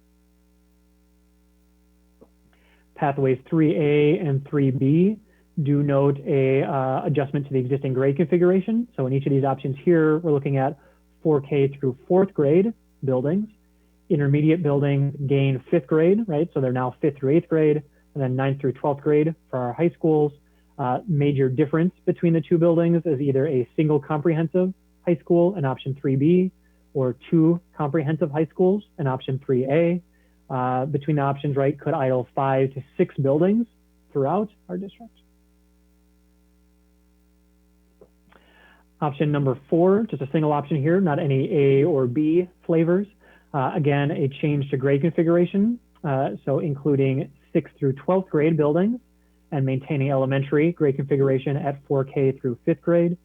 R: Pathways 3A and 3B do note a adjustment to the existing grade configuration. So in each of these options here, we're looking at 4K through 4th grade buildings. Intermediate buildings gain 5th grade, right? So they're now 5th through 8th grade, and then 9th through 12th grade for our high schools. Major difference between the 2 buildings is either a single comprehensive high school in option 3B or 2 comprehensive high schools in option 3A. Between the options, right, could idle 5 to 6 buildings throughout our district. Option number 4, just a single option here, not any A or B flavors. Again, a change to grade configuration, so including 6th through 12th grade buildings and maintaining elementary grade configuration at 4K through 5th grade.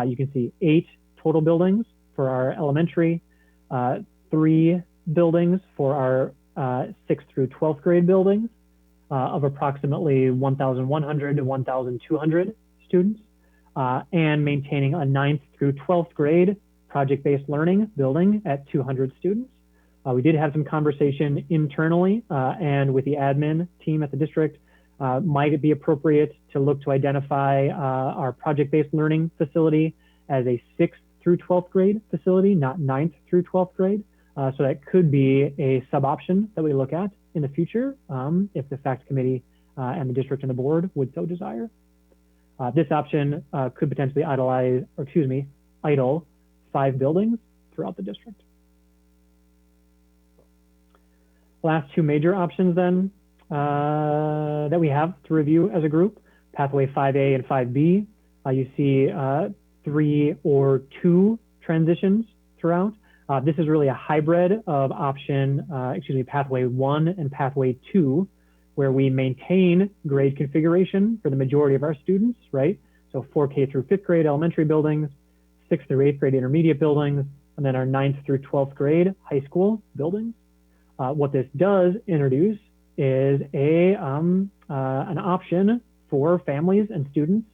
R: You can see 8 total buildings for our elementary, 3 buildings for our 6th through 12th grade buildings of approximately 1,100 to 1,200 students, and maintaining a 9th through 12th grade project-based learning building at 200 students. We did have some conversation internally and with the admin team at the district. Might it be appropriate to look to identify our project-based learning facility as a 6th through 12th grade facility, not 9th through 12th grade? So that could be a sub-option that we look at in the future if the FACT committee and the district and the board would so desire. This option could potentially idle 5 buildings throughout the district. Last 2 major options then that we have to review as a group, pathway 5A and 5B. You see 3 or 2 transitions throughout. This is really a hybrid of pathway 1 and pathway 2, where we maintain grade configuration for the majority of our students, right? So 4K through 5th grade elementary buildings, 6th through 8th grade intermediate buildings, and then our 9th through 12th grade high school buildings. What this does introduce is an option for families and students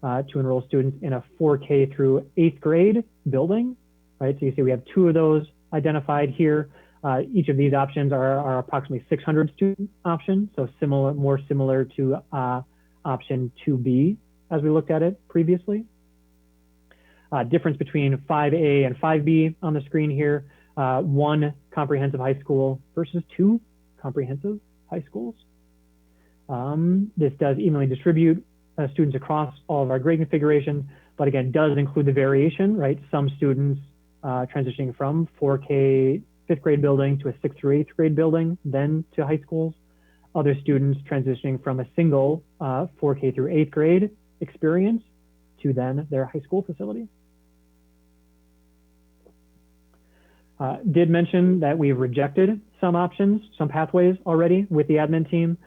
R: to enroll students in a 4K through 8th grade building, right? So you see we have 2 of those identified here. Each of these options are approximately 600 student options, so more similar to option 2B as we looked at it previously. Difference between 5A and 5B on the screen here, 1 comprehensive high school versus 2 comprehensive high schools. This does evenly distribute students across all of our grade configuration, but again, does include the variation, right? Some students transitioning from 4K 5th grade building to a 6th through 8th grade building, then to high schools. Other students transitioning from a single 4K through 8th grade experience to then their high school facility. Did mention that we've rejected some options, some pathways already with the admin team.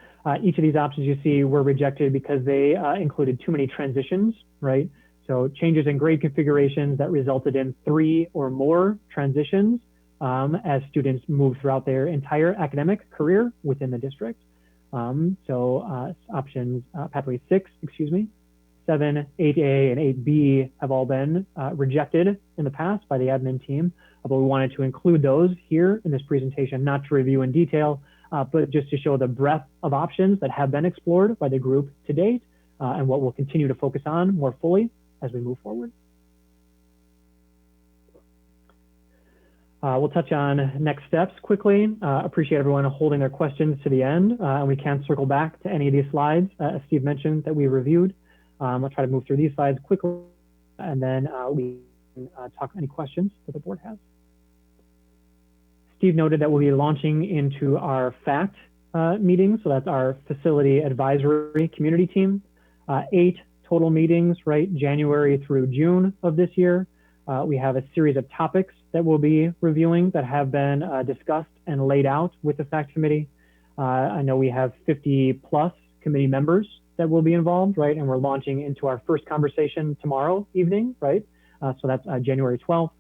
R: Each of these options you see were rejected because they included too many transitions, right? So changes in grade configurations that resulted in 3 or more transitions as students move throughout their entire academic career within the district. Options, pathway 6, 7, 8A, and 8B have all been rejected in the past by the admin team, but we wanted to include those here in this presentation, not to review in detail, but just to show the breadth of options that have been explored by the group to date and what we'll continue to focus on more fully as we move forward. We'll touch on next steps quickly. Appreciate everyone holding their questions to the end, and we can circle back to any of these slides, as Steve mentioned, that we reviewed. I'll try to move through these slides quickly, and then we can talk any questions that the board has. Steve noted that we'll be launching into our FACT meeting. So that's our facility advisory community team. 8 total meetings, right, January through June of this year. We have a series of topics that we'll be reviewing that have been discussed and laid out with the FACT committee. I know we have 50 plus committee members that will be involved, right? And we're launching into our first conversation tomorrow evening, right? So that's January 12th.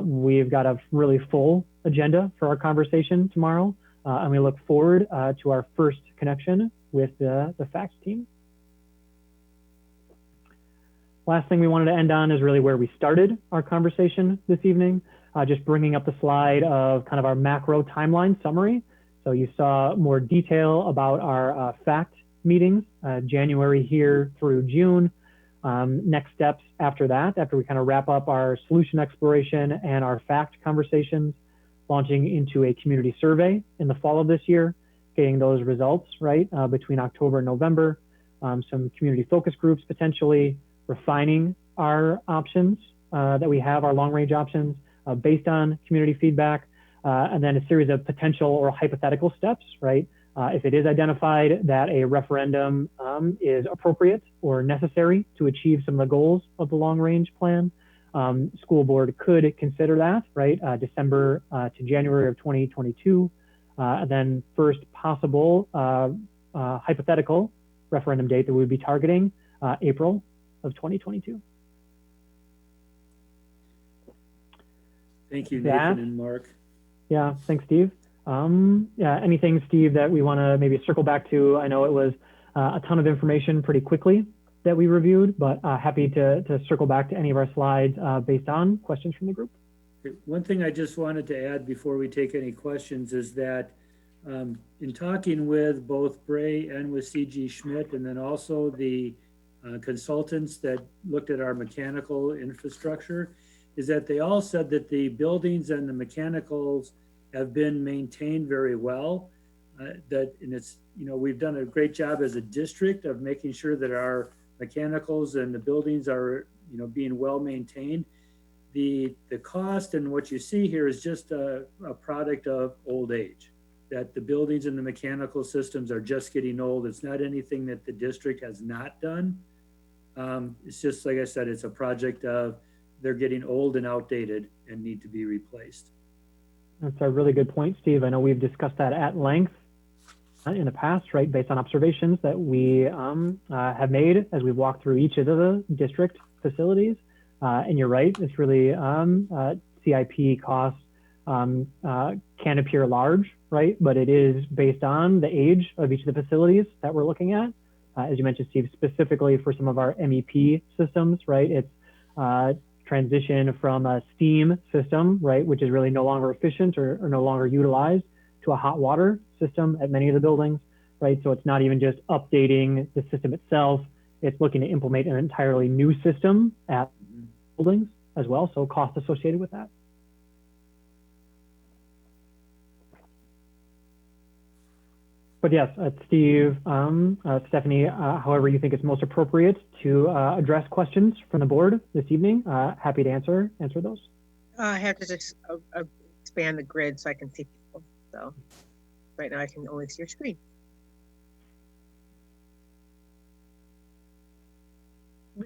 R: We've got a really full agenda for our conversation tomorrow. And we look forward to our first connection with the FACT team. Last thing we wanted to end on is really where we started our conversation this evening, just bringing up the slide of kind of our macro timeline summary. So you saw more detail about our FACT meetings, January here through June. Next steps after that, after we kind of wrap up our solution exploration and our FACT conversations, launching into a community survey in the fall of this year, getting those results, right, between October and November, some community focus groups potentially, refining our options that we have, our long range options based on community feedback, and then a series of potential or hypothetical steps, right? If it is identified that a referendum is appropriate or necessary to achieve some of the goals of the long range plan, school board could consider that, right? December to January of 2022, and then first possible hypothetical referendum date that we would be targeting, April of 2022.
L: Thank you, Nathan and Mark.
R: Yeah, thanks, Steve. Yeah, anything, Steve, that we want to maybe circle back to? I know it was a ton of information pretty quickly that we reviewed, but happy to circle back to any of our slides based on questions from the group.
L: One thing I just wanted to add before we take any questions is that in talking with both Bray and with CG Schmidt, and then also the consultants that looked at our mechanical infrastructure, is that they all said that the buildings and the mechanicals have been maintained very well. And it's, you know, we've done a great job as a district of making sure that our mechanicals and the buildings are, you know, being well maintained. The cost and what you see here is just a product of old age, that the buildings and the mechanical systems are just getting old. It's not anything that the district has not done. It's just, like I said, it's a project of they're getting old and outdated and need to be replaced.
R: That's a really good point, Steve. I know we've discussed that at length in the past, right, based on observations that we have made as we walk through each of the district facilities. And you're right, it's really CIP costs can appear large, right? But it is based on the age of each of the facilities that we're looking at. As you mentioned, Steve, specifically for some of our MEP systems, right? It's transition from a steam system, right, which is really no longer efficient or no longer utilized, to a hot water system at many of the buildings, right? So it's not even just updating the system itself, it's looking to implement an entirely new system at buildings as well, so cost associated with that. But yes, Steve, Stephanie, however you think it's most appropriate to address questions from the board this evening, happy to answer those.
A: I have to just expand the grid so I can see people. So right now I can only see your screen.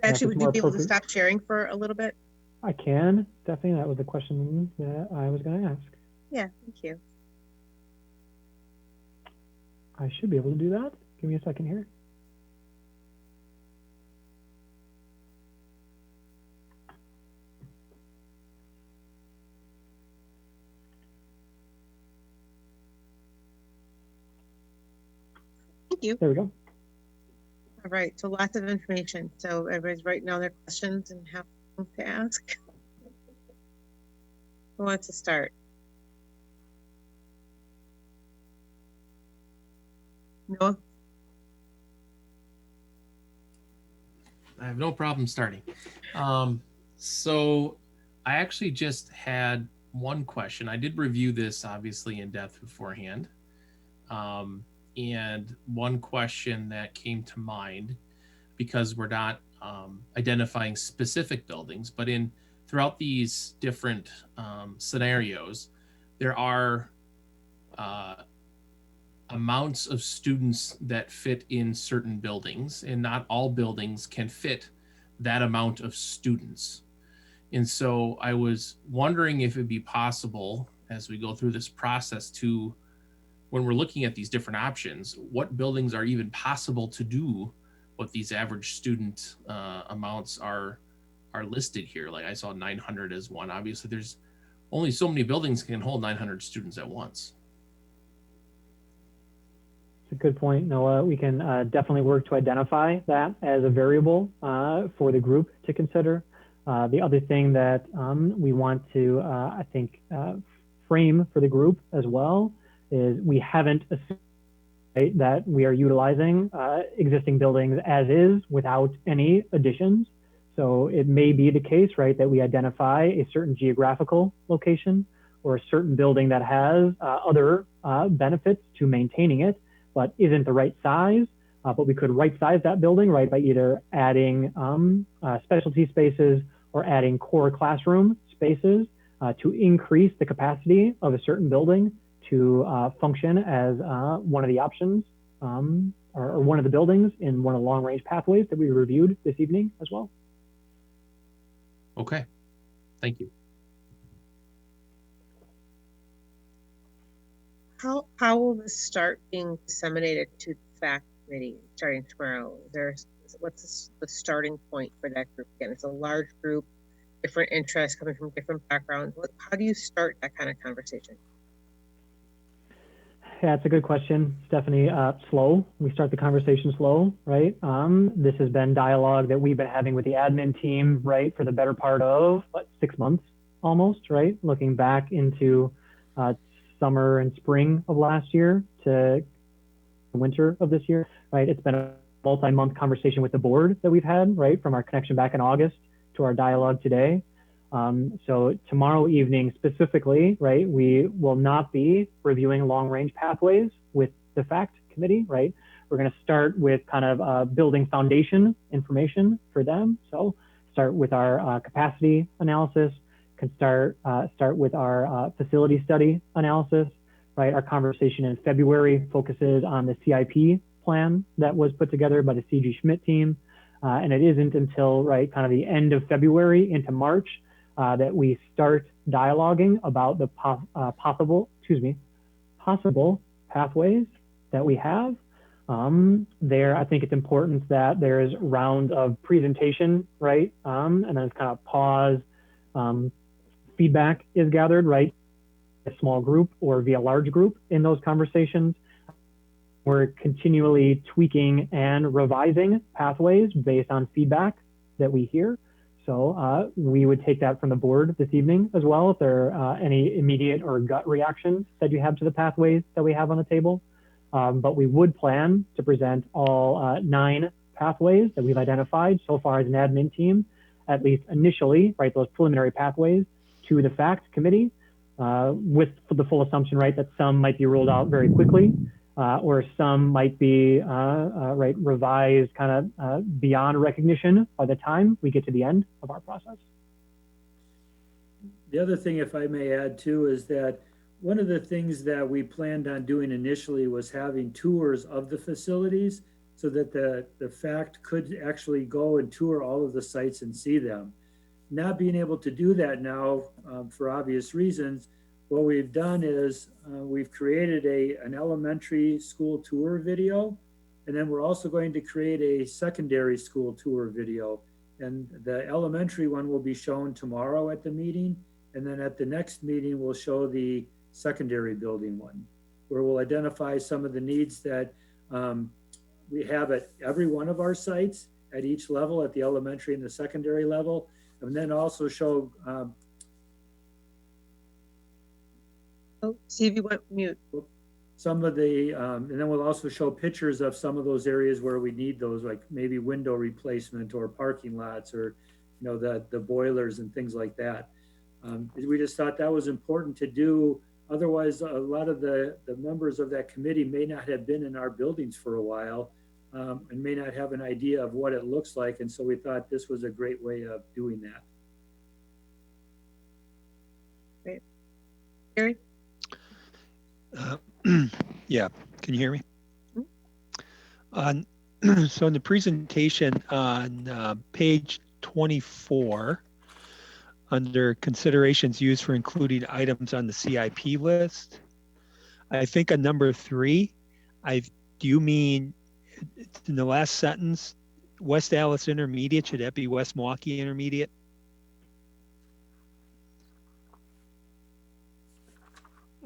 A: Actually, would you be able to stop sharing for a little bit?
R: I can, Stephanie. That was the question that I was going to ask.
A: Yeah, thank you.
R: I should be able to do that. Give me a second here.
A: Thank you.
R: There we go.
A: All right, so lots of information. So everybody's writing down their questions and have to ask. Who wants to start? Noah?
M: I have no problem starting. So I actually just had one question. I did review this obviously in depth beforehand. And one question that came to mind because we're not identifying specific buildings, but throughout these different scenarios, there are amounts of students that fit in certain buildings, and not all buildings can fit that amount of students. And so I was wondering if it'd be possible, as we go through this process, to, when we're looking at these different options, what buildings are even possible to do what these average student amounts are listed here. Like I saw 900 as one. Obviously, there's only so many buildings can hold 900 students at once.
R: It's a good point, Noah. We can definitely work to identify that as a variable for the group to consider. The other thing that we want to, I think, frame for the group as well is we haven't assumed, right, that we are utilizing existing buildings as is without any additions. So it may be the case, right, that we identify a certain geographical location or a certain building that has other benefits to maintaining it, but isn't the right size. But we could right size that building, right, by either adding specialty spaces or adding core classroom spaces to increase the capacity of a certain building to function as one of the options or one of the buildings in one of the long range pathways that we reviewed this evening as well.
M: Okay, thank you.
A: How will this start being disseminated to the fact committee starting tomorrow? What's the starting point for that group? Again, it's a large group, different interests coming from different backgrounds. How do you start that kind of conversation?
R: Yeah, it's a good question, Stephanie. Slow. We start the conversation slow, right? This has been dialogue that we've been having with the admin team, right, for the better part of 6 months almost, right? Looking back into summer and spring of last year to winter of this year, right? It's been a multi-month conversation with the board that we've had, right, from our connection back in August to our dialogue today. So tomorrow evening specifically, right, we will not be reviewing long-range pathways with the FACT committee, right? We're going to start with kind of building foundation information for them. So start with our capacity analysis, can start with our facility study analysis, right? Our conversation in February focuses on the CIP plan that was put together by the CG Schmidt team. And it isn't until, right, kind of the end of February into March that we start dialoguing about the possible pathways that we have. There, I think it's important that there's rounds of presentation, right? And then it's kind of pause, feedback is gathered, right? A small group or via large group in those conversations. We're continually tweaking and revising pathways based on feedback that we hear. So we would take that from the board this evening as well, if there are any immediate or gut reactions that you have to the pathways that we have on the table. But we would plan to present all 9 pathways that we've identified so far as an admin team, at least initially, right, those preliminary pathways to the FACT committee with the full assumption, right, that some might be rolled out very quickly or some might be right, revised kind of beyond recognition by the time we get to the end of our process.
L: The other thing, if I may add too, is that one of the things that we planned on doing initially was having tours of the facilities so that the FACT could actually go and tour all of the sites and see them. Not being able to do that now for obvious reasons, what we've done is we've created an elementary school tour video, and then we're also going to create a secondary school tour video. And the elementary one will be shown tomorrow at the meeting, and then at the next meeting we'll show the secondary building one, where we'll identify some of the needs that we have at every one of our sites at each level, at the elementary and the secondary level, and then also show
A: Steve, you went mute.
L: Some of the, and then we'll also show pictures of some of those areas where we need those, like maybe window replacement or parking lots, or you know, the boilers and things like that. We just thought that was important to do. Otherwise, a lot of the members of that committee may not have been in our buildings for a while. and may not have an idea of what it looks like. And so we thought this was a great way of doing that.
A: Great. Gary?
Q: Yeah, can you hear me? So in the presentation on page 24, under considerations used for including items on the CIP list, I think on number 3, do you mean in the last sentence, West Allis Intermediate, should that be West Milwaukee Intermediate?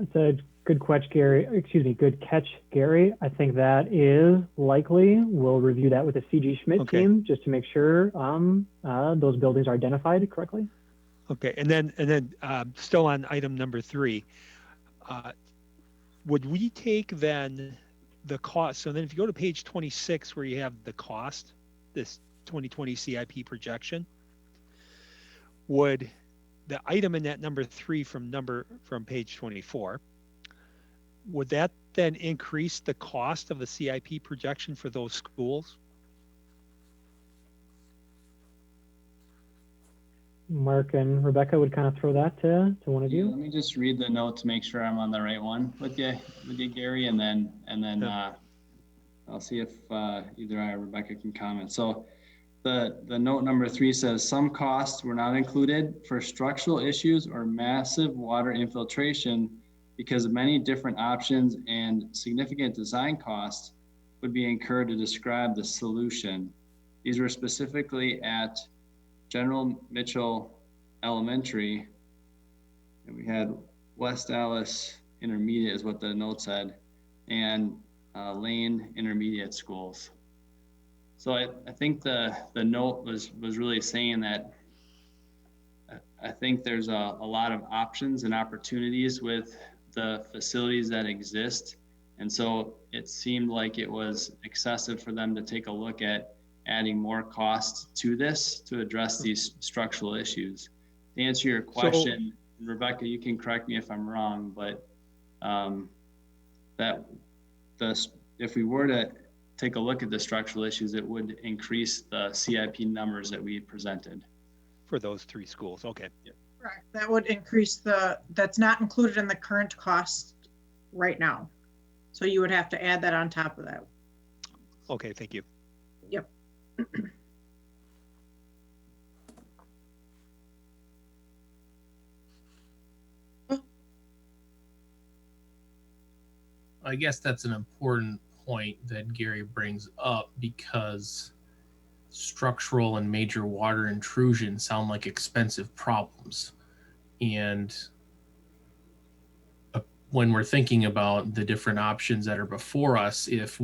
R: It's a good catch, Gary. Excuse me, good catch, Gary. I think that is likely. We'll review that with the CG Schmidt team just to make sure those buildings are identified correctly.
Q: Okay, and then still on item number 3, would we take then the cost? So then if you go to page 26 where you have the cost, this 2020 CIP projection, would the item in that number 3 from page 24, would that then increase the cost of the CIP projection for those schools?
R: Mark and Rebecca would kind of throw that to one of you.
T: Let me just read the note to make sure I'm on the right one with you, Gary, and then I'll see if either I or Rebecca can comment. So the note number 3 says some costs were not included for structural issues or massive water infiltration because of many different options and significant design costs would be incurred to describe the solution. These were specifically at General Mitchell Elementary, and we had West Allis Intermediate is what the note said, and Lane Intermediate Schools. So I think the note was really saying that I think there's a lot of options and opportunities with the facilities that exist. And so it seemed like it was excessive for them to take a look at adding more costs to this to address these structural issues. To answer your question, Rebecca, you can correct me if I'm wrong, but if we were to take a look at the structural issues, it would increase the CIP numbers that we presented.
Q: For those 3 schools, okay.
T: Yep.
U: Correct. That would increase that's not included in the current cost right now. So you would have to add that on top of that.
Q: Okay, thank you.
U: Yep.
V: I guess that's an important point that Gary brings up because structural and major water intrusion sound like expensive problems. And when we're thinking about the different options that are before us, if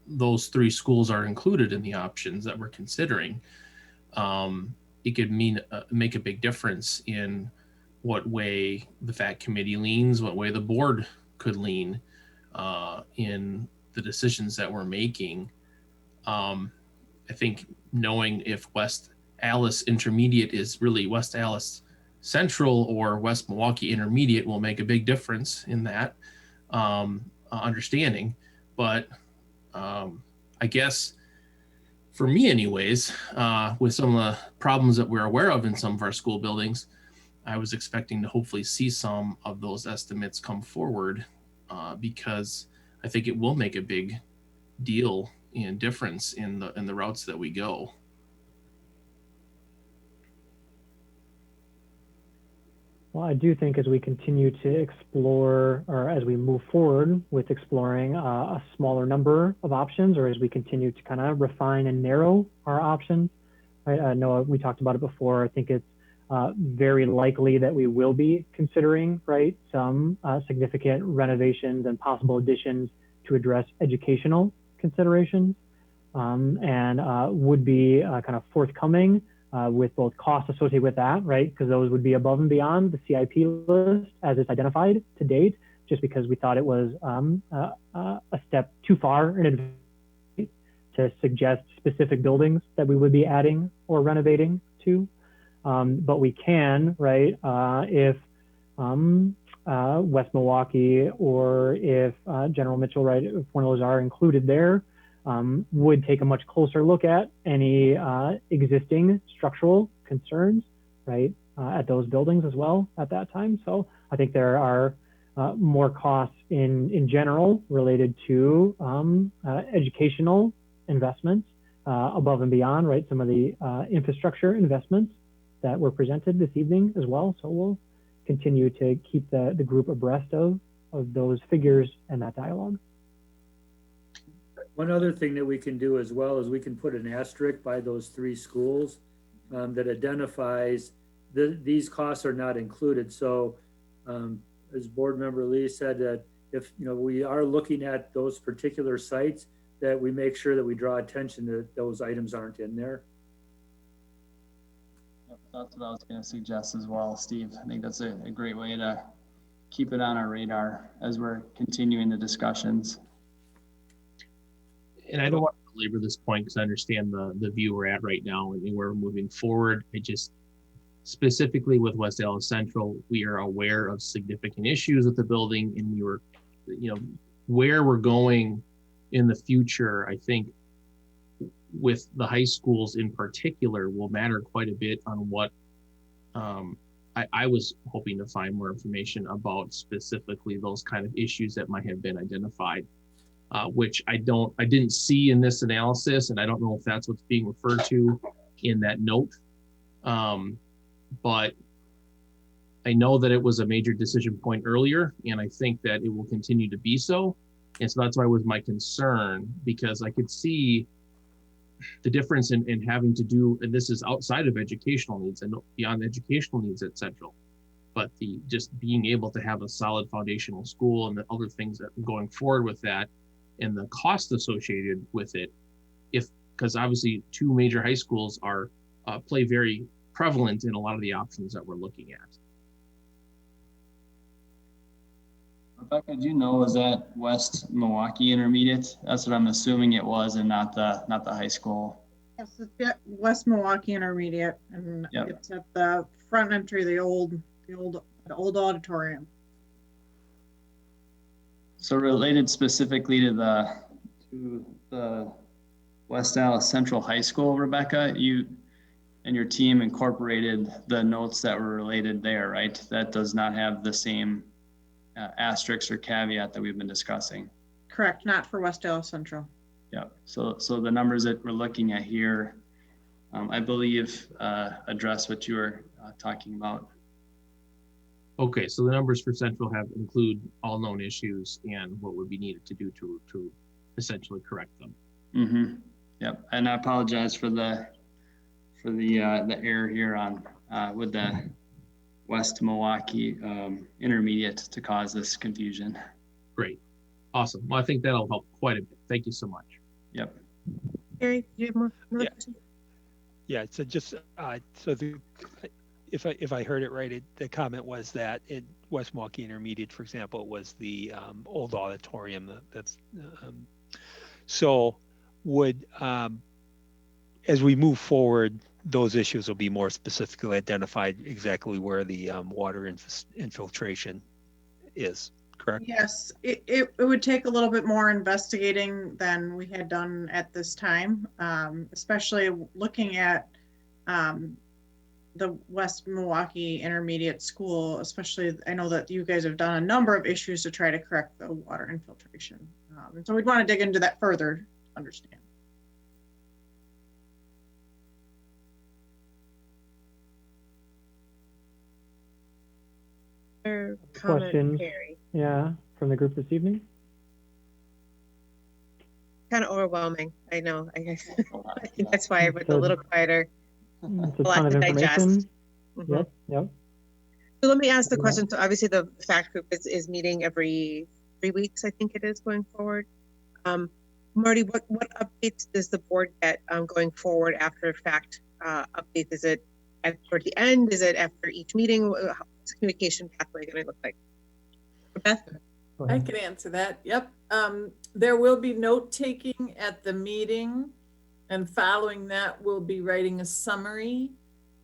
V: those 3 schools are included in the options that we're considering, it could make a big difference in what way the FAC committee leans, what way the board could lean in the decisions that we're making. I think knowing if West Allis Intermediate is really West Allis Central or West Milwaukee Intermediate will make a big difference in that understanding. But I guess for me anyways, with some of the problems that we're aware of in some of our school buildings, I was expecting to hopefully see some of those estimates come forward because I think it will make a big deal and difference in the routes that we go.
R: Well, I do think as we continue to explore, or as we move forward with exploring a smaller number of options, or as we continue to kind of refine and narrow our options, right? I know we talked about it before. I think it's very likely that we will be considering, right, some significant renovations and possible additions to address educational considerations, and would be kind of forthcoming with both costs associated with that, right? Because those would be above and beyond the CIP list as it's identified to date, just because we thought it was a step too far in advance to suggest specific buildings that we would be adding or renovating to. But we can, right, if West Milwaukee or if General Mitchell, right, if one of those are included there, would take a much closer look at any existing structural concerns, right, at those buildings as well at that time. So I think there are more costs in general related to educational investments above and beyond, right, some of the infrastructure investments that were presented this evening as well. So we'll continue to keep the group abreast of those figures and that dialogue.
L: One other thing that we can do as well is we can put an asterisk by those 3 schools that identifies these costs are not included. So as board member Lee said, that if we are looking at those particular sites, that we make sure that we draw attention that those items aren't in there.
T: That's what I was going to suggest as well, Steve. I think that's a great way to keep it on our radar as we're continuing the discussions.
V: And I don't want to belabor this point because I understand the view we're at right now and where we're moving forward. I just, specifically with West Dallas Central, we are aware of significant issues with the building, and we were, where we're going in the future, I think with the high schools in particular will matter quite a bit on what I was hoping to find more information about specifically those kind of issues that might have been identified, which I didn't see in this analysis, and I don't know if that's what's being referred to in that note. But I know that it was a major decision point earlier, and I think that it will continue to be so. And so that's why it was my concern, because I could see the difference in having to do, and this is outside of educational needs and beyond educational needs at Central, but the just being able to have a solid foundational school and the other things that going forward with that and the cost associated with it, because obviously 2 major high schools are play very prevalent in a lot of the options that we're looking at.
T: Rebecca, do you know, was that West Milwaukee Intermediate? That's what I'm assuming it was, and not the high school.
U: Yes, it's West Milwaukee Intermediate, and it's at the front entry of the old auditorium.
T: So related specifically to the West Dallas Central High School, Rebecca, you and your team incorporated the notes that were related there, right? That does not have the same asterisk or caveat that we've been discussing.
U: Correct, not for West Dallas Central.
T: Yeah, so the numbers that we're looking at here, I believe address what you were talking about.
V: Okay, so the numbers for Central include all known issues and what would be needed to do to essentially correct them.
T: Mm-hmm. Yep, and I apologize for the error here on with the West Milwaukee Intermediate to cause this confusion.
V: Great, awesome. Well, I think that'll help quite a bit. Thank you so much.
T: Yep.
A: Gary, do you have more?
Q: Yeah. Yeah. So just if I heard it right, the comment was that in West Milwaukee Intermediate, for example, was the old auditorium. That's so would as we move forward, those issues will be more specifically identified exactly where the water infiltration is, correct?
U: Yes, it would take a little bit more investigating than we had done at this time, especially looking at the West Milwaukee Intermediate School, especially I know that you guys have done a number of issues to try to correct the water infiltration. And so we'd want to dig into that further to understand.
R: Questions? Yeah, from the group this evening.
A: Kind of overwhelming. I know. I think that's why I went a little quieter.
R: It's a ton of information.
A: Mm-hmm.
R: Yep.
A: So let me ask the question. So obviously the FACT group is meeting every 3 weeks, I think it is, going forward. Marty, what updates does the board get going forward after FACT updates? Is it toward the end? Is it after each meeting? What's the communication pathway going to look like? Beth?
C: I can answer that. Yep. There will be note taking at the meeting, and following that we'll be writing a summary,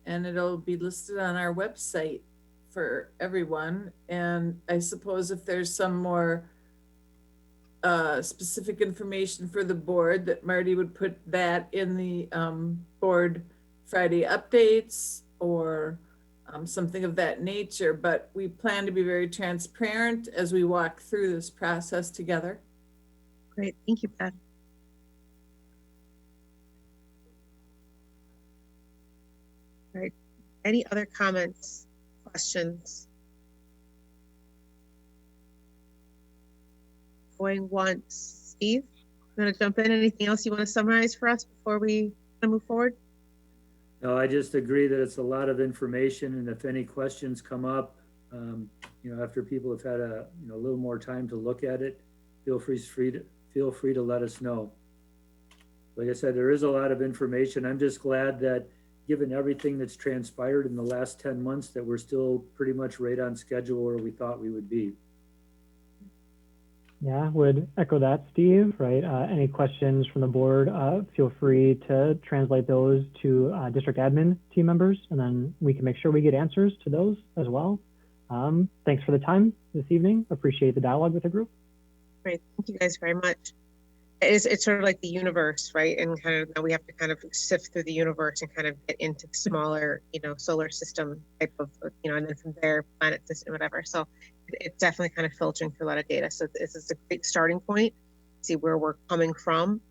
C: and it'll be listed on our website for everyone. And I suppose if there's some more specific information for the board, that Marty would put that in the board Friday updates or something of that nature. But we plan to be very transparent as we walk through this process together.
A: Great, thank you, Beth. All right, any other comments, questions? Going once. Steve, you want to jump in? Anything else you want to summarize for us before we move forward?
L: No, I just agree that it's a lot of information, and if any questions come up, you know, after people have had a little more time to look at it, feel free to let us know. Like I said, there is a lot of information. I'm just glad that given everything that's transpired in the last 10 months, that we're still pretty much right on schedule where we thought we would be.
R: Yeah, would echo that, Steve, right? Any questions from the board, feel free to translate those to district admin team members, and then we can make sure we get answers to those as well. Thanks for the time this evening. Appreciate the dialogue with the group.
A: Great, thank you guys very much. It's sort of like the universe, right? And kind of now we have to kind of sift through the universe and kind of get into smaller, solar system type of, and then from there, planet system, whatever. So it's definitely kind of filtering through a lot of data. So this is a great starting point, see where we're coming from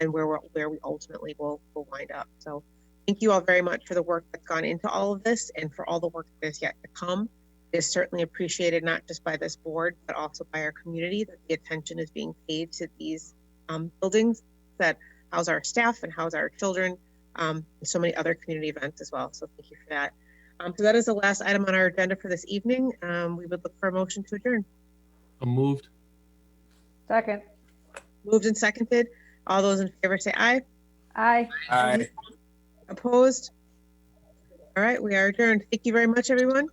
A: and where we ultimately will wind up. So thank you all very much for the work that's gone into all of this and for all the work that is yet to come. It is certainly appreciated, not just by this board, but also by our community, that the attention is being paid to these buildings that house our staff and house our children, and so many other community events as well. So thank you for that. So that is the last item on our agenda for this evening. We would look for a motion to adjourn.
V: Moved.
K: Second.
A: Moved and seconded. All those in favor say aye.
K: Aye.
D: Aye.
A: Opposed? All right, we are adjourned. Thank you very much, everyone.